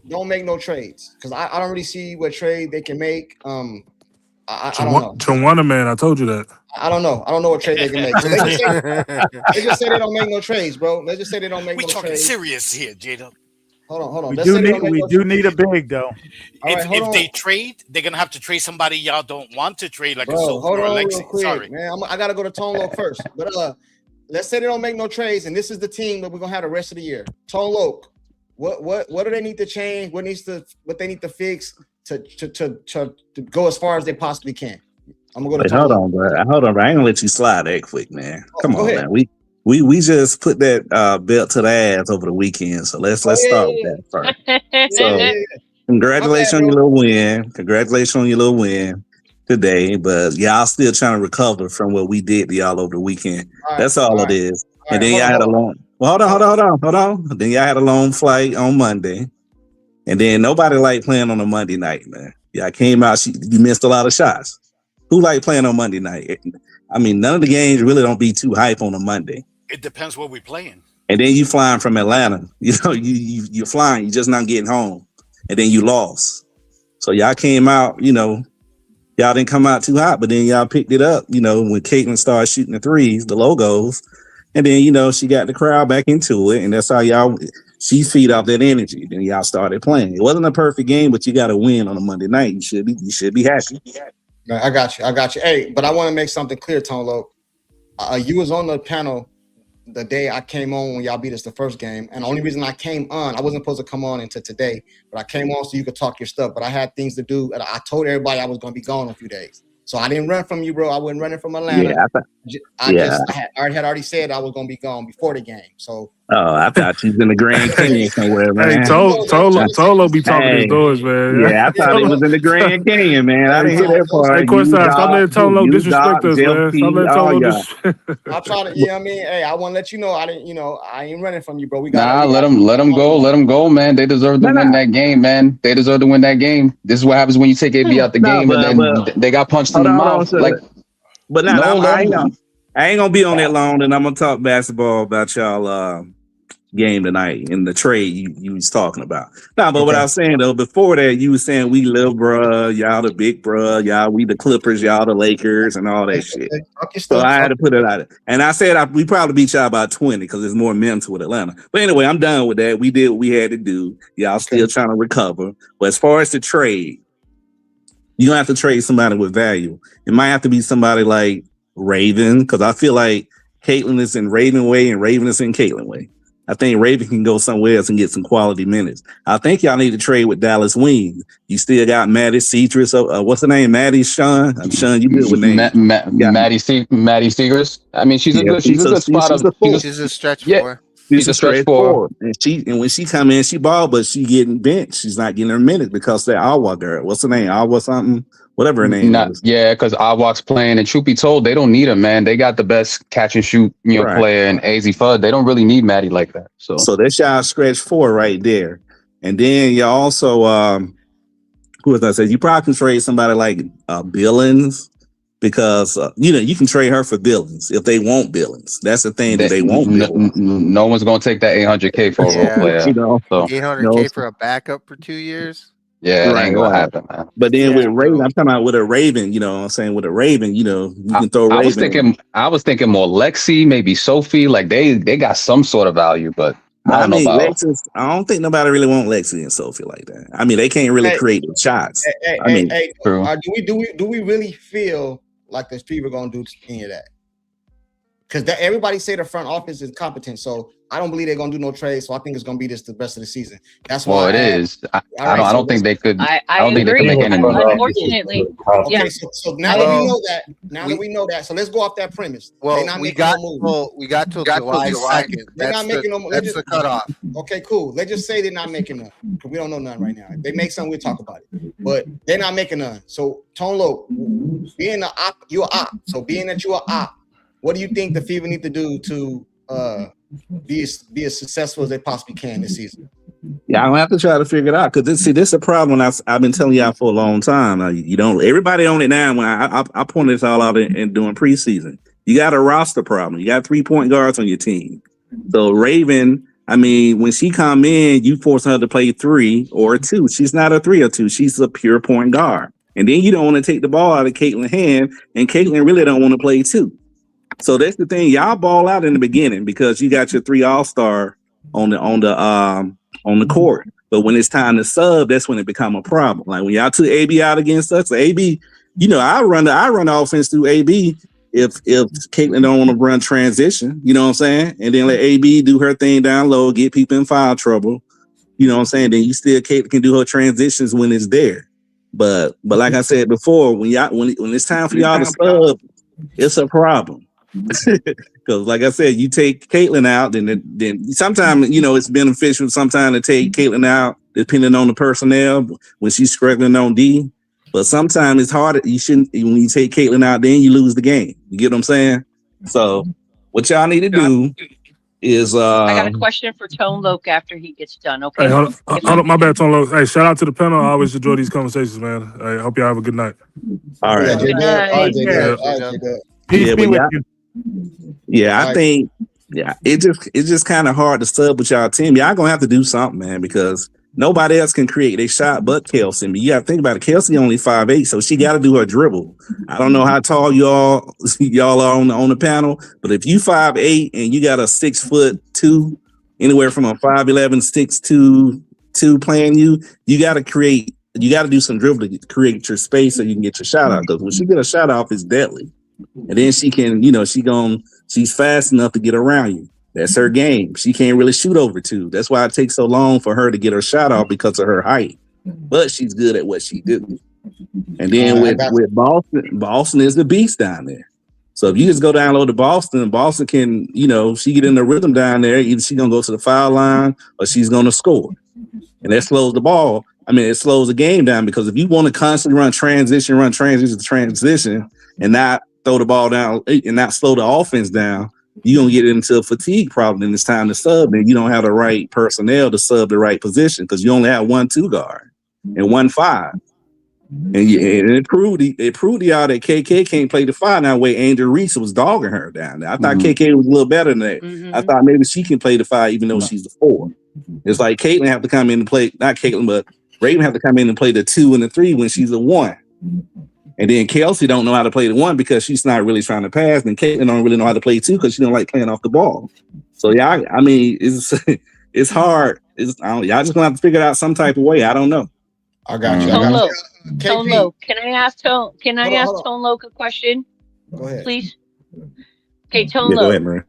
[SPEAKER 1] don't make no trades, because I don't really see what trade they can make. I don't know.
[SPEAKER 8] Tawana, man, I told you that.
[SPEAKER 1] I don't know what trade they can make. So they just say they don't make no trades, bro. Let's just say they don't make no trades.
[SPEAKER 9] We talking serious here, Jada.
[SPEAKER 1] Hold on.
[SPEAKER 5] We do need a big though.
[SPEAKER 9] If they trade, they're gonna have to trade somebody y'all don't want to trade, like a Sophie or Alexi.
[SPEAKER 1] Real quick, sorry, man. I gotta go to Tone Loc first. But let's say they don't make no trades, and this is the team that we're gonna have the rest of the year. Tone Loc, what do they need to change? What they need to fix to go as far as they possibly can? I'm gonna go to
[SPEAKER 17] Hold on, bro. I ain't gonna let you slide that quick, man. Come on,
[SPEAKER 1] ahead.
[SPEAKER 17] man. We just put that belt to the ass over the weekend, so let's start with that first. So, congratulations on your little win. Congratulations on your little win today, but y'all still trying to recover from what we did to y'all over the weekend. That's all it is. And then y'all had a long. Well, hold on. Then y'all had a long flight on Monday, and then nobody liked playing on a Monday night, man. Y'all came out. You missed a lot of shots. Who like playing on Monday night? I mean, none of the games really don't be too hype on a Monday.
[SPEAKER 9] It depends what we're playing.
[SPEAKER 17] And then you flying from Atlanta. You know, you're flying. You're just not getting home. And then you lost. So y'all came out, you know, y'all didn't come out too hot, but then y'all picked it up, you know, when Caitlin started shooting the threes, the logos. And then, you know, she got the crowd back into it. And that's how she feed off that energy. Then y'all started playing. It wasn't a perfect game, but you got to win on a Monday night. You should be happy.
[SPEAKER 1] I got you. Hey, but I want to make something clear, Tone Loc. You was on the panel the day I came on when y'all beat us the first game. And the only reason I came on, I wasn't supposed to come on until today, but I came on so you could talk your stuff. But I had things to do. And I told everybody I was going to be gone in a few days. So I didn't run from you, bro. I wasn't running from Atlanta. I had already said I was going to be gone before the game. So.
[SPEAKER 17] Oh, I thought you was in the Grand Canyon somewhere, man.
[SPEAKER 8] Hey, Tolo be talking his doors, man.
[SPEAKER 17] Yeah, I thought he was in the Grand Canyon, man. I didn't hear that part.
[SPEAKER 8] Hey, Courtside, stop letting Tolo disrespect us, man. Stop letting Tolo disrespect.
[SPEAKER 1] I'm trying to, you know what I mean? Hey, I want to let you know I ain't running from you, bro.
[SPEAKER 2] Let them go, man. They deserve to win that game, man. They deserve to win that game. This is what happens when you take AB out the game, and then they got punched in the mouth.
[SPEAKER 17] But I ain't gonna be on that long, and I'm gonna talk basketball about y'all game tonight in the trade you was talking about. But what I was saying though, before that, you was saying we little bruh, y'all the big bruh, y'all we the Clippers, y'all the Lakers, and all that shit. So I had to put it out there. And I said we probably beat y'all by 20 because there's more mental with Atlanta. But anyway, I'm done with that. We did what we had to do. Y'all still trying to recover. But as far as the trade, you don't have to trade somebody with value. It might have to be somebody like Raven, because I feel like Caitlin is in Raven way and Raven is in Caitlin way. I think Raven can go somewhere else and get some quality minutes. I think y'all need to trade with Dallas Wing. You still got Maddie Cetrus. What's her name? Maddie Sean. I'm Sean. You good with names?
[SPEAKER 2] Maddie Seegers. I mean, she's a good spot of.
[SPEAKER 6] She's a stretch
[SPEAKER 2] yeah,
[SPEAKER 6] four.
[SPEAKER 2] She's a stretch four.
[SPEAKER 17] And when she come in, she ball, but she getting benched. She's not getting her minutes because that Awa girl. What's her name? Awa something. Whatever her name is.
[SPEAKER 2] Yeah, because Awak's playing, and truth be told, they don't need him, man. They got the best catch and shoot, player in AZ Fudd. They don't really need Maddie like that. So
[SPEAKER 17] that's y'all stretch four right there. And then you also who was I said you probably can trade somebody like Billings because you can trade her for Billings if they want Billings. That's the thing that they won't.
[SPEAKER 2] No one's gonna take that $800K for a role player.
[SPEAKER 6] $800K for a backup for 2 years.
[SPEAKER 2] Yeah, it ain't gonna happen, man.
[SPEAKER 17] But then with Raven, I'm talking about with a Raven, you know what I'm saying? With a Raven, you can throw Raven.
[SPEAKER 2] I was thinking more Lexi, maybe Sophie. Like they got some sort of value, but I don't know about
[SPEAKER 17] I don't think nobody really want Lexi and Sophie like that. I mean, they can't really create the shots.
[SPEAKER 1] Do we really feel like there's people gonna do any of that? Because everybody say the front office is competent, so I don't believe they're gonna do no trades. So I think it's gonna be this the rest of the season. That's why.
[SPEAKER 2] Well, it is. I don't think they could. I don't think they could make any moves.
[SPEAKER 7] Unfortunately,
[SPEAKER 1] okay. So now that we know that, we know that, so let's go off that premise.
[SPEAKER 6] Well, we got till July 2nd.
[SPEAKER 1] They're not making no.
[SPEAKER 6] That's the cutoff.
[SPEAKER 1] Okay, cool. Let's just say they're not making none because we don't know none right now. If they make some, we'll talk about it. But they're not making none. So Tone Loc, being an op, you're an op. So being that you're an op, what do you think the Fever need to do to be as successful as they possibly can this season?
[SPEAKER 17] Yeah, I'm gonna have to try to figure it out because this is a problem. I've been telling y'all for a long time. You don't everybody on it now. When I pointed this all out in doing preseason, you got a roster problem. You got 3-point guards on your team. So Raven, I mean, when she come in, you force her to play 3 or 2. She's not a 3 or 2. She's a pure point guard. And then you don't want to take the ball out of Caitlin's hand, and Caitlin really don't want to play 2. So that's the thing. Y'all ball out in the beginning because you got your 3 all-star on the court. But when it's time to sub, that's when it become a problem. Like when y'all took AB out against us, AB, I run the offense through AB if Caitlin don't want to run transition, you know what I'm saying? And then let AB do her thing down low, get people in foul trouble. You know what I'm saying? Then Caitlin can do her transitions when it's there. But like I said before, when it's time for y'all to sub, it's a problem. Because like I said, you take Caitlin out, then sometimes it's beneficial sometimes to take Caitlin out depending on the personnel when she's struggling on D. But sometimes it's hard. You shouldn't when you take Caitlin out, then you lose the game. You get what I'm saying? So what y'all need to do is
[SPEAKER 7] I got a question for Tone Loc after he gets done. Okay.
[SPEAKER 8] Hey, hold up, my bad, Tone Loc. Hey, shout out to the panel. I always enjoy these conversations, man. I hope y'all have a good night.
[SPEAKER 17] All right.
[SPEAKER 1] Good night.
[SPEAKER 5] Peace be with you.
[SPEAKER 17] Yeah, I think it's just kind of hard to sub with y'all team. Y'all gonna have to do something, man, because nobody else can create a shot but Kelsey. But you gotta think about it. Kelsey only 5'8", so she gotta do her dribble. I don't know how tall y'all are on the panel, but if you 5'8" and you got a 6'2", anywhere from a 5'11", 6'2" playing you gotta do some dribble to create your space so you can get your shot out. Because when she get a shot off, it's deadly. And then she can, she's fast enough to get around you. That's her game. She can't really shoot over 2. That's why it takes so long for her to get her shot off because of her height. But she's good at what she do. And then with Boston is the beast down there. So if you just go down low to Boston can, she get in the rhythm down there, either she's gonna go to the foul line or she's gonna score. And that slows the ball. I mean, it slows the game down because if you want to constantly run transition, and not throw the ball down and not slow the offense down, you're going to get into a fatigue problem and it's time to sub. And you don't have the right personnel to sub the right position because you only have 1 2 guard and 1 5. And it proved to y'all that KK can't play the 5 now way Angel Reese was dogging her down there. I thought KK was a little better than that. I thought maybe she can play the 5 even though she's the 4. It's like Caitlin have to come in and play, not Caitlin, but Raven have to come in and play the 2 and the 3 when she's a 1. And then Kelsey don't know how to play the 1 because she's not really trying to pass. And Caitlin don't really know how to play 2 because she don't like playing off the ball. So yeah, I mean, it's hard. Y'all just gonna have to figure it out some type of way. I don't know.
[SPEAKER 1] I got you.
[SPEAKER 7] Tone Loc, can I ask Tone Loc a question?
[SPEAKER 1] Go ahead,
[SPEAKER 7] please. Okay, Tone
[SPEAKER 17] Yeah, go
[SPEAKER 7] Loc,
[SPEAKER 17] ahead, Marie.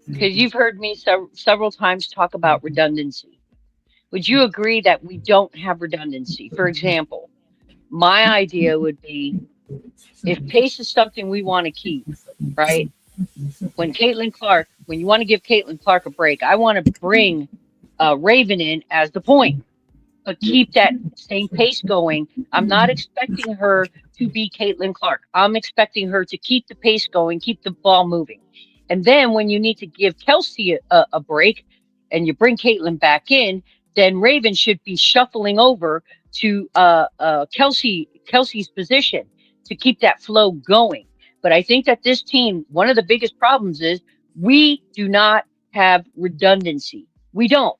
[SPEAKER 7] because you've heard me several times talk about redundancy. Would you agree that we don't have redundancy? For example, my idea would be if pace is something we want to keep, right? When you want to give Caitlin Clark a break, I want to bring Raven in as the point, but keep that same pace going. I'm not expecting her to be Caitlin Clark. I'm expecting her to keep the pace going, keep the ball moving. And then when you need to give Kelsey a break and you bring Caitlin back in, then Raven should be shuffling over to Kelsey's position to keep that flow going. But I think that this team, one of the biggest problems is we do not have redundancy. We don't.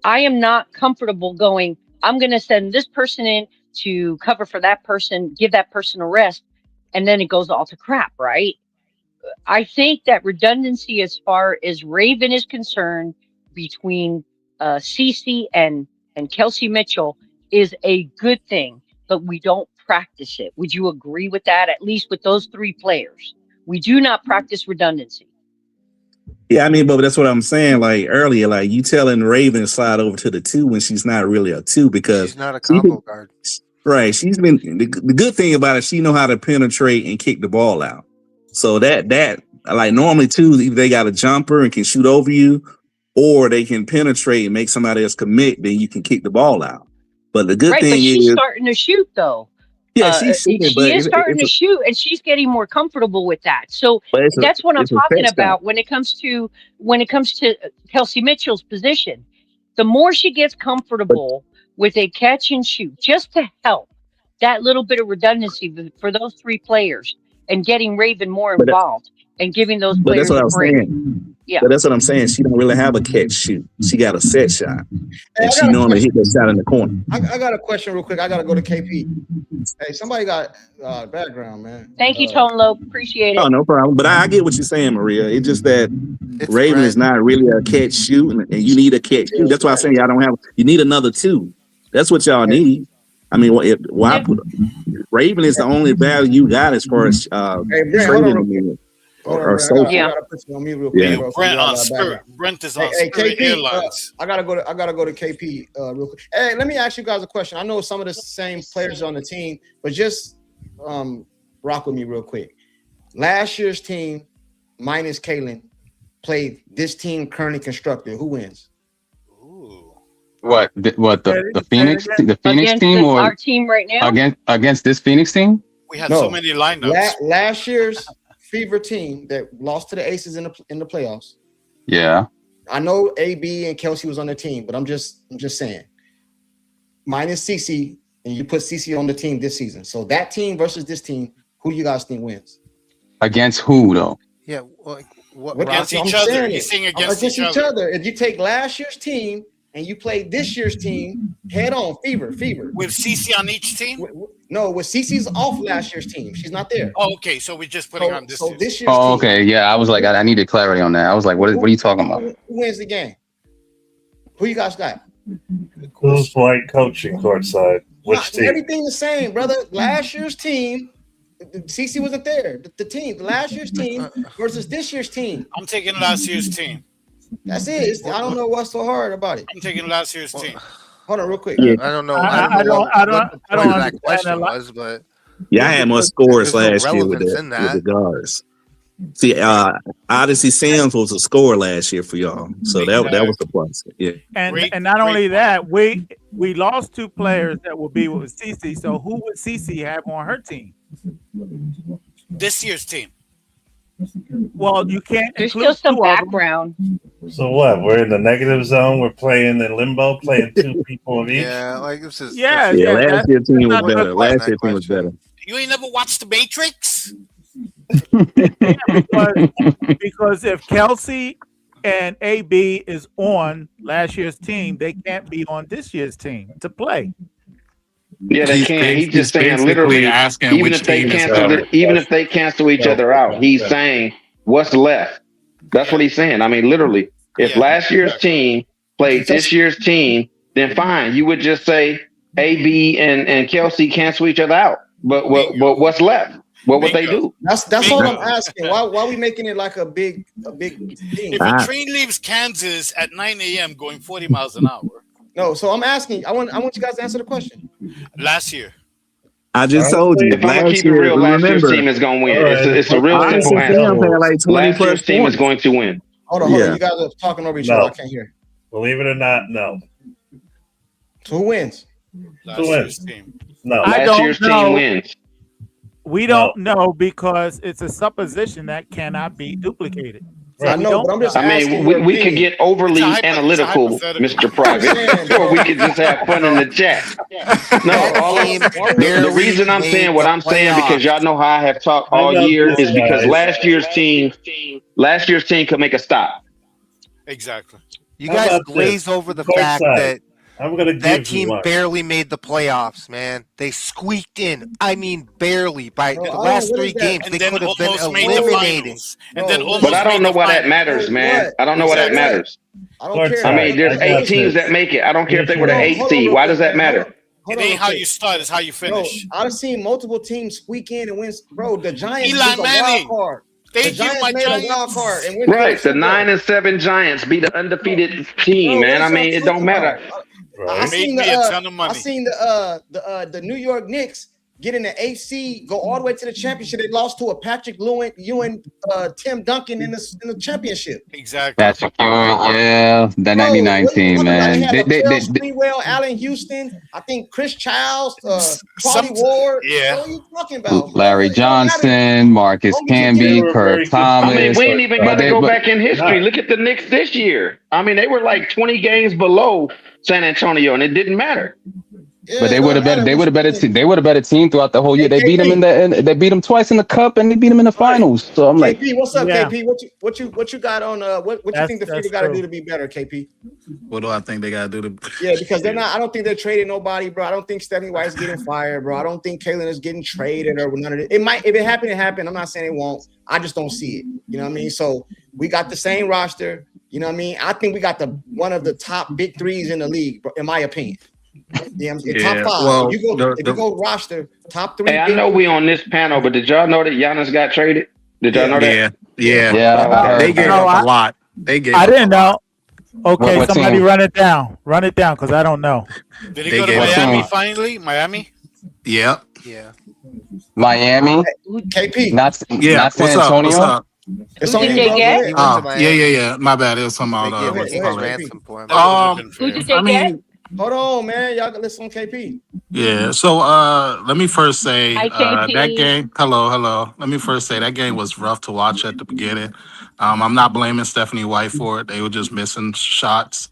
[SPEAKER 7] I am not comfortable going, I'm going to send this person in to cover for that person, give that person a rest, and then it goes all to crap, right? I think that redundancy as far as Raven is concerned between Cece and Kelsey Mitchell is a good thing, but we don't practice it. Would you agree with that? At least with those three players, we do not practice redundancy.
[SPEAKER 17] Yeah, I mean, but that's what I'm saying. Like earlier, like you telling Raven to slide over to the 2 when she's not really a 2 because
[SPEAKER 6] she's not a combo guard.
[SPEAKER 17] Right. She's been the good thing about it. She know how to penetrate and kick the ball out. So that like normally too, either they got a jumper and can shoot over you, or they can penetrate and make somebody else commit. Then you can kick the ball out. But the good thing
[SPEAKER 7] but she's
[SPEAKER 17] is
[SPEAKER 7] starting to shoot though.
[SPEAKER 17] Yeah, she's shooting,
[SPEAKER 7] she is starting to shoot, and she's getting more comfortable with that. So that's what I'm talking about when it comes to Kelsey Mitchell's position. The more she gets comfortable with a catch and shoot, just to help that little bit of redundancy for those three players, and getting Raven more involved and giving those players a break. Yeah,
[SPEAKER 17] but that's what I'm saying. She don't really have a catch shoot. She got a set shot, and she normally hit that shot in the corner.
[SPEAKER 1] I got a question real quick. I got to go to KP. Hey, somebody got background, man.
[SPEAKER 7] Thank you, Tone Loc. Appreciate it.
[SPEAKER 17] Oh, no problem. But I get what you're saying, Maria. It's just that Raven is not really a catch shoot, and you need a catch shoot. That's why I say y'all don't have. You need another 2. That's what y'all need. I mean, Raven is the only value you got as far as trading.
[SPEAKER 1] Brent is on Spirit Airlines. I gotta go to KP real quick. Hey, let me ask you guys a question. I know some of the same players on the team, but just rock with me real quick. Last year's team minus Kaylin played this team currently constructed. Who wins?
[SPEAKER 2] What the Phoenix
[SPEAKER 7] against
[SPEAKER 2] team or
[SPEAKER 7] our team right now
[SPEAKER 2] against this Phoenix team?
[SPEAKER 9] We had so many lineups.
[SPEAKER 1] Last year's Fever team that lost to the Aces in the playoffs.
[SPEAKER 2] Yeah,
[SPEAKER 1] I know AB and Kelsey was on the team, but I'm just saying. Minus CC, and you put CC on the team this season. So that team versus this team, who do you guys think wins?
[SPEAKER 2] Against who though?
[SPEAKER 6] Yeah, like what
[SPEAKER 9] against each other. He's saying against each other.
[SPEAKER 1] If you take last year's team and you play this year's team head on, Fever.
[SPEAKER 9] With CC on each team?
[SPEAKER 1] With CC's off last year's team. She's not there.
[SPEAKER 9] Oh, okay. So we're just putting on this.
[SPEAKER 1] So this year's
[SPEAKER 2] team. Okay. Yeah. I was like, I needed clarity on that. I was like, what are you talking about?
[SPEAKER 1] Who wins the game? Who you guys got?
[SPEAKER 4] Who's like coaching courtside? Which team?
[SPEAKER 1] Everything the same, brother. Last year's team, CC wasn't there. The last year's team versus this year's team.
[SPEAKER 9] I'm taking last year's team.
[SPEAKER 1] That's it. I don't know what's so hard about it.
[SPEAKER 9] I'm taking last year's team.
[SPEAKER 1] Hold on, real quick.
[SPEAKER 6] Yeah. I don't know. I don't understand that question was, but
[SPEAKER 17] I had more scores last year with the guards. See, Odyssey Sims was a scorer last year for y'all, so that was the plus. Yeah,
[SPEAKER 5] and not only that, we lost 2 players that will be with CC. So who would CC have on her team?
[SPEAKER 9] This year's team.
[SPEAKER 5] Well, you can't.
[SPEAKER 7] There's still some background.
[SPEAKER 4] So what? We're in the negative zone. We're playing in limbo, playing 2 people of each.
[SPEAKER 6] Yeah, like this is.
[SPEAKER 17] Last year's team was better. Last year's team was better.
[SPEAKER 9] You ain't never watched The Matrix?
[SPEAKER 5] because if Kelsey and AB is on last year's team, they can't be on this year's team to play.
[SPEAKER 10] Yeah, they can't. He's just saying literally asking even if they cancel each other out, he's saying what's left. That's what he's saying. I mean, literally, if last year's team played this year's team, then fine. You would just say AB and Kelsey cancel each other out. But what's left? What would they do?
[SPEAKER 1] That's all I'm asking. Why are we making it like a big thing?
[SPEAKER 9] If a train leaves Kansas at 9 a.m. going 40 miles an hour.
[SPEAKER 1] No, so I'm asking. I want you guys to answer the question.
[SPEAKER 9] Last year.
[SPEAKER 17] I just told you.
[SPEAKER 10] If I'm gonna keep it real, last year's team is gonna win. It's a real simple answer. Last year's team is going to win.
[SPEAKER 1] Hold on. You guys are talking over each other. I can't hear.
[SPEAKER 4] Believe it or not, no.
[SPEAKER 1] So who wins?
[SPEAKER 4] Who wins? No.
[SPEAKER 10] Last year's team wins.
[SPEAKER 5] We don't know because it's a supposition that cannot be duplicated. So
[SPEAKER 1] I know, but I'm just asking.
[SPEAKER 10] We could get overly analytical, Mr. Private, or we could just have fun in the chat. The reason I'm saying what I'm saying, because y'all know how I have talked all year, is because last year's team could make a stop.
[SPEAKER 9] Exactly.
[SPEAKER 6] You guys glaze over the fact that that team barely made the playoffs, man. They squeaked in. I mean, barely. By the last 3 games, they could have been eliminated.
[SPEAKER 10] But I don't know why that matters, man. I don't know why that matters.
[SPEAKER 1] I don't care.
[SPEAKER 10] I mean, there's 8 teams that make it. I don't care if they were the 8th seed. Why does that matter?
[SPEAKER 9] It ain't how you start, it's how you finish.
[SPEAKER 1] Bro, I've seen multiple teams squeak in and win. Bro, the Giants
[SPEAKER 9] Eli
[SPEAKER 1] was a
[SPEAKER 9] Manning.
[SPEAKER 1] wild card.
[SPEAKER 9] Thank
[SPEAKER 1] the Giants made a wild card and went
[SPEAKER 10] right, the 9-7 Giants beat the undefeated team, man. I mean, it don't matter.
[SPEAKER 1] I seen the New York Knicks get in the AC, go all the way to the championship. They lost to a Patrick Ewing, Tim Duncan in the championship.
[SPEAKER 9] Exactly.
[SPEAKER 2] Patrick Ewing, yeah, that 99 team, man.
[SPEAKER 1] They Sprewell, Allen Houston, I think Chris Childs, Kwame Ward.
[SPEAKER 9] Yeah.
[SPEAKER 1] What are you talking about?
[SPEAKER 2] Larry Johnson, Marcus Camby, Kirk Thomas.
[SPEAKER 10] I mean, we ain't even got to go back in history. Look at the Knicks this year. I mean, they were like 20 games below San Antonio, and it didn't matter.
[SPEAKER 2] But they would have better. They would have better team throughout the whole year. They beat them they beat them twice in the cup, and they beat them in the finals. So I'm like,
[SPEAKER 1] KP, what's up, KP? What you got on? What you think the Fever got to do to be better, KP?
[SPEAKER 18] What do I think they got to do to?
[SPEAKER 1] Yeah, because they're not. I don't think they're trading nobody, bro. I don't think Stephanie White's getting fired, bro. I don't think Kaylin is getting traded or none of it. It might, if it happened, it happened. I'm not saying it won't. I just don't see it. You know what I mean? So we got the same roster. You know what I mean? I think we got one of the top big threes in the league, in my opinion. Yeah, top 5.
[SPEAKER 18] Well,
[SPEAKER 1] if you go roster, top 3.
[SPEAKER 10] Hey, I know we on this panel, but did y'all know that Giannis got traded? Did y'all know that?
[SPEAKER 18] Yeah. They gave up a lot.
[SPEAKER 5] I didn't know. Okay, somebody run it down. Run it down, because I don't know.
[SPEAKER 9] Did he go to Miami finally? Miami?
[SPEAKER 18] Yeah.
[SPEAKER 2] Miami.
[SPEAKER 1] KP.
[SPEAKER 2] Not San Antonio.
[SPEAKER 18] What's up?
[SPEAKER 1] It's
[SPEAKER 7] Who did they get?
[SPEAKER 18] Yeah. My bad. It was something about
[SPEAKER 7] Who did they get?
[SPEAKER 1] Hold on, man. Y'all can listen on KP.
[SPEAKER 18] Yeah. So let me first say that game. Hello. Let me first say that game was rough to watch at the beginning. I'm not blaming Stephanie White for it. They were just missing shots.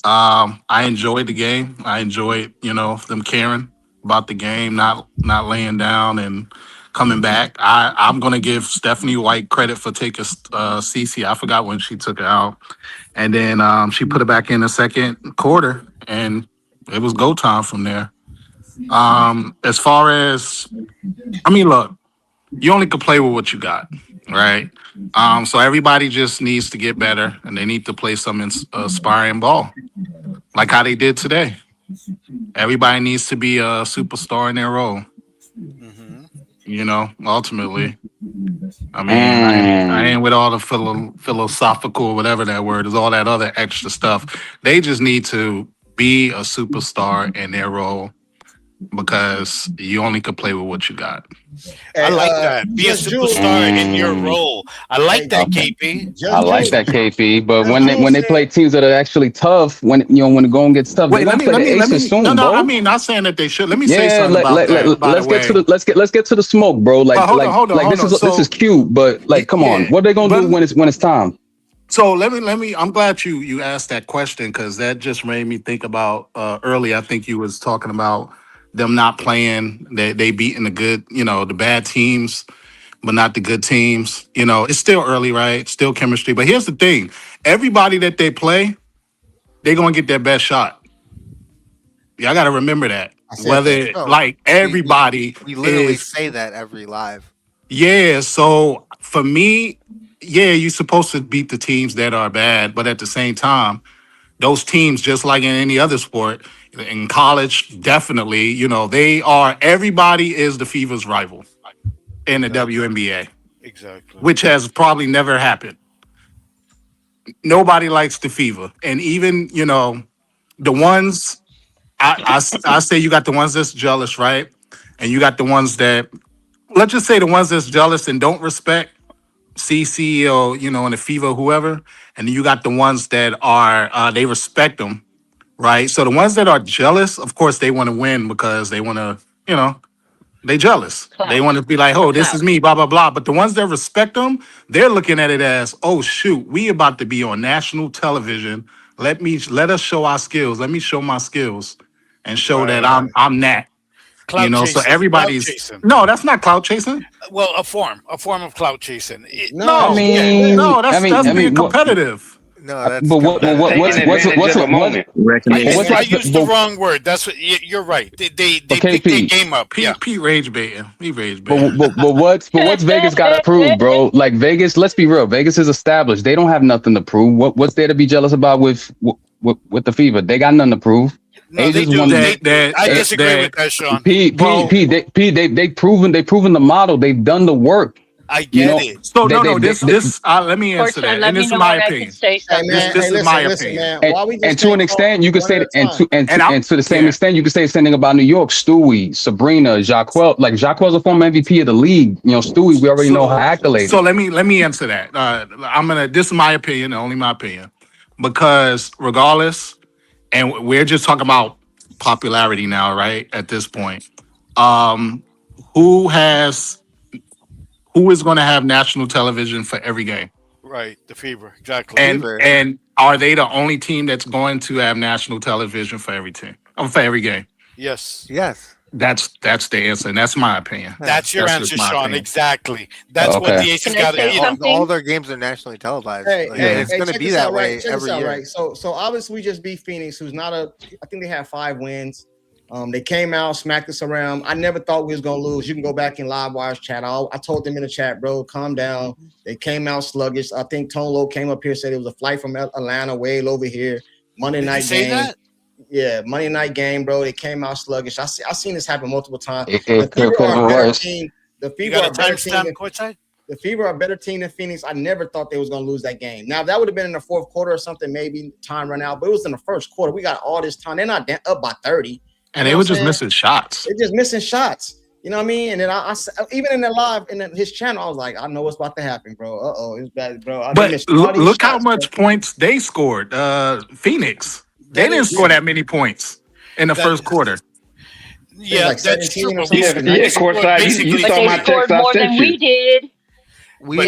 [SPEAKER 18] I enjoyed the game. I enjoyed, them caring about the game, not laying down and coming back. I'm gonna give Stephanie White credit for taking Cece. I forgot when she took it out, and then she put it back in the second quarter, and it was go time from there. As far as, look, you only can play with what you got, right? So everybody just needs to get better, and they need to play some inspiring ball, like how they did today. Everybody needs to be a superstar in their role. Ultimately. I ain't with all the philosophical, whatever that word is, all that other extra stuff. They just need to be a superstar in their role, because you only can play with what you got.
[SPEAKER 9] I like that. Be a superstar in your role. I like that, KP.
[SPEAKER 2] I like that, KP. But when they play teams that are actually tough, when the going gets tough,
[SPEAKER 18] wait, let me not saying that they should. Let me say something about that.
[SPEAKER 2] Let's get to the smoke, bro. Hold on. This is cute, but come on, what are they gonna do when it's time?
[SPEAKER 18] So let me. I'm glad you asked that question, because that just made me think about earlier. I think you was talking about them not playing. They beating the good, the bad teams, but not the good teams. It's still early, right? Still chemistry. But here's the thing: everybody that they play, they're gonna get their best shot. Y'all got to remember that. Whether everybody,
[SPEAKER 6] we literally say that every live.
[SPEAKER 18] Yeah. So for me, you're supposed to beat the teams that are bad, but at the same time, those teams, just like in any other sport, in college, definitely, everybody is the Fever's rival. in the WNBA,
[SPEAKER 9] Exactly.
[SPEAKER 18] which has probably never happened. Nobody likes the Fever, and even the ones I say you got the ones that's jealous, right? And you got the ones that, let's just say the ones that's jealous and don't respect CC or and the Fever, whoever, and then you got the ones that are they respect them, right? So the ones that are jealous, of course, they want to win because they want to, they jealous. They want to be like, oh, this is me, blah blah blah. But the ones that respect them, they're looking at it as, oh shoot, we about to be on national television. Let us show our skills. Let me show my skills and show that I'm that.
[SPEAKER 9] Clout
[SPEAKER 18] So
[SPEAKER 9] chasing.
[SPEAKER 18] everybody's
[SPEAKER 9] Clout chasing.
[SPEAKER 18] no, that's not clout chasing.
[SPEAKER 9] Well, a form of clout chasing.
[SPEAKER 18] No, that's being competitive.
[SPEAKER 6] No, that's
[SPEAKER 2] but what's
[SPEAKER 9] I used the wrong word. That's what you're right. They picked their game up.
[SPEAKER 18] Pete rage baiting. He rage baiting.
[SPEAKER 2] But what's Vegas got to prove, bro? Like Vegas, let's be real. Vegas is established. They don't have nothing to prove. What's there to be jealous about with the Fever? They got nothing to prove.
[SPEAKER 9] No, they do. I disagree with that, Sean.
[SPEAKER 2] Pete, they proven the model. They've done the work.
[SPEAKER 9] I get it.
[SPEAKER 18] So this. Let me answer that. And this is my opinion. This is my opinion.
[SPEAKER 2] And to an extent, you could say that, and to the same extent, you could say the same thing about New York. Stewie, Sabrina, Jacquel. Like Jacquel's a former MVP of the league. Stewie, we already know her accolades.
[SPEAKER 18] So let me answer that. This is my opinion, only my opinion, because regardless, and we're just talking about popularity now, right? At this point, who is going to have national television for every game?
[SPEAKER 9] Right, the Fever, exactly.
[SPEAKER 18] And are they the only team that's going to have national television for every team? For every game?
[SPEAKER 9] Yes.
[SPEAKER 18] That's the answer, and that's my opinion.
[SPEAKER 9] That's your answer, Sean. Opinion. Exactly. That's what the Aces got.
[SPEAKER 6] All their games are nationally televised. It's going to be that way every year.
[SPEAKER 1] Right. So obviously we just beat Phoenix, who's not I think they have 5 wins. They came out, smacked us around. I never thought we was gonna lose. You can go back in Live Wires chat. I told them in the chat, bro, calm down. They came out sluggish. I think Tone Low came up here, said it was a flight from Atlanta way over here. Monday night game.
[SPEAKER 9] That?
[SPEAKER 1] Yeah, Monday night game, bro. They came out sluggish. I've seen this happen multiple times.
[SPEAKER 2] The Fever are a better team.
[SPEAKER 1] The Fever are a better team. The Fever are a better team than Phoenix. I never thought they was gonna lose that game. Now that would have been in the fourth quarter or something, maybe time run out. But it was in the first quarter. We got all this time. They're not up by 30.
[SPEAKER 18] And they were just missing shots.
[SPEAKER 1] They're just missing shots. You know what I mean? And then I even in the live in his channel, I was like, I know what's about to happen, bro. It's bad, bro.
[SPEAKER 18] But look how much points they scored. Phoenix. They didn't score that many points in the first quarter.
[SPEAKER 9] Yeah,
[SPEAKER 1] like
[SPEAKER 9] that's true.
[SPEAKER 10] Courtside, you saw my text I sent you.
[SPEAKER 7] We did.
[SPEAKER 18] But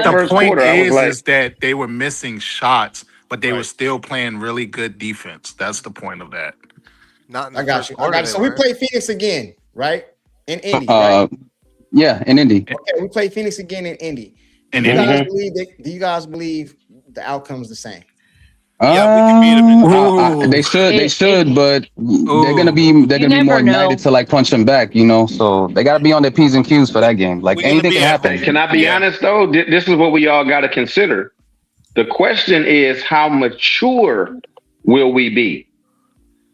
[SPEAKER 18] the point is that they were missing shots, but they were still playing really good defense. That's the point of that.
[SPEAKER 1] I got you. So we play Phoenix again, right? In Indy, right?
[SPEAKER 2] Yeah, in Indy.
[SPEAKER 1] Okay, we play Phoenix again in Indy. Do you guys believe the outcome's the same?
[SPEAKER 9] Yeah, we can beat them.
[SPEAKER 2] They should, but they're gonna be more united to like punch them back, So they gotta be on their P's and Q's for that game. Like anything can happen.
[SPEAKER 10] Can I be honest though? This is what we all got to consider. The question is, how mature will we be?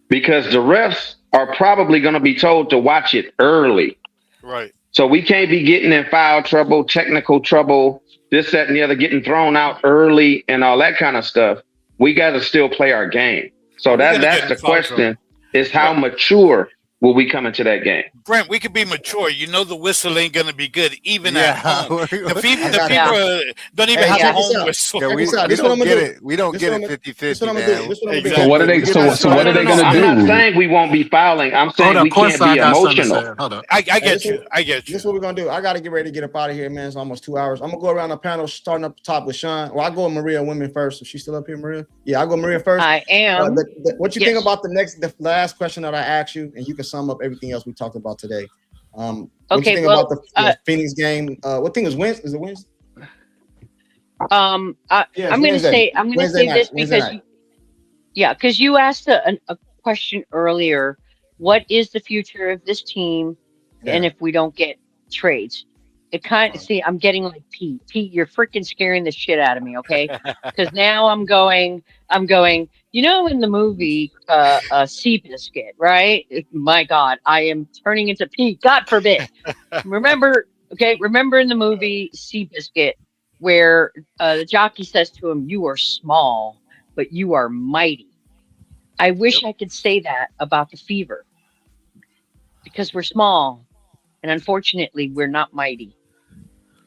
[SPEAKER 10] Because the refs are probably going to be told to watch it early.
[SPEAKER 9] Right.
[SPEAKER 10] So we can't be getting in foul trouble, technical trouble, this, that, and the other, getting thrown out early and all that kind of stuff. We got to still play our game. So that's the question, is how mature will we come into that game?
[SPEAKER 9] Brent, we could be mature. The whistle ain't going to be good, even at home. The people don't even have a home whistle.
[SPEAKER 6] We don't get it. We don't get it 50-50, man.
[SPEAKER 2] So what are they going to do?
[SPEAKER 10] I'm not saying we won't be fouling. I'm saying we can't be emotional.
[SPEAKER 9] I get you.
[SPEAKER 1] This is what we're going to do. I got to get ready to get up out of here, man. It's almost 2 hours. I'm going to go around the panel, starting up top with Sean. Well, I'll go with Maria women first. Is she still up here, Maria? Yeah, I'll go Maria first.
[SPEAKER 7] I am.
[SPEAKER 1] What you think about the last question that I asked you, and you can sum up everything else we talked about today. What you think about the Phoenix game? What thing is Wednesday? Is it Wednesday?
[SPEAKER 7] I'm going to say this because you asked a question earlier. What is the future of this team? Yeah. And if we don't get trades, I'm getting like Pete, you're freaking scaring the shit out of me. Okay. Because now I'm going, in the movie Seabiscuit, right? My God, I am turning into Pete. God forbid. Remember in the movie Seabiscuit where the jockey says to him, "You are small, but you are mighty." I wish I could say that about the Fever because we're small and unfortunately we're not mighty.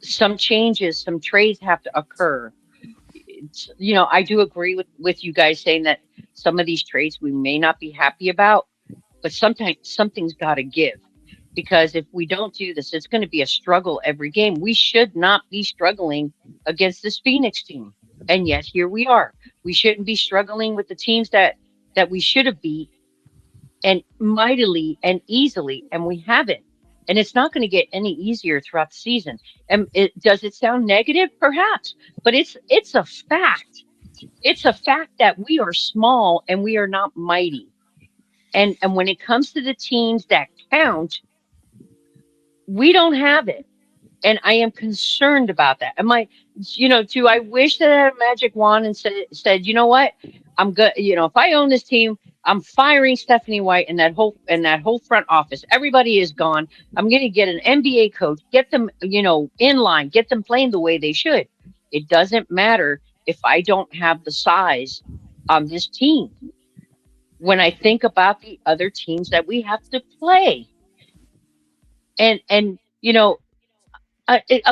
[SPEAKER 7] Some changes, some trades have to occur. I do agree with you guys saying that some of these trades we may not be happy about, but sometimes something's got to give. Because if we don't do this, it's going to be a struggle every game. We should not be struggling against this Phoenix team. And yet here we are. We shouldn't be struggling with the teams that we should have beat and mightily and easily, and we haven't. And it's not going to get any easier throughout the season. And does it sound negative? Perhaps, but it's a fact. It's a fact that we are small and we are not mighty. And when it comes to the teams that count, we don't have it. And I am concerned about that. Do I wish that I had a magic wand and said, you know what? I'm good. If I own this team, I'm firing Stephanie White and that whole front office. Everybody is gone. I'm going to get an NBA coach, get them, in line, get them playing the way they should. It doesn't matter if I don't have the size on this team. When I think about the other teams that we have to play, and a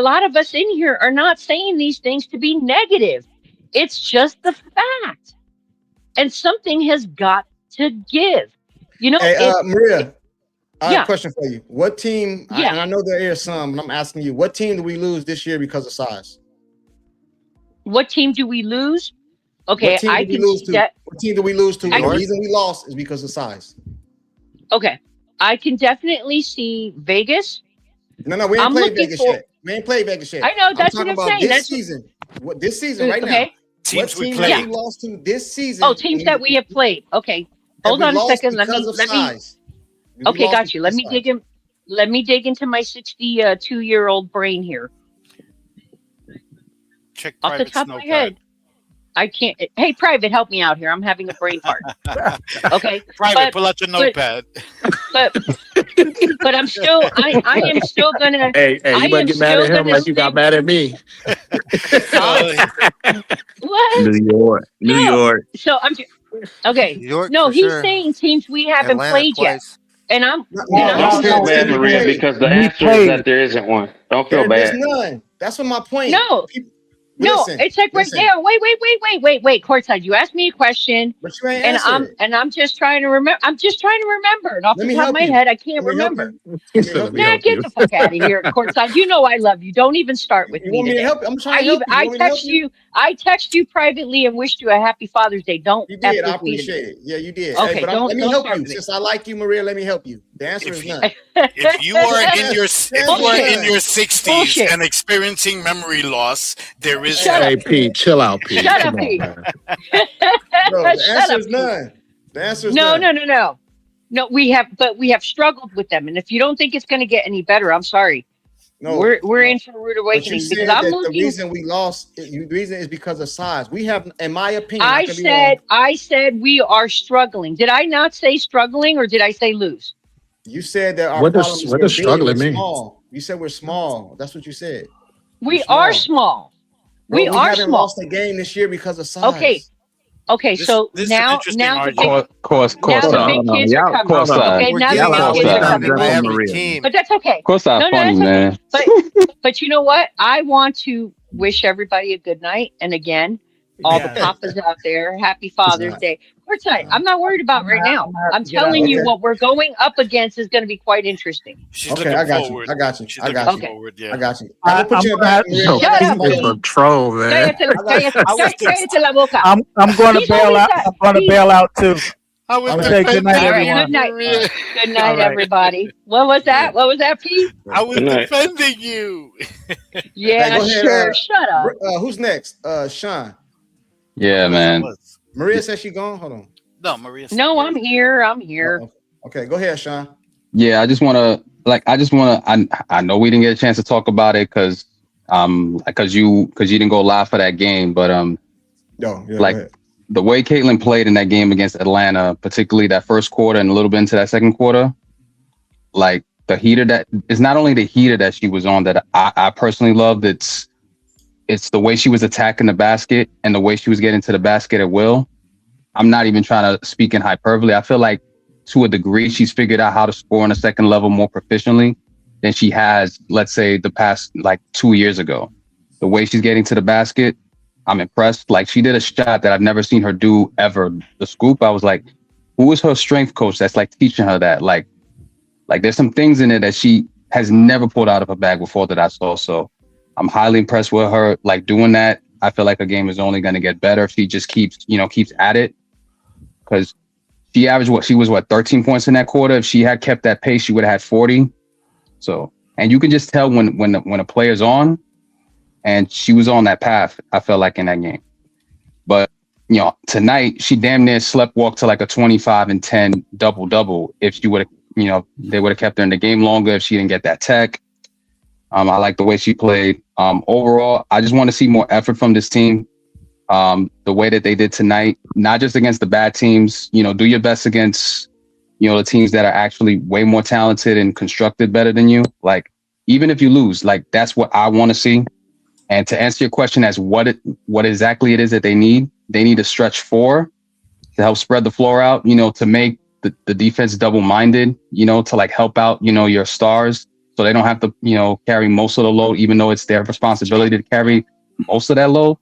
[SPEAKER 7] lot of us in here are not saying these things to be negative. It's just the fact. And something has got to give.
[SPEAKER 1] Hey, Maria, I have
[SPEAKER 7] yeah.
[SPEAKER 1] a question for you. What team,
[SPEAKER 7] Yeah.
[SPEAKER 1] and I know there is some, but I'm asking you, what team do we lose this year because of size?
[SPEAKER 7] What team do we lose? Okay,
[SPEAKER 1] What team do we lose to? The reason we lost is because of size.
[SPEAKER 7] Okay, I can definitely see Vegas.
[SPEAKER 1] No, we ain't played Vegas yet. We ain't played Vegas yet.
[SPEAKER 7] I know, that's what I'm
[SPEAKER 1] about
[SPEAKER 7] saying.
[SPEAKER 1] This season. This season right now.
[SPEAKER 9] Teams
[SPEAKER 1] what
[SPEAKER 9] we
[SPEAKER 1] teams
[SPEAKER 9] played.
[SPEAKER 1] we lost to this season?
[SPEAKER 7] Oh, teams that we have played. Okay, hold on a second. Let me. Okay, got you. Let me dig in. Let me dig into my 62-year-old brain here.
[SPEAKER 9] Check
[SPEAKER 7] off the top of my head. I can't. Hey, Private, help me out here. I'm having a brain fart. Okay,
[SPEAKER 9] Private, pull out your notepad.
[SPEAKER 7] But I'm still. I am still gonna.
[SPEAKER 18] Hey, you better get mad at him like you got mad at me.
[SPEAKER 7] What?
[SPEAKER 17] New York.
[SPEAKER 7] So I'm. Okay.
[SPEAKER 6] New York,
[SPEAKER 7] no,
[SPEAKER 6] for
[SPEAKER 7] he's
[SPEAKER 6] sure.
[SPEAKER 7] saying teams we haven't
[SPEAKER 6] Atlanta
[SPEAKER 7] played
[SPEAKER 6] twice.
[SPEAKER 7] yet, and I'm.
[SPEAKER 10] Don't feel bad, Maria, because the answer is that there isn't one. Don't feel
[SPEAKER 1] There's
[SPEAKER 10] bad.
[SPEAKER 1] none. That's what my point.
[SPEAKER 7] No.
[SPEAKER 1] Listen,
[SPEAKER 7] it's like right there. Wait. Courtside, you asked me a question,
[SPEAKER 1] but you ain't
[SPEAKER 7] and I'm just trying to remember. I'm just trying to remember, and off the top of my head, I can't remember. Nah, get the fuck out of here, Courtside. You know I love you. Don't even start with me today.
[SPEAKER 1] I'm trying to help you.
[SPEAKER 7] I text you. I text you privately and wished you a happy Father's Day. Don't.
[SPEAKER 1] You did. I appreciate it. Yeah, you did.
[SPEAKER 7] Okay,
[SPEAKER 1] hey, but
[SPEAKER 7] don't,
[SPEAKER 1] let me
[SPEAKER 7] don't
[SPEAKER 1] help
[SPEAKER 7] start
[SPEAKER 1] you.
[SPEAKER 7] with
[SPEAKER 1] Since I like you, Maria, let me help you. The answer is none.
[SPEAKER 9] If you are in your 60s
[SPEAKER 7] Bullshit.
[SPEAKER 9] and experiencing memory loss, there is
[SPEAKER 18] Hey, Pete, chill out, Pete.
[SPEAKER 7] Shut
[SPEAKER 18] Come
[SPEAKER 7] up,
[SPEAKER 18] on,
[SPEAKER 7] Pete.
[SPEAKER 18] man.
[SPEAKER 1] Bro, the
[SPEAKER 7] Shut
[SPEAKER 1] answer
[SPEAKER 7] up,
[SPEAKER 1] is
[SPEAKER 7] Pete.
[SPEAKER 1] none. The answer is
[SPEAKER 7] No,
[SPEAKER 1] none.
[SPEAKER 7] No, we have struggled with them, and if you don't think it's going to get any better, I'm sorry.
[SPEAKER 1] No,
[SPEAKER 7] we're in for a rude
[SPEAKER 1] But you
[SPEAKER 7] awakening
[SPEAKER 1] said
[SPEAKER 7] because
[SPEAKER 1] that
[SPEAKER 7] I'm
[SPEAKER 1] the
[SPEAKER 7] looking.
[SPEAKER 1] reason we lost, the reason is because of size. We have, in my opinion,
[SPEAKER 7] I said we are struggling. Did I not say struggling, or did I say lose?
[SPEAKER 1] You said that our
[SPEAKER 18] What does-
[SPEAKER 1] problem is
[SPEAKER 18] what
[SPEAKER 1] we're
[SPEAKER 18] does
[SPEAKER 1] big,
[SPEAKER 18] struggling
[SPEAKER 1] we're
[SPEAKER 18] mean?
[SPEAKER 1] small. You said we're small. That's what you said.
[SPEAKER 7] We are small.
[SPEAKER 1] Bro,
[SPEAKER 7] We are
[SPEAKER 1] haven't
[SPEAKER 7] small.
[SPEAKER 1] lost a game this year because of size.
[SPEAKER 7] Okay. So
[SPEAKER 9] this is
[SPEAKER 7] now
[SPEAKER 9] an interesting
[SPEAKER 7] the
[SPEAKER 9] argument.
[SPEAKER 7] big kids are coming. Okay, now the big kids are coming.
[SPEAKER 6] by
[SPEAKER 7] Right?
[SPEAKER 6] every team.
[SPEAKER 7] But that's okay.
[SPEAKER 2] Courtside
[SPEAKER 7] No,
[SPEAKER 2] funny,
[SPEAKER 7] that's okay.
[SPEAKER 2] man.
[SPEAKER 7] But you know what? I want to wish everybody a good night. And again, all the papas out there, happy Father's Day. Courtside, I'm not worried about right now. I'm telling you what we're going up against is going to be quite interesting.
[SPEAKER 9] She's
[SPEAKER 1] Okay,
[SPEAKER 9] looking
[SPEAKER 1] I got
[SPEAKER 9] forward.
[SPEAKER 1] you. I got you.
[SPEAKER 9] She's
[SPEAKER 1] I
[SPEAKER 9] looking
[SPEAKER 1] got you.
[SPEAKER 9] forward, yeah.
[SPEAKER 1] I got you. I'm gonna put you in the back.
[SPEAKER 18] Yo,
[SPEAKER 7] Shut up,
[SPEAKER 18] Pete is a troll, man.
[SPEAKER 7] Cállate la boca.
[SPEAKER 5] I'm going to
[SPEAKER 7] He's
[SPEAKER 5] bail
[SPEAKER 7] always
[SPEAKER 5] out.
[SPEAKER 7] got-
[SPEAKER 5] I'm going to
[SPEAKER 7] he's-
[SPEAKER 5] bail out too.
[SPEAKER 9] I was
[SPEAKER 5] I'm gonna say good night,
[SPEAKER 7] All right,
[SPEAKER 5] everyone.
[SPEAKER 7] good night. Good night,
[SPEAKER 5] All right.
[SPEAKER 7] everybody. What was that? What was that, Pete?
[SPEAKER 9] I was
[SPEAKER 10] Good night.
[SPEAKER 9] defending you.
[SPEAKER 7] Yeah,
[SPEAKER 1] Hey, go ahead,
[SPEAKER 7] sure. Shut up.
[SPEAKER 1] Who's next? Sean.
[SPEAKER 2] Yeah, man.
[SPEAKER 1] Maria says she gone. Hold on.
[SPEAKER 9] No, Maria.
[SPEAKER 7] No, I'm here. I'm here.
[SPEAKER 1] Okay, go ahead, Sean.
[SPEAKER 2] Yeah, I know we didn't get a chance to talk about it because you didn't go live for that game, but
[SPEAKER 1] go ahead.
[SPEAKER 2] the way Caitlin played in that game against Atlanta, particularly that first quarter and a little bit into that second quarter, like the heater that it's not only the heater that she was on that I personally loved. It's the way she was attacking the basket and the way she was getting to the basket at will. I'm not even trying to speak in hyperbole. I feel like to a degree, she's figured out how to score on a second level more proficiently than she has, let's say, the past like 2 years ago. The way she's getting to the basket, I'm impressed. Like she did a shot that I've never seen her do ever. The scoop, I was like, who is her strength coach that's like teaching her that? Like there's some things in it that she has never pulled out of her bag before that I saw. So I'm highly impressed with her, like doing that. I feel like her game is only going to get better if she just keeps at it. Because she averaged she was 13 points in that quarter. If she had kept that pace, she would have had 40. So, and you can just tell when a player's on, and she was on that path, I felt like in that game. But, tonight she damn near walked to like a 25 and 10 double. If she would have, they would have kept her in the game longer if she didn't get that tech. I like the way she played. Overall, I just want to see more effort from this team. The way that they did tonight, not just against the bad teams, do your best against, the teams that are actually way more talented and constructed better than you. Like, even if you lose, like that's what I want to see. And to answer your question as what exactly it is that they need a stretch 4 to help spread the floor out, to make the defense double-minded, to like help out, your stars so they don't have to, carry most of the load, even though it's their responsibility to carry most of that load.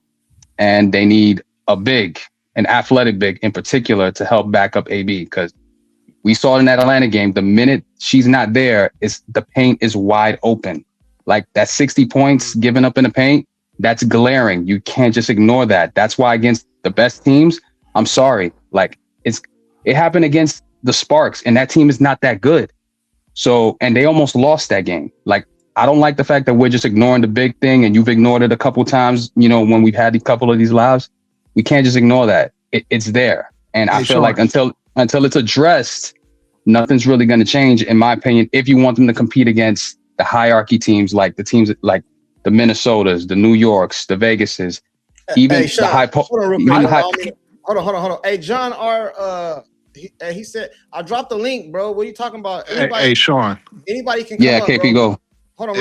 [SPEAKER 2] And they need an athletic big in particular to help back up AB, because we saw it in that Atlanta game. The minute she's not there, the paint is wide open. Like that 60 points given up in the paint, that's glaring. You can't just ignore that. That's why against the best teams, I'm sorry, like it happened against the Sparks, and that team is not that good. So, and they almost lost that game. Like, I don't like the fact that we're just ignoring the big thing, and you've ignored it a couple times, when we've had a couple of these lives. We can't just ignore that. It's there. And I feel like until it's addressed, nothing's really going to change, in my opinion, if you want them to compete against the hierarchy teams, like the teams like the Minnesotas, the New Yorks, the Vegases, even
[SPEAKER 1] Sean,
[SPEAKER 2] the high.
[SPEAKER 1] Hold on. Hey, John R. He said, I dropped the link, bro. What are you talking about?
[SPEAKER 18] Hey, Sean.
[SPEAKER 1] Anybody can come up,
[SPEAKER 2] KP,
[SPEAKER 1] bro.
[SPEAKER 2] go.
[SPEAKER 1] Hold on,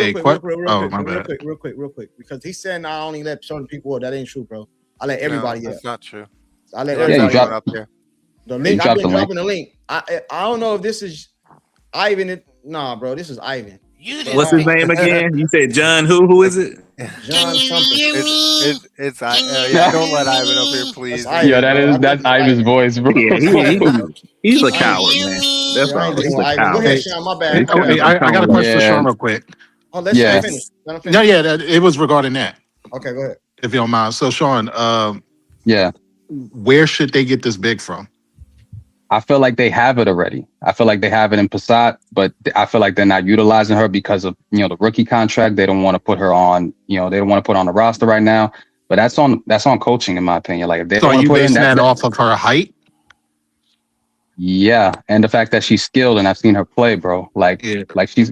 [SPEAKER 1] real quick. Because he said I only let certain people up. That ain't true, bro. I let everybody up.
[SPEAKER 6] That's not true.
[SPEAKER 1] I let everybody
[SPEAKER 6] up there.
[SPEAKER 1] The link, I've been dropping the link. I don't know if this is Ivan. Nah, bro, this is Ivan.
[SPEAKER 17] What's his name again? You said John who? Who is it?
[SPEAKER 1] John something.
[SPEAKER 6] It's don't let Ivan up here, please.
[SPEAKER 2] That's Ivan's voice, bro.
[SPEAKER 17] Yeah, he's a coward, man. That's all. He's a coward.
[SPEAKER 1] Go ahead, Sean. My bad.
[SPEAKER 18] I got a question for Sean real quick.
[SPEAKER 1] Oh, let's finish.
[SPEAKER 18] It was regarding that.
[SPEAKER 1] Okay, go ahead.
[SPEAKER 18] If you don't mind. So, Sean,
[SPEAKER 2] yeah,
[SPEAKER 18] where should they get this big from?
[SPEAKER 2] I feel like they have it already. I feel like they have it in Passat, but I feel like they're not utilizing her because of, the rookie contract. They don't want to put her on, they don't want to put her on the roster right now. But that's on coaching, in my opinion. Like, if they
[SPEAKER 18] so are you basing that off of her height?
[SPEAKER 2] Yeah, and the fact that she's skilled, and I've seen her play, bro. Like she's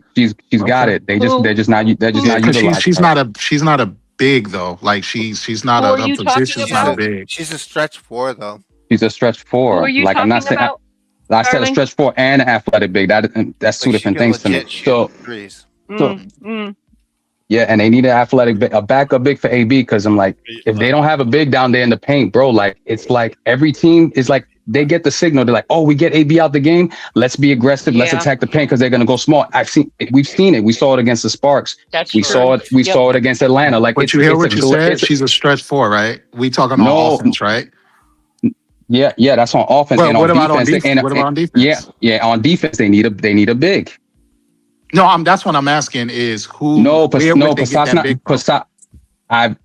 [SPEAKER 2] got it. They're just not utilizing.
[SPEAKER 18] She's not a big though. Like she's not a position's not big.
[SPEAKER 6] She's a stretch 4 though.
[SPEAKER 2] She's a stretch 4. Like, I'm not saying. I said a stretch 4 and an athletic big. That's two different things to me. So, yeah, and they need an athletic big, a backup big for AB, because I'm like, if they don't have a big down there in the paint, bro, like it's like every team is like they get the signal. They're like, oh, we get AB out the game. Let's be aggressive. Let's attack the paint because they're gonna go small. We've seen it. We saw it against the Sparks. We saw it against Atlanta. Like,
[SPEAKER 18] but you hear what you said? She's a stretch 4, right? We talking on offense, right?
[SPEAKER 2] Yeah, that's on offense.
[SPEAKER 18] Well,
[SPEAKER 2] and
[SPEAKER 18] what about
[SPEAKER 2] defense,
[SPEAKER 18] on defense?
[SPEAKER 2] Yeah, on defense they need a big.
[SPEAKER 18] No, that's what I'm asking is who.
[SPEAKER 2] Passat's not.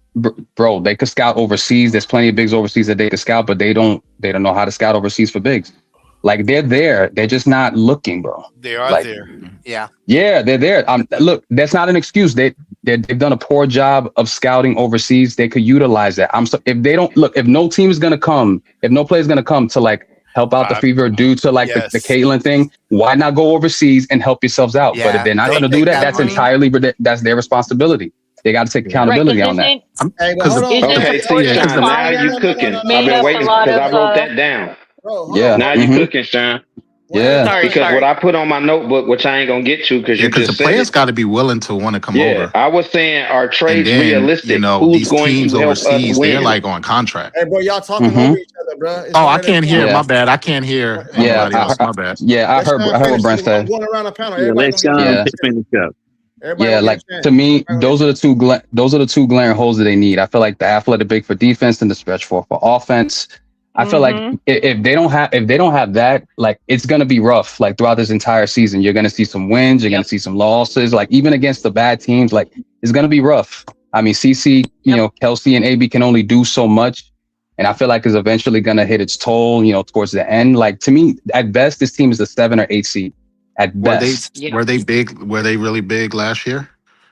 [SPEAKER 2] Bro, they could scout overseas. There's plenty of bigs overseas that they could scout, but they don't know how to scout overseas for bigs. Like, they're there, they're just not looking, bro.
[SPEAKER 6] They are there.
[SPEAKER 2] Yeah, they're there. Look, that's not an excuse. They've done a poor job of scouting overseas. They could utilize that. If no team is gonna come, if no player is gonna come to like help out the Fever due to like the Caitlin thing, why not go overseas and help yourselves out? But if they're not gonna do that, that's entirely that's their responsibility. They got to take accountability on that.
[SPEAKER 1] Hey, but hold on.
[SPEAKER 10] Okay, see, Sean, now you cooking. I've been waiting because I wrote that down.
[SPEAKER 1] Bro, hold
[SPEAKER 2] Yeah.
[SPEAKER 1] on.
[SPEAKER 10] Now you cooking, Sean.
[SPEAKER 2] Yeah.
[SPEAKER 10] Because what I put on my notebook, which I ain't gonna get to because you
[SPEAKER 18] because
[SPEAKER 10] just
[SPEAKER 18] the
[SPEAKER 10] said
[SPEAKER 18] players
[SPEAKER 10] it.
[SPEAKER 18] got to be willing to want to come over.
[SPEAKER 10] I was saying, are
[SPEAKER 18] And
[SPEAKER 10] trades
[SPEAKER 18] then,
[SPEAKER 10] realistic?
[SPEAKER 18] you know,
[SPEAKER 10] Who's
[SPEAKER 18] these
[SPEAKER 10] going
[SPEAKER 18] teams
[SPEAKER 10] to help us
[SPEAKER 18] overseas, they're
[SPEAKER 10] win?
[SPEAKER 18] like on contract.
[SPEAKER 1] Hey, bro, y'all talking over each other, bro. It's
[SPEAKER 18] Oh, I
[SPEAKER 1] one at a
[SPEAKER 18] can't hear.
[SPEAKER 1] time.
[SPEAKER 18] My bad. I can't hear
[SPEAKER 2] Yeah,
[SPEAKER 18] anybody else. My bad.
[SPEAKER 2] I
[SPEAKER 1] Let
[SPEAKER 2] heard
[SPEAKER 1] Sean
[SPEAKER 2] what
[SPEAKER 1] finish.
[SPEAKER 2] Brent
[SPEAKER 1] I'm
[SPEAKER 2] said.
[SPEAKER 1] going around the panel.
[SPEAKER 17] Yeah,
[SPEAKER 1] Everybody
[SPEAKER 17] let
[SPEAKER 1] gonna get a
[SPEAKER 17] Sean
[SPEAKER 1] chance.
[SPEAKER 17] finish up.
[SPEAKER 1] Everybody
[SPEAKER 2] Yeah,
[SPEAKER 1] gonna
[SPEAKER 2] like
[SPEAKER 1] get a chance.
[SPEAKER 2] to me, those are the two glaring holes that they need. I feel like the athletic big for defense and the stretch four for offense. I feel like if they don't have that, like it's gonna be rough. Like throughout this entire season, you're gonna see some wins, you're gonna see some losses. Like even against the bad teams, like it's gonna be rough. I mean, CC, you know, Kelsey and AB can only do so much, and I feel like it's eventually gonna hit its toll. You know, towards the end. Like to me, at best, this team is a 7 or 8 seed. At best.
[SPEAKER 18] Were they big? Were they really big last year?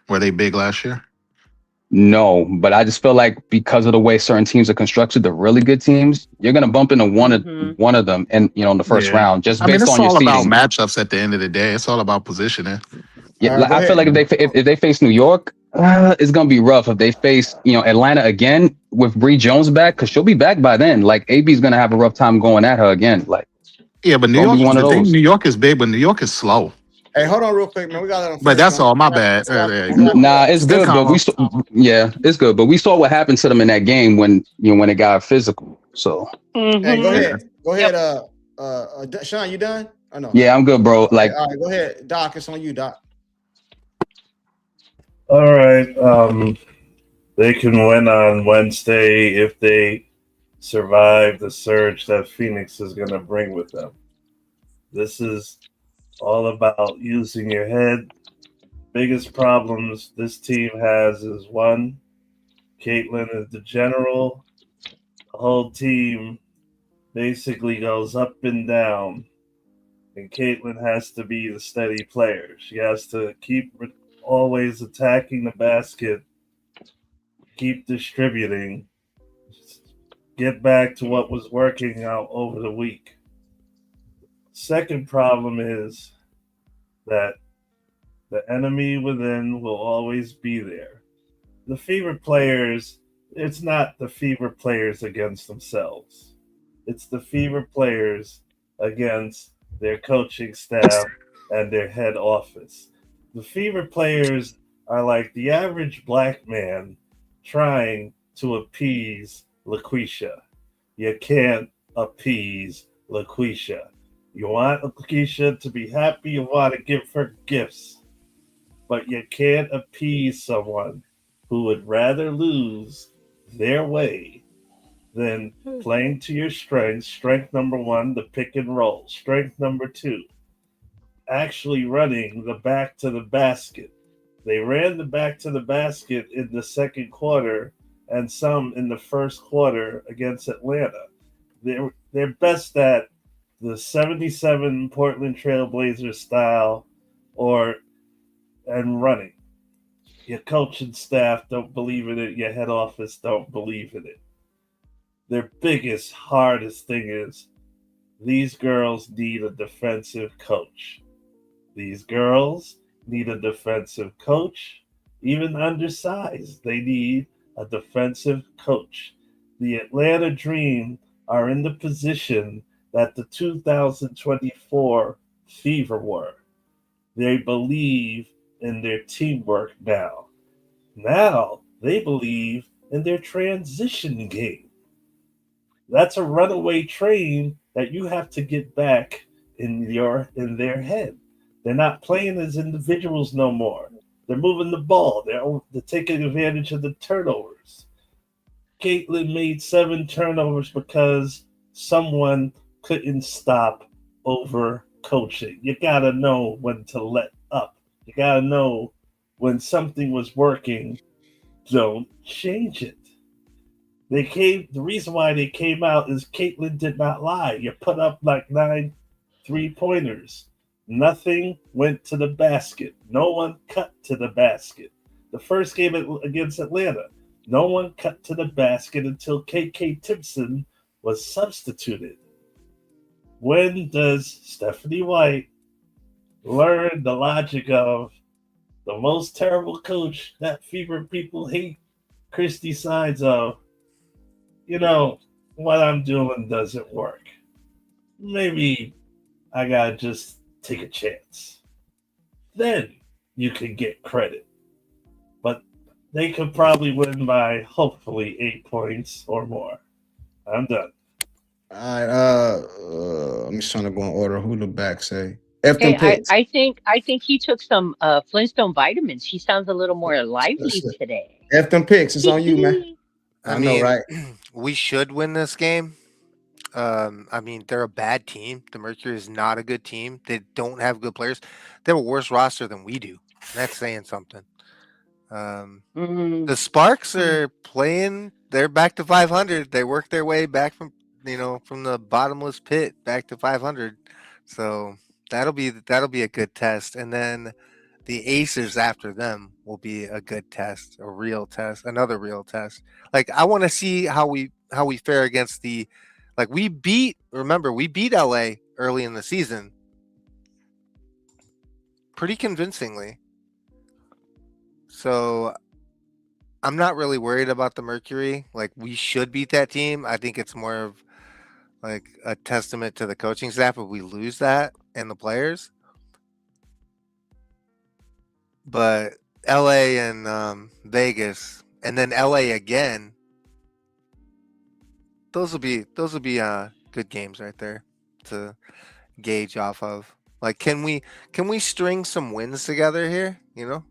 [SPEAKER 18] Were they big last year?
[SPEAKER 2] No, but I just feel like because of the way certain teams are constructed, the really good teams, you're gonna bump into one of them, and you know, in the first round, just
[SPEAKER 18] I mean,
[SPEAKER 2] based
[SPEAKER 18] it's
[SPEAKER 2] on your
[SPEAKER 18] all about
[SPEAKER 2] seeding.
[SPEAKER 18] matchups at the end of the day. It's all about positioning.
[SPEAKER 2] Yeah, like, I feel like if they face New York, it's gonna be rough. If they face Atlanta again with Bree Jones back, because she'll be back by then. Like AB's gonna have a rough time going at her again. Like
[SPEAKER 18] Yeah, but
[SPEAKER 2] it's
[SPEAKER 18] New
[SPEAKER 2] gonna
[SPEAKER 18] York,
[SPEAKER 2] be one of
[SPEAKER 18] the thing,
[SPEAKER 2] those.
[SPEAKER 18] New York is big, but New York is slow.
[SPEAKER 1] Hey, hold on real quick, man. We gotta let them
[SPEAKER 18] But
[SPEAKER 1] finish.
[SPEAKER 18] that's all. My bad.
[SPEAKER 2] Nah, it's
[SPEAKER 18] good
[SPEAKER 2] good, but
[SPEAKER 18] combo.
[SPEAKER 2] it's good. But we saw what happened to them in that game when it got physical. So
[SPEAKER 1] Hey, go ahead. Go ahead. Sean, you done? I know.
[SPEAKER 2] yeah, I'm good, bro. Like,
[SPEAKER 1] all right, go ahead, Doc. It's on you, Doc.
[SPEAKER 4] All right. They can win on Wednesday if they survive the surge that Phoenix is going to bring with them. This is all about using your head. Biggest problems this team has is one, Caitlin is the general. The whole team basically goes up and down, and Caitlin has to be the steady player. She has to keep always attacking the basket, keep distributing, get back to what was working out over the week. Second problem is that the enemy within will always be there. The fever players, it's not the fever players against themselves. It's the fever players against their coaching staff and their head office. The fever players are like the average black man trying to appease LaQuisha. You can't appease LaQuisha. You want LaQuisha to be happy, you want to give her gifts, but you can't appease someone who would rather lose their way than playing to your strengths. Strength number one, the pick and roll. Strength number two, actually running the back to the basket. They ran the back to the basket in the second quarter and some in the first quarter against Atlanta. They're best at the 77 Portland Trailblazers style and running. Your coaching staff don't believe in it. Your head office don't believe in it. Their biggest, hardest thing is these girls need a defensive coach. These girls need a defensive coach, even undersized. They need a defensive coach. The Atlanta Dream are in the position that the 2024 Fever were. They believe in their teamwork now. Now they believe in their transition game. That's a runaway train that you have to get back in their head. They're not playing as individuals no more. They're moving the ball. They're taking advantage of the turnovers. Caitlin made 7 turnovers because someone couldn't stop over coaching. You gotta know when to let up. You gotta know when something was working. Don't change it. The reason why they came out is Caitlin did not lie. You put up like 9 3-pointers. Nothing went to the basket. No one cut to the basket. The first game against Atlanta, no one cut to the basket until KK Timpson was substituted. When does Stephanie White learn the logic of the most terrible coach that Fever people hate, Christy sides of, what I'm doing doesn't work. Maybe I gotta just take a chance. Then you can get credit. But they could probably win by hopefully 8 points or more. I'm done.
[SPEAKER 1] All right. I'm just trying to go in order. Who the back say? F them
[SPEAKER 7] Hey,
[SPEAKER 1] picks.
[SPEAKER 7] I think he took some Flintstone vitamins. He sounds a little more lively today.
[SPEAKER 1] F them picks. It's on you, man. I know, right?
[SPEAKER 6] We should win this game. I mean, they're a bad team. The Mercury is not a good team. They don't have good players. They have a worse roster than we do. That's saying something. The Sparks are playing. They're back to 500. They worked their way back from the bottomless pit back to 500. So that'll be a good test. And then the Aces after them will be a good test, a real test, another real test. Like I want to see how we fare against the. Like we beat LA early in the season pretty convincingly. So I'm not really worried about the Mercury. Like we should beat that team. I think it's more of like a testament to the coaching staff if we lose that and the players. But LA and Vegas and then LA again. Those will be good games right there to gauge off of. Like, can we string some wins together here?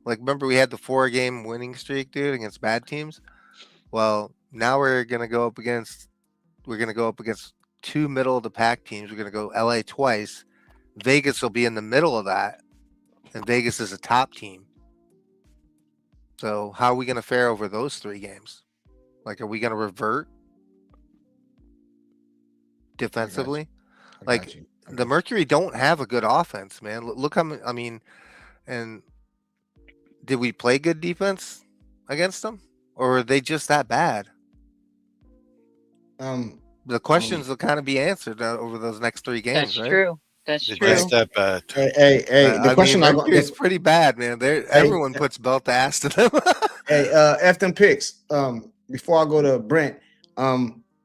[SPEAKER 6] Like remember we had the 4-game winning streak, dude, against bad teams. Well, now we're gonna go up against 2 middle of the pack teams. We're gonna go LA twice. Vegas will be in the middle of that, and Vegas is a top team. So how are we gonna fare over those 3 games? Like, are we gonna revert defensively? Like the Mercury don't have a good offense, man. Look how and did we play good defense against them, or are they just that bad? The questions will kind of be answered over those next 3 games.
[SPEAKER 7] That's
[SPEAKER 6] right?
[SPEAKER 7] true. That's
[SPEAKER 9] They're
[SPEAKER 7] true.
[SPEAKER 9] just that bad.
[SPEAKER 1] Hey. The question
[SPEAKER 6] Mercury is pretty bad, man. Everyone puts belt to ass to them.
[SPEAKER 1] Hey, F them picks. Before I go to Brent,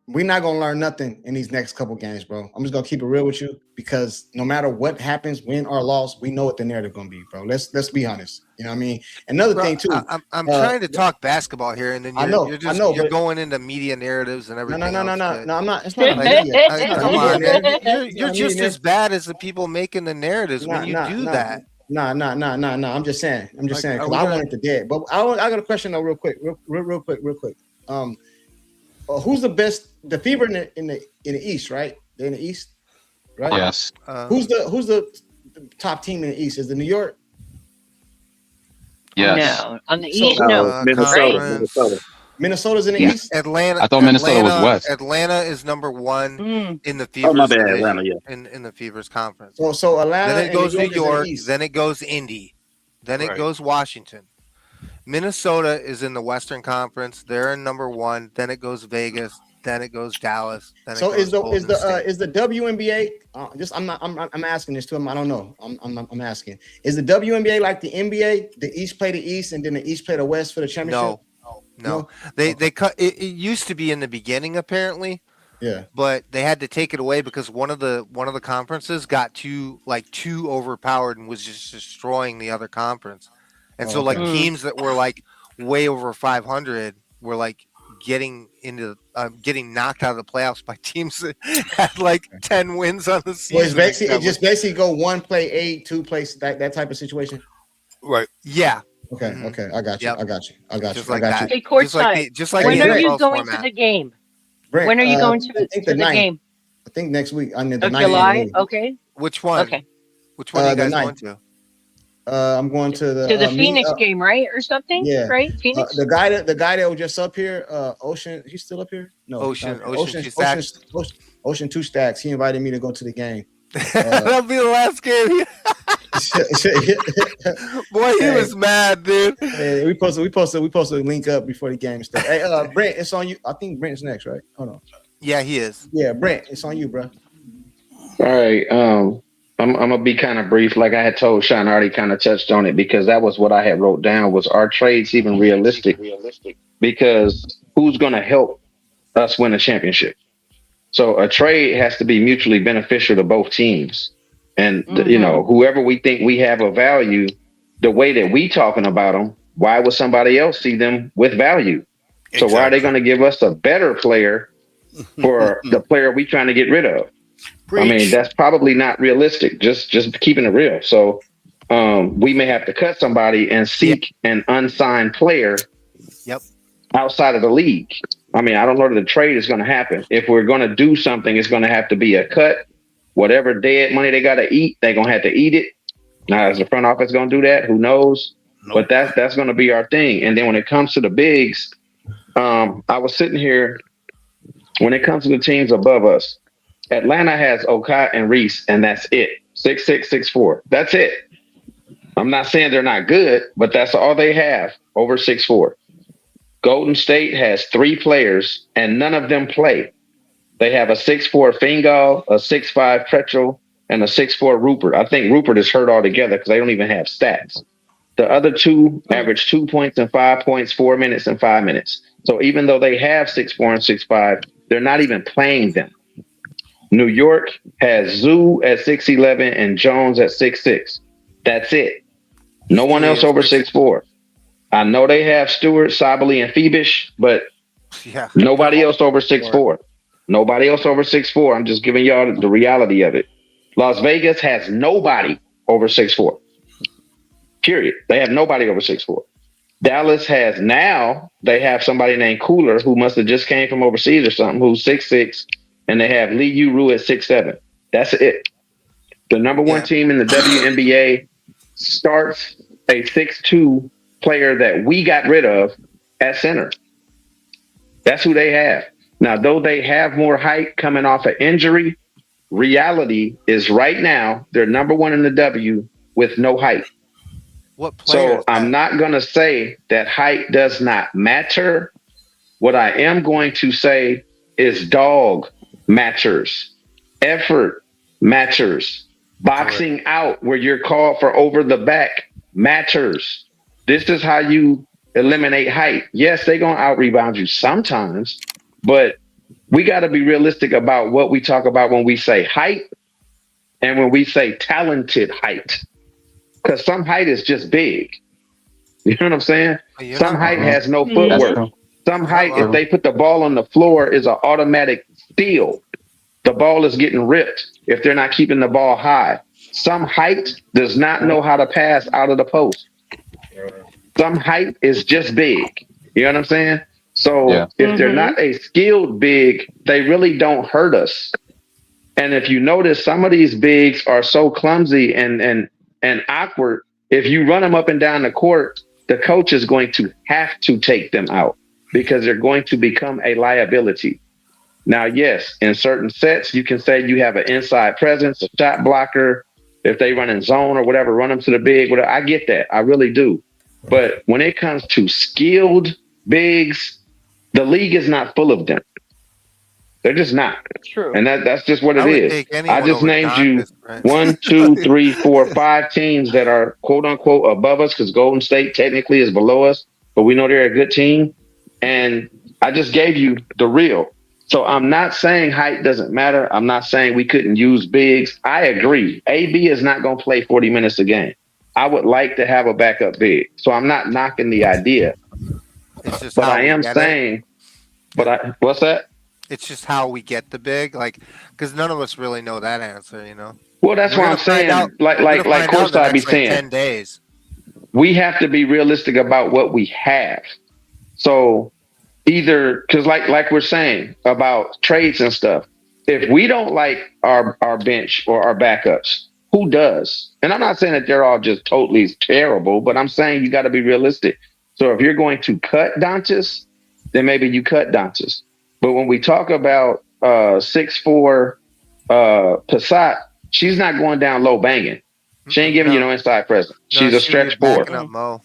[SPEAKER 1] we're not gonna learn nothing in these next couple games, bro. I'm just gonna keep it real with you because no matter what happens, win or loss, we know what the narrative gonna be, bro. Let's be honest. You know what I mean? Another thing too.
[SPEAKER 6] I'm trying to talk basketball here, and then you're going into media narratives and everything.
[SPEAKER 1] No. I'm not. It's not a media.
[SPEAKER 6] Come on, man. You're just as bad as the people making the narratives when you do that.
[SPEAKER 1] No. I'm just saying. Because I wanted to dead. But I got a question though, real quick. Who's the best? The Fever in the East, right? They're in the East, right?
[SPEAKER 2] Yes.
[SPEAKER 1] Who's the top team in the East? Is it New York?
[SPEAKER 2] Yes.
[SPEAKER 7] No, on the East, no.
[SPEAKER 1] Minnesota's in the East.
[SPEAKER 6] Atlanta.
[SPEAKER 2] I thought Minnesota was West.
[SPEAKER 6] Atlanta is number 1 in the Fever's
[SPEAKER 17] my bad, Atlanta. Yeah.
[SPEAKER 6] in the Fever's conference.
[SPEAKER 1] So Atlanta.
[SPEAKER 6] Then it goes New York.
[SPEAKER 1] East.
[SPEAKER 6] Then it goes Indy. Then it goes Washington. Minnesota is in the Western Conference. They're in number 1. Then it goes Vegas. Then it goes Dallas. Then
[SPEAKER 1] So
[SPEAKER 6] is the
[SPEAKER 1] WNBA? I'm asking this to him. I don't know. I'm asking. Is the WNBA like the NBA? The East play the East, and then the East play the West for the championship?
[SPEAKER 6] No. They cut. It used to be in the beginning apparently.
[SPEAKER 1] Yeah.
[SPEAKER 6] But they had to take it away because one of the conferences got too overpowered and was just destroying the other conference. And so teams that were like way over 500 were like getting knocked out of the playoffs by teams that had like 10 wins on the season.
[SPEAKER 1] Well, it just basically go 1 play 8, 2 plays that type of situation.
[SPEAKER 6] Right. Yeah.
[SPEAKER 1] Okay. I got you.
[SPEAKER 6] Yep.
[SPEAKER 1] I got you.
[SPEAKER 6] Just like that.
[SPEAKER 7] Hey, Courtside.
[SPEAKER 6] Just like
[SPEAKER 7] when
[SPEAKER 6] the
[SPEAKER 7] are you
[SPEAKER 6] NFL
[SPEAKER 7] going
[SPEAKER 6] format.
[SPEAKER 7] to the game?
[SPEAKER 1] Brent,
[SPEAKER 7] When are you going to
[SPEAKER 1] I think
[SPEAKER 7] the
[SPEAKER 1] 9th.
[SPEAKER 7] game?
[SPEAKER 1] I think next week. I mean,
[SPEAKER 7] Of July. Okay.
[SPEAKER 6] Which one?
[SPEAKER 7] Okay.
[SPEAKER 6] Which one are you
[SPEAKER 1] the
[SPEAKER 6] guys
[SPEAKER 1] 9th.
[SPEAKER 6] going to?
[SPEAKER 1] I'm going to the
[SPEAKER 7] Phoenix game, right, or something?
[SPEAKER 1] Yeah.
[SPEAKER 7] Right. Phoenix.
[SPEAKER 1] The guy that was just up here, Ocean. He's still up here? No.
[SPEAKER 6] Ocean
[SPEAKER 1] Two Stacks. He invited me to go to the game.
[SPEAKER 6] That'll be the last game. Boy, he was mad, dude.
[SPEAKER 1] Hey, we supposed to link up before the game and stuff. Hey, Brent, it's on you. I think Brent's next, right? Hold on.
[SPEAKER 6] Yeah, he is.
[SPEAKER 1] Yeah, Brent, it's on you, bro.
[SPEAKER 10] All right. I'm gonna be kind of brief. Like I had told Sean, I already kind of touched on it because that was what I had wrote down. Was our trades even realistic? Because who's gonna help us win a championship? So a trade has to be mutually beneficial to both teams. And you know, whoever we think we have a value, the way that we talking about them, why would somebody else see them with value? So why are they going to give us a better player for the player we trying to get rid of? I mean, that's probably not realistic. Just keeping it real. So we may have to cut somebody and seek an unsigned player outside of the league. I mean, I don't know that the trade is going to happen. If we're going to do something, it's going to have to be a cut. Whatever dead money they got to eat, they're going to have to eat it. Now, is the front office going to do that? Who knows? But that's going to be our thing. And then when it comes to the bigs, I was sitting here, when it comes to the teams above us, Atlanta has Okai and Reese, and that's it. 6'6", 6'4". That's it. I'm not saying they're not good, but that's all they have, over 6'4". Golden State has 3 players, and none of them play. They have a 6'4" Fingal, a 6'5" Pretzel, and a 6'4" Rupert. I think Rupert is hurt altogether because they don't even have stats. The other 2 average 2 points and 5 points, 4 minutes and 5 minutes. So even though they have 6'4" and 6'5", they're not even playing them. New York has Zoo at 6'11" and Jones at 6'6". That's it. No one else over 6'4". I know they have Stewart, Sabali, and Phoebish, but nobody else over 6'4". Nobody else over 6'4". I'm just giving y'all the reality of it. Las Vegas has nobody over 6'4". Period. They have nobody over 6'4". Dallas has now, they have somebody named Cooler who must have just came from overseas or something, who's 6'6", and they have Lee Uru at 6'7". That's it. The number one team in the WNBA starts a 6'2" player that we got rid of at center. That's who they have. Now, though they have more height coming off an injury, reality is right now they're number one in the W with no height. So I'm not going to say that height does not matter. What I am going to say is dog matters, effort matters, boxing out where you're called for over the back matters. This is how you eliminate height. Yes, they're going to out-rebound you sometimes, but we got to be realistic about what we talk about when we say height and when we say talented height. Because some height is just big. You know what I'm saying? Some height has no footwork. Some height, if they put the ball on the floor, is an automatic steal. The ball is getting ripped if they're not keeping the ball high. Some height does not know how to pass out of the post. Some height is just big. You know what I'm saying? So if they're not a skilled big, they really don't hurt us. And if you notice, some of these bigs are so clumsy and awkward. If you run them up and down the court, the coach is going to have to take them out because they're going to become a liability. Now, yes, in certain sets, you can say you have an inside presence, a shot blocker. If they run in zone or whatever, run them to the big. Whatever. I get that. I really do. But when it comes to skilled bigs, the league is not full of them. They're just not.
[SPEAKER 7] True.
[SPEAKER 10] And that's just what it is. I just named you 1, 2, 3, 4, 5 teams that are quote unquote above us because Golden State technically is below us, but we know they're a good team. And I just gave you the real. So I'm not saying height doesn't matter. I'm not saying we couldn't use bigs. I agree. AB is not going to play 40 minutes a game. I would like to have a backup big. So I'm not knocking the idea.
[SPEAKER 6] It's just
[SPEAKER 10] but
[SPEAKER 6] how
[SPEAKER 10] I am
[SPEAKER 6] we get
[SPEAKER 10] saying, what's that?
[SPEAKER 6] It's just how we get the big, like, because none of us really know that answer, you know.
[SPEAKER 10] Well, that's what I'm saying. Like Courtside be saying,
[SPEAKER 6] 10 days.
[SPEAKER 10] We have to be realistic about what we have. So either, because like we're saying about trades and stuff, if we don't like our bench or our backups, who does? And I'm not saying that they're all just totally terrible, but I'm saying you got to be realistic. So if you're going to cut Doncic, then maybe you cut Doncic. But when we talk about 6'4" Passat, she's not going down low banging. She ain't giving you no inside presence. She's a stretch 4.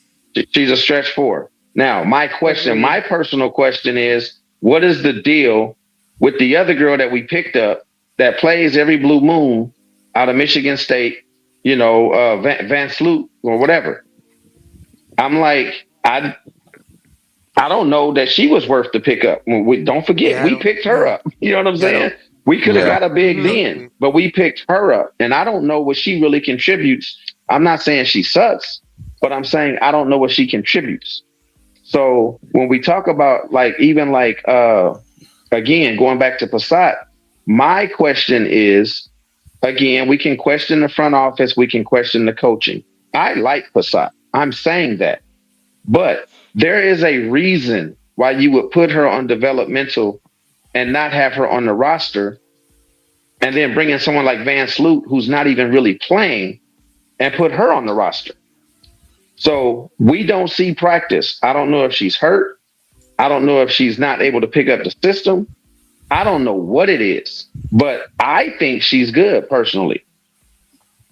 [SPEAKER 10] She's a stretch 4. Now, my personal question is, what is the deal with the other girl that we picked up that plays every blue moon out of Michigan State, Van Sloot or whatever. I'm like, I don't know that she was worth the pickup. Don't forget, we picked her up. You know what I'm saying? We could have got a big then, but we picked her up. And I don't know what she really contributes. I'm not saying she sucks, but I'm saying I don't know what she contributes. So when we talk about again, going back to Passat, my question is, again, we can question the front office, we can question the coaching. I like Passat. I'm saying that. But there is a reason why you would put her on developmental and not have her on the roster, and then bring in someone like Van Sloot, who's not even really playing, and put her on the roster. So we don't see practice. I don't know if she's hurt. I don't know if she's not able to pick up the system. I don't know what it is, but I think she's good personally.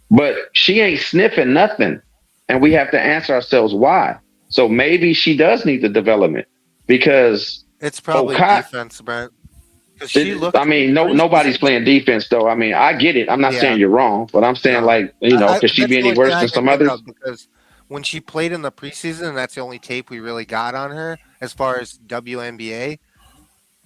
[SPEAKER 10] But she ain't sniffing nothing, and we have to answer ourselves why. So maybe she does need the development, because
[SPEAKER 6] it's probably defense, Brent.
[SPEAKER 10] Nobody's playing defense though. I mean, I get it. I'm not saying you're wrong, but I'm saying could she be any worse than some others?
[SPEAKER 6] Because when she played in the preseason, and that's the only tape we really got on her as far as WNBA,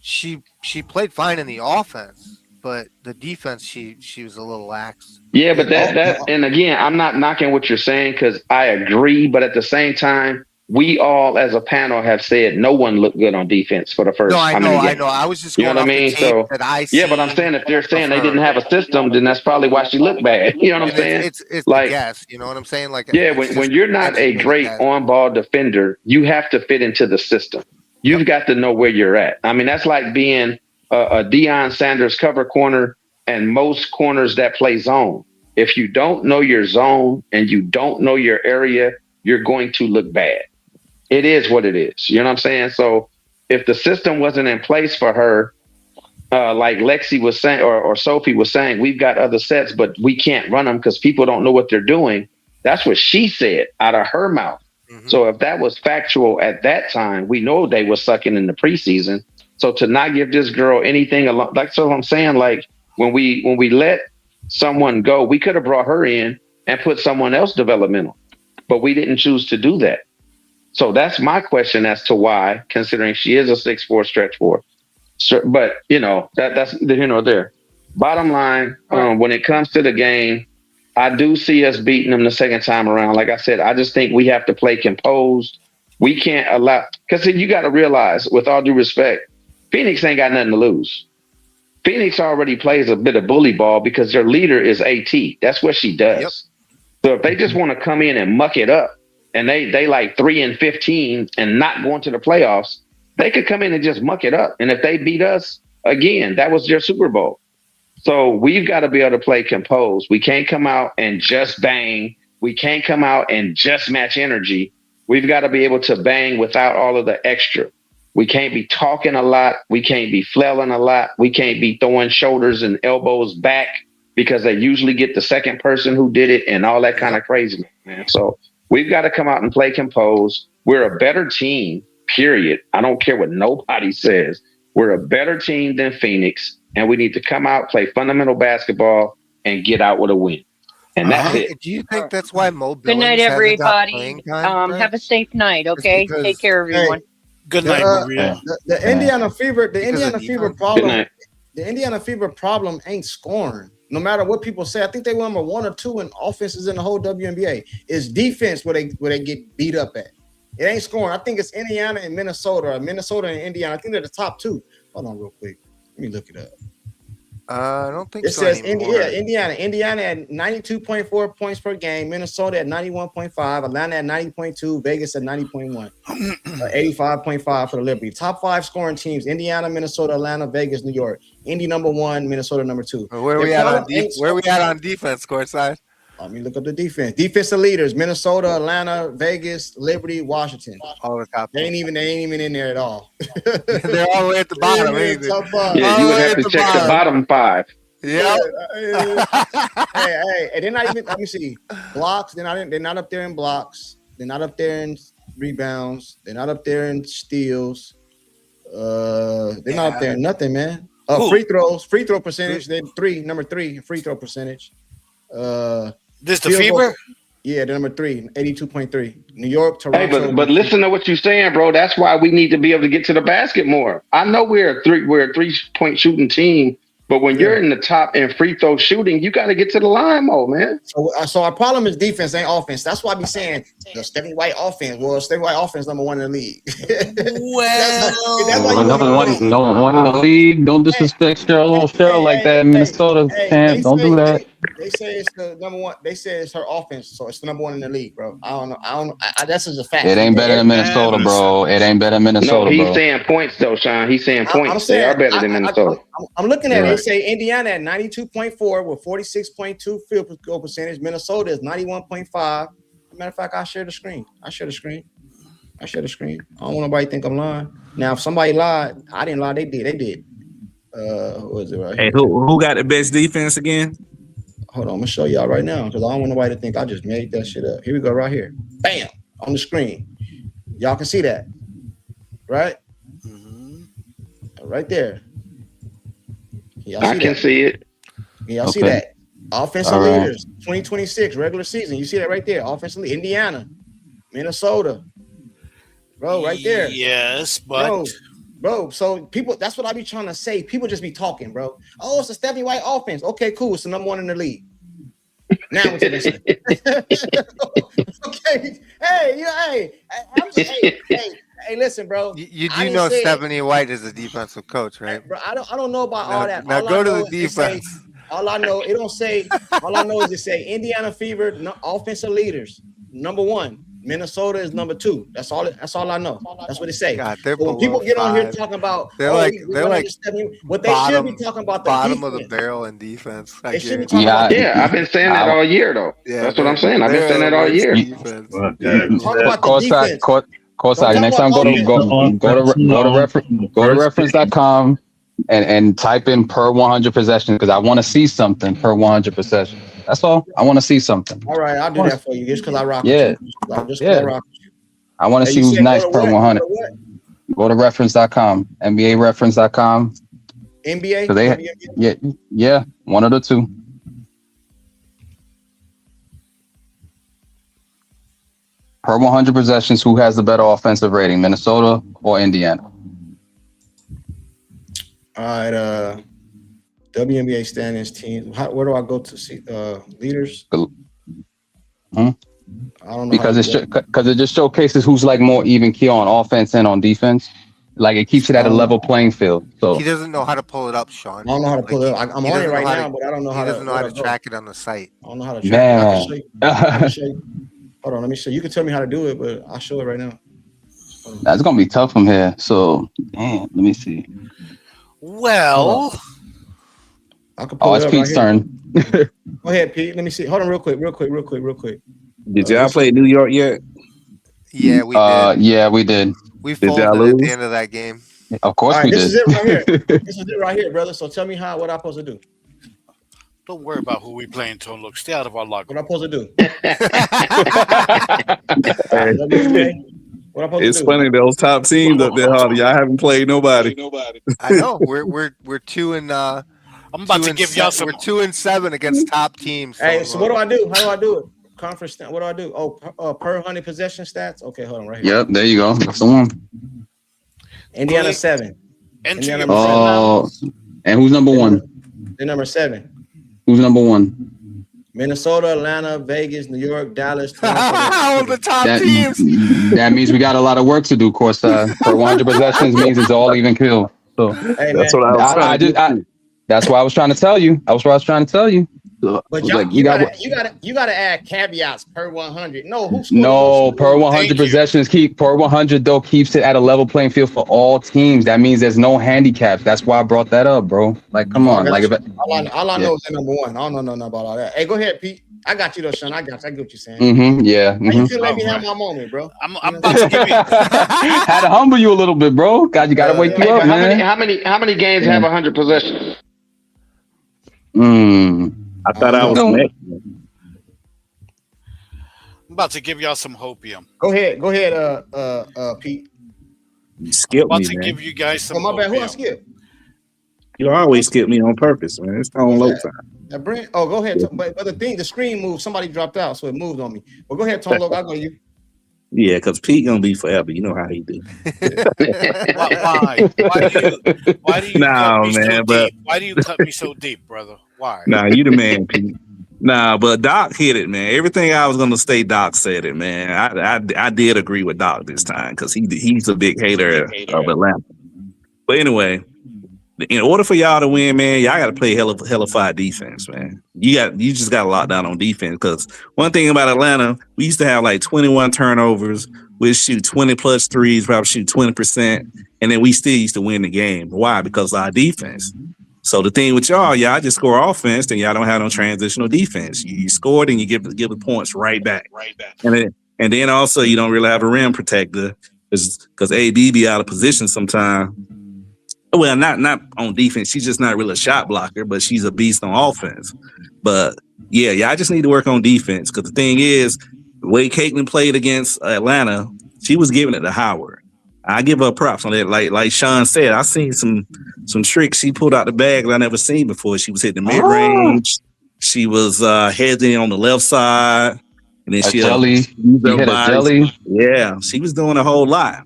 [SPEAKER 6] she played fine in the offense, but the defense she was a little lax.
[SPEAKER 10] Yeah, but that and again, I'm not knocking what you're saying, because I agree, but at the same time, we all as a panel have said no one looked good on defense for the first.
[SPEAKER 6] I know. I was just going off the tape that I see.
[SPEAKER 10] Yeah, but I'm saying if they're saying they didn't have a system, then that's probably why she looked bad. You know what I'm saying?
[SPEAKER 6] It's like, guess. You know what I'm saying? Like,
[SPEAKER 10] when you're not a great on-ball defender, you have to fit into the system. You've got to know where you're at. I mean, that's like being a Deion Sanders cover corner and most corners that play zone. If you don't know your zone and you don't know your area, you're going to look bad. It is what it is. You know what I'm saying? So if the system wasn't in place for her, like Lexi was saying, or Sophie was saying, we've got other sets, but we can't run them because people don't know what they're doing. That's what she said out of her mouth. Mm-hmm. So if that was factual at that time, we know they were sucking in the preseason. So to not give this girl anything along, so I'm saying, like when we let someone go, we could have brought her in and put someone else developmental, but we didn't choose to do that. So that's my question as to why, considering she is a 6'4" stretch 4. So, but that's there. Bottom line, when it comes to the game, I do see us beating them the second time around. Like I said, I just think we have to play composed. We can't allow, because you got to realize, with all due respect, Phoenix ain't got nothing to lose. Phoenix already plays a bit of bully ball because their leader is AT. That's what she does. Yep. So if they just want to come in and muck it up, and they like 3-15 and not going to the playoffs, they could come in and just muck it up. And if they beat us again, that was their Super Bowl. So we've got to be able to play composed. We can't come out and just bang. We can't come out and just match energy. We've got to be able to bang without all of the extra. We can't be talking a lot. We can't be flailing a lot. We can't be throwing shoulders and elbows back, because they usually get the second person who did it and all that kind of craziness, man. So we've got to come out and play composed. We're a better team, period. I don't care what nobody says. We're a better team than Phoenix, and we need to come out, play fundamental basketball, and get out with a win. And that's it.
[SPEAKER 6] Do you think that's why Mo
[SPEAKER 7] Good night, everybody. Have a safe night, okay? Take care, everyone.
[SPEAKER 9] Good night, Maria.
[SPEAKER 1] The Indiana Fever, the Indiana Fever problem ain't scoring. No matter what people say, I think they were number 1 or 2 in offenses in the whole WNBA. It's defense where they get beat up at. It ain't scoring. I think it's Indiana and Minnesota, or Minnesota and Indiana. I think they're the top 2. Hold on, real quick. Let me look it up.
[SPEAKER 6] I don't think
[SPEAKER 1] it
[SPEAKER 6] so
[SPEAKER 1] says
[SPEAKER 6] anymore.
[SPEAKER 1] Indiana at 92.4 points per game, Minnesota at 91.5, Atlanta at 90.2, Vegas at 90.1, 85.5 for the Liberty. Top 5 scoring teams: Indiana, Minnesota, Atlanta, Vegas, New York. Indy number 1, Minnesota number 2.
[SPEAKER 6] Where we at on defense, Courtside?
[SPEAKER 1] Let me look up the defense. Defensive leaders: Minnesota, Atlanta, Vegas, Liberty, Washington.
[SPEAKER 6] All the top.
[SPEAKER 1] They ain't even in there at all.
[SPEAKER 6] They're all the way at the bottom.
[SPEAKER 10] Yeah, you would have to check the bottom 5.
[SPEAKER 6] Yeah.
[SPEAKER 1] Hey, they're not even. Let me see. Blocks. They're not up there in blocks. They're not up there in rebounds. They're not up there in steals. They're not up there in nothing, man. Free throws. Free throw percentage. They're number 3 in free throw percentage.
[SPEAKER 9] This the
[SPEAKER 1] field goal-
[SPEAKER 9] Fever?
[SPEAKER 1] Yeah, the number 3, 82.3. New York, Toronto.
[SPEAKER 10] Hey, but listen to what you're saying, bro. That's why we need to be able to get to the basket more. I know we're a 3-point shooting team, but when you're in the top in free throw shooting, you got to get to the line more, man.
[SPEAKER 1] So our problem is defense, ain't offense. That's why I be saying the Stephanie White offense. Well, Stephanie White offense number 1 in the league.
[SPEAKER 2] No one in the league. Don't disrespect Cheryl like that. Minnesota champ. Don't do that.
[SPEAKER 1] They say it's the number 1. They say it's her offense, so it's the number 1 in the league, bro. I don't know. That's just a fact.
[SPEAKER 2] It ain't better than Minnesota, bro. It ain't better than Minnesota,
[SPEAKER 10] No, he's
[SPEAKER 2] bro.
[SPEAKER 10] saying points though, Sean. He's saying points.
[SPEAKER 1] I'm saying,
[SPEAKER 10] they are better than Minnesota.
[SPEAKER 1] I'm looking at it. They say Indiana at 92.4 with 46.2 field goal percentage. Minnesota is 91.5. Matter of fact, I share the screen. I don't want nobody to think I'm lying. Now, if somebody lied, I didn't lie. They did. Who is it right
[SPEAKER 17] Hey,
[SPEAKER 1] here?
[SPEAKER 17] who got the best defense again?
[SPEAKER 1] Hold on, I'm gonna show y'all right now because I don't want nobody to think I just made that shit up. Here we go, right here. Bam, on the screen. Y'all can see that, right? Right there.
[SPEAKER 10] I can see it.
[SPEAKER 1] Y'all see that? Offensive leaders, 2026 regular season. You see that right there? Offensive leader, Indiana, Minnesota, bro, right there.
[SPEAKER 9] Yes, but
[SPEAKER 1] bro. So people, that's what I be trying to say. People just be talking, bro. Oh, it's a Stephanie White offense. Okay, cool. It's the number 1 in the league. Now what you listen. Okay. Hey, listen, bro.
[SPEAKER 6] You do know Stephanie White is a defensive coach, right?
[SPEAKER 1] Bro, I don't know about all that.
[SPEAKER 6] Now
[SPEAKER 1] all
[SPEAKER 6] go
[SPEAKER 1] I
[SPEAKER 6] to
[SPEAKER 1] know
[SPEAKER 6] the defense.
[SPEAKER 1] All I know, it don't say. All I know is it say Indiana Fever offensive leaders number 1. Minnesota is number 2. That's all I know. That's what it say.
[SPEAKER 6] God,
[SPEAKER 1] so when people get on here talking about,
[SPEAKER 6] they're like
[SPEAKER 1] what they should be talking about the
[SPEAKER 6] bottom
[SPEAKER 1] defense.
[SPEAKER 6] of the barrel in defense.
[SPEAKER 1] They should be talking about
[SPEAKER 10] I've been saying that all year though. That's what I'm saying. I've been saying that all year.
[SPEAKER 1] Talk about the defense.
[SPEAKER 2] Courtside. Next time, go to reference.com and type in per 100 possessions because I want to see something per 100 possessions. That's all. I want to see something.
[SPEAKER 1] All right, I'll do that for you just because I rock.
[SPEAKER 2] Yeah.
[SPEAKER 1] With you. I rock with you.
[SPEAKER 2] I want to see who's nice per 100. Go to reference.com, NBAreference.com.
[SPEAKER 1] NBA?
[SPEAKER 2] Yeah, one of the two. Per 100 possessions, who has the better offensive rating, Minnesota or Indiana?
[SPEAKER 1] All right, WNBA standings teams. Where do I go to see leaders? I don't know.
[SPEAKER 2] Because it just showcases who's like more even key on offense and on defense. Like it keeps it at a level playing field. So
[SPEAKER 6] he doesn't know how to pull it up, Sean.
[SPEAKER 1] I don't know how to pull it up. I'm on it right now, but I don't know how to.
[SPEAKER 6] He doesn't know how to track it on the site.
[SPEAKER 1] I don't know how to track it. I can show you. Hold on, let me show you. You can tell me how to do it, but I'll show it right now.
[SPEAKER 2] That's gonna be tough from here. So let me see.
[SPEAKER 9] Well,
[SPEAKER 1] I can pull
[SPEAKER 2] it's Pete's turn.
[SPEAKER 1] Go ahead, Pete. Let me see. Hold on, real quick.
[SPEAKER 17] Did y'all play New York yet?
[SPEAKER 6] Yeah, we did.
[SPEAKER 2] Yeah, we did.
[SPEAKER 6] We folded at the end of that game.
[SPEAKER 2] Of course we did.
[SPEAKER 1] This is it right here. This is it right here, brother. So tell me what I'm supposed to do.
[SPEAKER 9] Don't worry about who we playing, Tone. Look, stay out of our locker.
[SPEAKER 1] What I'm supposed to do?
[SPEAKER 17] It's funny those top teams up there, Hardy. Y'all haven't played nobody.
[SPEAKER 6] I know. We're 2 and. I'm
[SPEAKER 9] about to give y'all some.
[SPEAKER 6] We're 2-7 against top teams.
[SPEAKER 1] Hey, so what do I do? How do I do it? Conference. What do I do? Oh, per 100 possession stats. Okay, hold on, right here.
[SPEAKER 2] Yep, there you go. That's the one.
[SPEAKER 1] Indiana 7.
[SPEAKER 9] Indiana
[SPEAKER 2] and who's number 1?
[SPEAKER 1] They're number 7.
[SPEAKER 2] Who's number 1?
[SPEAKER 1] Minnesota, Atlanta, Vegas, New York, Dallas.
[SPEAKER 6] All the top teams.
[SPEAKER 2] That means we got a lot of work to do, Courtside. Per 100 possessions means it's all even kill. So
[SPEAKER 17] that's what
[SPEAKER 2] that's why I was trying to tell you.
[SPEAKER 1] But you gotta add caveats per 100.
[SPEAKER 2] Per 100 possessions per 100 though keeps it at a level playing field for all teams. That means there's no handicaps. That's why I brought that up, bro. Like, come on. Like,
[SPEAKER 1] all I know is the number 1. I don't know nothing about all that. Hey, go ahead, Pete. I got you though, Sean. I get what you're saying.
[SPEAKER 2] Yeah.
[SPEAKER 1] You can let me have my moment, bro.
[SPEAKER 9] I'm about to give you.
[SPEAKER 2] Had to humble you a little bit, bro. God, you gotta wake you up, man.
[SPEAKER 10] How many games have 100 possessions?
[SPEAKER 17] I thought I was next.
[SPEAKER 9] I'm about to give y'all some hopium.
[SPEAKER 1] Go ahead, Pete.
[SPEAKER 17] You skipped me,
[SPEAKER 9] I'm about to
[SPEAKER 17] man.
[SPEAKER 9] give you guys some.
[SPEAKER 1] Oh, my bad. Who I
[SPEAKER 9] hopium.
[SPEAKER 1] skip?
[SPEAKER 17] You always skip me on purpose, man. It's Tone Low time.
[SPEAKER 1] Brent. Oh, go ahead. But the screen moved. Somebody dropped out, so it moved on me. Well, go ahead, Tom Loc. I'll go to you.
[SPEAKER 17] Yeah, because Pete gonna be forever. You know how he do.
[SPEAKER 9] Why? Why do you cut me so
[SPEAKER 17] man,
[SPEAKER 9] deep? Why do you cut me so deep, brother? Why?
[SPEAKER 17] Nah, you the man, Pete. Nah, but Doc hit it, man. Everything I was gonna say, Doc said it, man. I did agree with Doc this time because he's a big hater of Atlanta. But anyway, in order for y'all to win, man, y'all got to play hellified defense, man. You just got to lock down on defense because one thing about Atlanta, we used to have like 21 turnovers. We'd shoot 20 plus threes, probably shoot 20%, and then we still used to win the game. Why? Because of our defense. So the thing with y'all just score offense, then y'all don't have no transitional defense. You scored and you give the points right back. And then also you don't really have a rim protector because AB be out of position sometimes. Well, not on defense. She's just not really a shot blocker, but she's a beast on offense. But yeah, y'all just need to work on defense because the thing is, the way Caitlin played against Atlanta, she was giving it to Howard. I give her props on that. Like Sean said, I seen some tricks she pulled out the bag that I never seen before. She was hitting the mid range. She was heading on the left side, and then she
[SPEAKER 2] hit a jelly.
[SPEAKER 17] Yeah, she was doing a whole lot.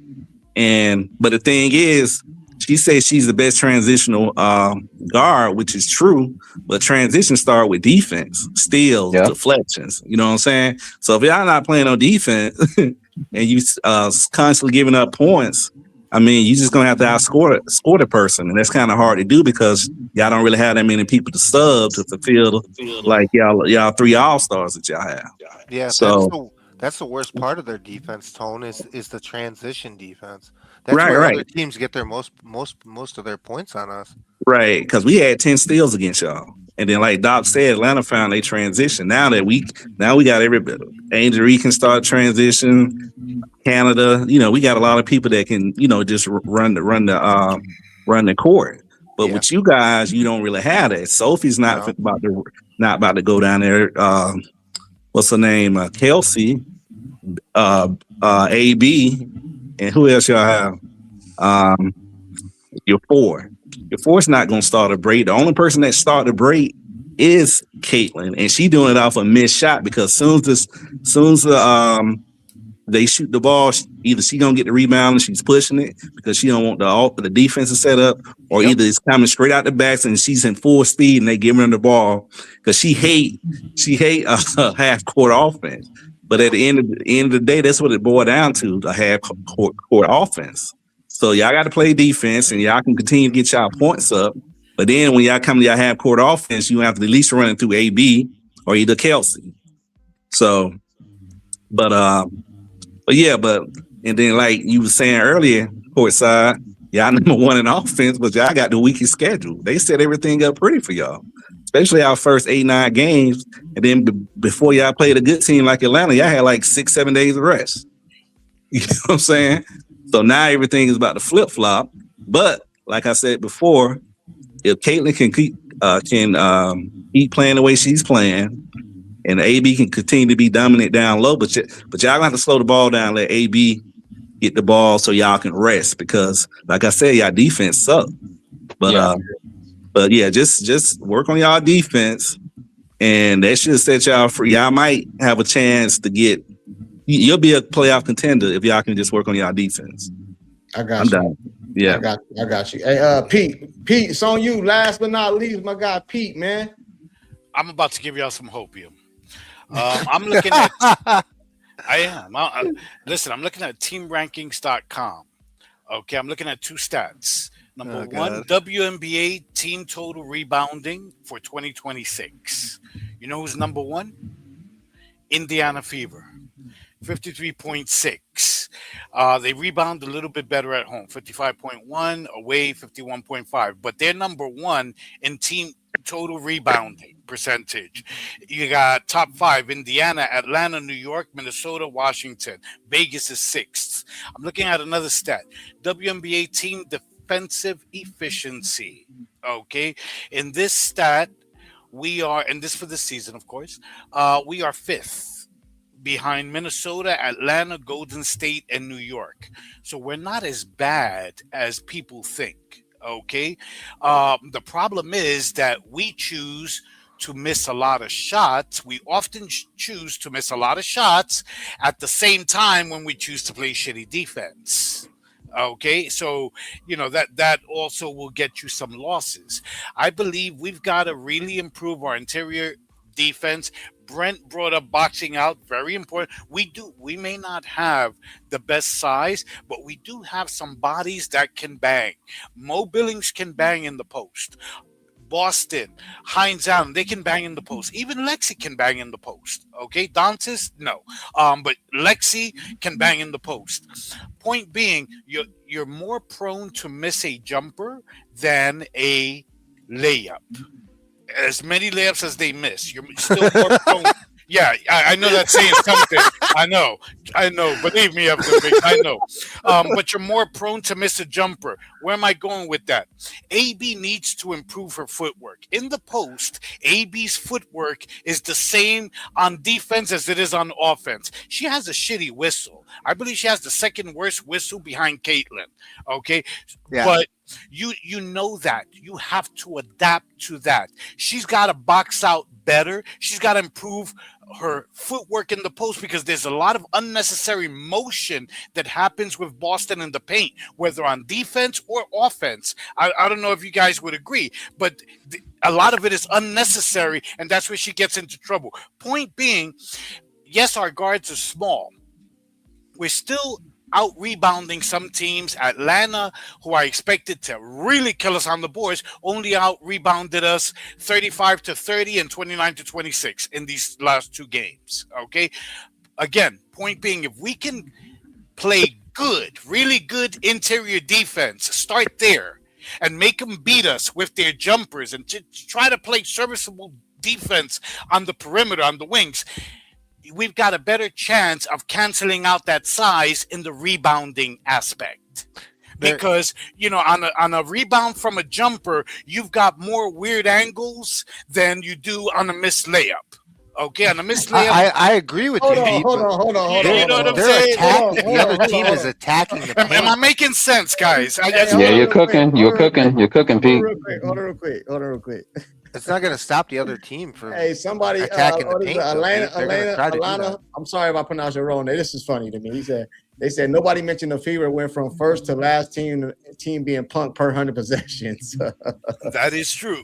[SPEAKER 17] But the thing is, she says she's the best transitional guard, which is true. But transition start with defense, steals, deflections. You know what I'm saying? So if y'all not playing on defense and you constantly giving up points, I mean, you just gonna have to outscore the person, and that's kind of hard to do because y'all don't really have that many people to sub to fulfill like y'all 3 all-stars that y'all have.
[SPEAKER 6] Yeah,
[SPEAKER 17] so
[SPEAKER 6] that's the worst part of their defense, Tone, is the transition defense. That's where other teams get their most of their points on us.
[SPEAKER 17] Right, because we had 10 steals against y'all. And then like Doc said, Atlanta found a transition. Now we got everybody. Angel Reed can start transition. Canada, we got a lot of people that can, just run the court. But with you guys, you don't really have that. Sophie's not about to go down there. What's her name? Kelsey, AB, and who else y'all have? Your 4. Your 4's not gonna start a break. The only person that started a break is Caitlin, and she doing it off a missed shot because soon as they shoot the ball, either she gonna get the rebound and she's pushing it because she don't want the defense to set up, or either it's coming straight out the backs and she's in full speed and they giving her the ball because she hate half court offense. But at the end of the day, that's what it boiled down to, the half court offense. So y'all got to play defense and y'all can continue to get y'all points up. But then when y'all come to y'all half court offense, you have to at least run it through AB or either Kelsey. So, but and then like you were saying earlier, Courtside, y'all number 1 in offense, but y'all got the weakest schedule. They set everything up pretty for y'all, especially our first 8-9 games. And then before y'all played a good team like Atlanta, y'all had like 6-7 days of rest. You know what I'm saying? So now everything is about to flip flop. But like I said before, if Caitlin can keep playing the way she's playing, and AB can continue to be dominant down low, but y'all gonna have to slow the ball down, let AB get the ball so y'all can rest because, like I said, y'all defense suck. But yeah, just work on y'all defense, and that should set y'all free. Y'all might have a chance to get. You'll be a playoff contender if y'all can just work on y'all defense.
[SPEAKER 1] I'm
[SPEAKER 17] you. Done. Yeah,
[SPEAKER 1] I got you. Hey, Pete, it's on you. Last but not least, my guy Pete, man.
[SPEAKER 9] I'm about to give y'all some hopium. I'm looking at. I am. Listen, I'm looking at TeamRankings.com. Okay, I'm looking at 2 stats. Number 1, WNBA team total rebounding for 2026. You know who's number 1? Indiana Fever. 53.6. They rebound a little bit better at home. 55.1, away 51.5. But they're number 1 in team total rebounding percentage. You got top 5: Indiana, Atlanta, New York, Minnesota, Washington. Vegas is 6th. I'm looking at another stat. WNBA team defensive efficiency. Okay. In this stat, we are, and this for the season, of course, we are 5th. Behind Minnesota, Atlanta, Golden State, and New York. So we're not as bad as people think, okay? The problem is that we choose to miss a lot of shots. We often choose to miss a lot of shots at the same time when we choose to play shitty defense. Okay, so that also will get you some losses. I believe we've got to really improve our interior defense. Brent brought up boxing out, very important. We may not have the best size, but we do have some bodies that can bang. Mo Billings can bang in the post. Boston, Hines Allen, they can bang in the post. Even Lexi can bang in the post. Okay, Dantas, no. But Lexi can bang in the post. Point being, you're more prone to miss a jumper than a layup. As many layups as they miss, you're still more prone. Yeah, I know that's saying something. I know. Believe me, I know. But you're more prone to miss a jumper. Where am I going with that? AB needs to improve her footwork. In the post, AB's footwork is the same on defense as it is on offense. She has a shitty whistle. I believe she has the second worst whistle behind Caitlin. Okay?
[SPEAKER 6] Yeah.
[SPEAKER 9] But you know that. You have to adapt to that. She's got to box out better. She's got to improve her footwork in the post because there's a lot of unnecessary motion that happens with Boston in the paint, whether on defense or offense. I don't know if you guys would agree, but a lot of it is unnecessary, and that's where she gets into trouble. Point being, yes, our guards are small. We're still out rebounding some teams. Atlanta, who I expected to really kill us on the boards, only out rebounded us 35-30 and 29-26 in these last two games. Okay. Again, point being, if we can play good, really good interior defense, start there and make them beat us with their jumpers and try to play serviceable defense on the perimeter, on the wings, we've got a better chance of canceling out that size in the rebounding aspect. Because, on a rebound from a jumper, you've got more weird angles than you do on a missed layup. Okay, on a missed layup.
[SPEAKER 6] I agree with you.
[SPEAKER 1] Hold on.
[SPEAKER 9] You know what I'm saying?
[SPEAKER 6] The other team is attacking the paint.
[SPEAKER 9] Am I making sense, guys?
[SPEAKER 2] You're cooking, Pete.
[SPEAKER 1] Hold on real quick.
[SPEAKER 6] It's not going to stop the other team from
[SPEAKER 1] somebody
[SPEAKER 6] attacking the paint.
[SPEAKER 1] Atlanta. I'm sorry if I pronounced it wrong. This is funny to me. They said nobody mentioned the Fever went from first to last team being punked per 100 possessions.
[SPEAKER 9] That is true.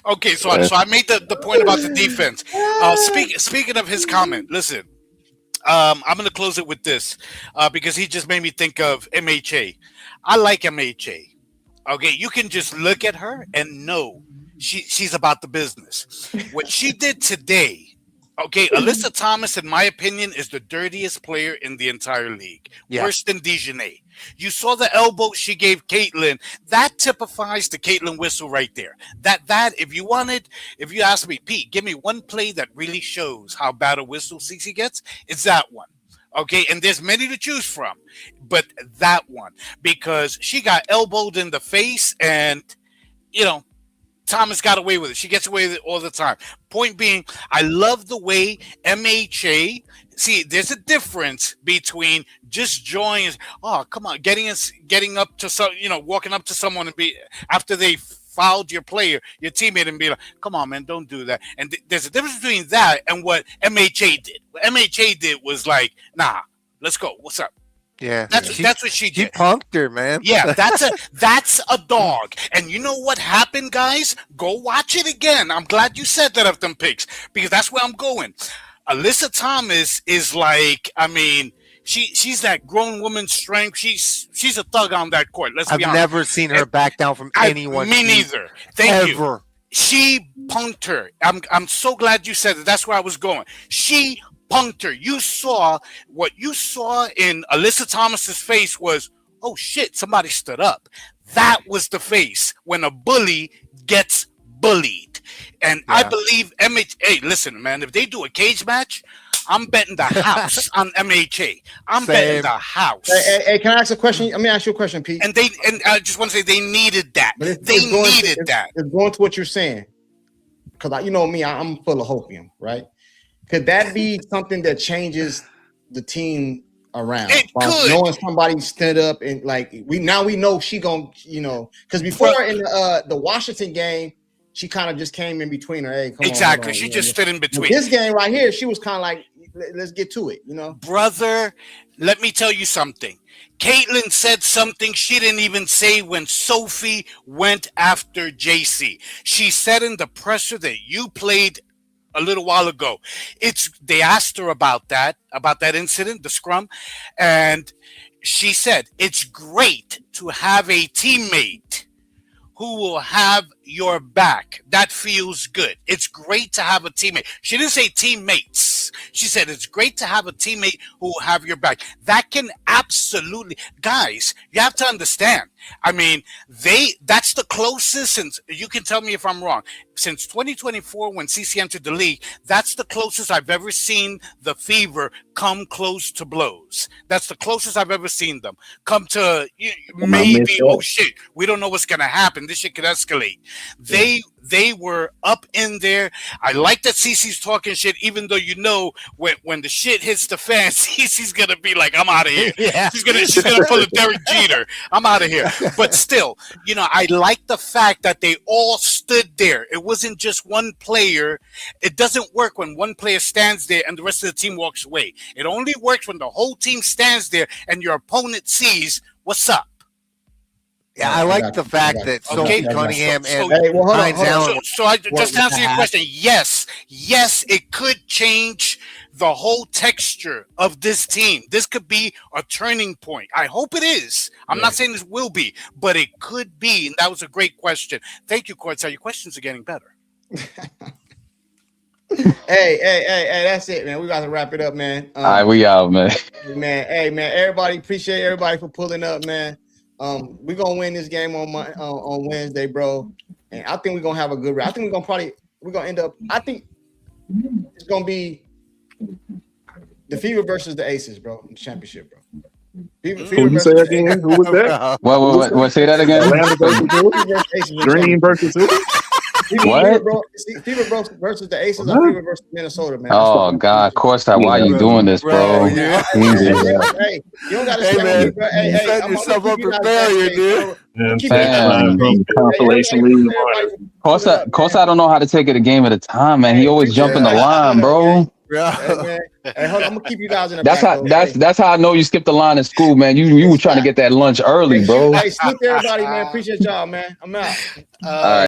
[SPEAKER 9] Okay, so I made the point about the defense. Speaking of his comment, listen, I'm going to close it with this because he just made me think of MHA. I like MHA. Okay, you can just look at her and know she's about the business. What she did today, okay, Alyssa Thomas, in my opinion, is the dirtiest player in the entire league.
[SPEAKER 6] Yeah.
[SPEAKER 9] Worse than Dejanay. You saw the elbow she gave Caitlin. That typifies the Caitlin whistle right there. That if you ask me, Pete, give me one play that really shows how bad a whistle Cece gets, it's that one. Okay, and there's many to choose from, but that one, because she got elbowed in the face and, Thomas got away with it. She gets away with it all the time. Point being, I love the way MHA, see, there's a difference between just joining, come on, getting up to some, walking up to someone and after they fouled your player, your teammate, and be like, come on, man, don't do that. And there's a difference between that and what MHA did. What MHA did was like, nah, let's go. What's up?
[SPEAKER 6] Yeah.
[SPEAKER 9] That's what she did.
[SPEAKER 6] She punked her, man.
[SPEAKER 9] Yeah, that's a dog. And you know what happened, guys? Go watch it again. I'm glad you said that of them picks, because that's where I'm going. Alyssa Thomas is like, she's that grown woman's strength. She's a thug on that court. Let's be honest.
[SPEAKER 6] I've never seen her back down from anyone.
[SPEAKER 9] Me neither. Thank you. She punked her. I'm so glad you said that. That's where I was going. She punked her. What you saw in Alyssa Thomas's face was, oh shit, somebody stood up. That was the face when a bully gets bullied. And I believe hey, listen, man, if they do a cage match, I'm betting the house on MHA. I'm betting the house.
[SPEAKER 1] Hey, can I ask a question? Let me ask you a question, Pete.
[SPEAKER 9] And I just want to say they needed that. They needed that.
[SPEAKER 1] It's going to what you're saying. Because you know me, I'm full of hopium, right? Could that be something that changes the team around?
[SPEAKER 9] It could.
[SPEAKER 1] Knowing somebody stood up and we know she gonna, because before in the Washington game, she kind of just came in between her. Hey, come
[SPEAKER 9] exactly.
[SPEAKER 1] on,
[SPEAKER 9] She just stood in between.
[SPEAKER 1] This game right here, she was kind of like, let's get to it, you know.
[SPEAKER 9] Brother, let me tell you something. Caitlin said something she didn't even say when Sophie went after JC. She said in the presser that you played a little while ago. They asked her about that incident, the scrum, and she said it's great to have a teammate who will have your back. That feels good. It's great to have a teammate. She didn't say teammates. She said it's great to have a teammate who will have your back. That can absolutely, guys, you have to understand. I mean, that's the closest, since you can tell me if I'm wrong, since 2024 when CC entered the league, that's the closest I've ever seen the Fever come close to blows. That's the closest I've ever seen them come to maybe, oh shit, we don't know what's going to happen. This shit could escalate. They were up in there. I like that CC's talking shit, even though you know when the shit hits the fan, CC's gonna be like, I'm out of here. Yeah. She's gonna pull a Derek Jeter. I'm out of here. But still, you know, I like the fact that they all stood there. It wasn't just one player. It doesn't work when one player stands there and the rest of the team walks away. It only works when the whole team stands there and your opponent sees what's up.
[SPEAKER 6] Yeah, I like the fact that Sophie Cunningham and Hines Allen.
[SPEAKER 9] So I just to answer your question, yes, it could change the whole texture of this team. This could be a turning point. I hope it is. I'm not saying this will be, but it could be. And that was a great question. Thank you, Courtside. Your questions are getting better.
[SPEAKER 1] Hey, that's it, man. We got to wrap it up, man.
[SPEAKER 2] All right, we out, man.
[SPEAKER 1] Man, everybody, appreciate everybody for pulling up, man. We're gonna win this game on Wednesday, bro. And I think we're gonna have a good. I think we're gonna end up. I think it's gonna be the Fever versus the Aces, bro, in the championship, bro.
[SPEAKER 19] Who you say again? Who was that?
[SPEAKER 2] What? Say that again.
[SPEAKER 19] Dream versus who?
[SPEAKER 1] Fever versus the Aces or Fever versus Minnesota, man.
[SPEAKER 2] Oh God, Courtside, why are you doing this, bro?
[SPEAKER 1] Hey, you don't gotta say, bro. Hey,
[SPEAKER 6] you set yourself up for failure, dude.
[SPEAKER 19] Compilation league.
[SPEAKER 2] Courtside, I don't know how to take it a game at a time, man. He always jump in the line, bro.
[SPEAKER 1] Hey, hold on, I'm gonna keep you guys in the
[SPEAKER 2] That's how I know you skipped the line in school, man. You were trying to get that lunch early, bro.
[SPEAKER 1] Hey, salute everybody, man. Appreciate y'all, man. I'm out.
[SPEAKER 2] All right.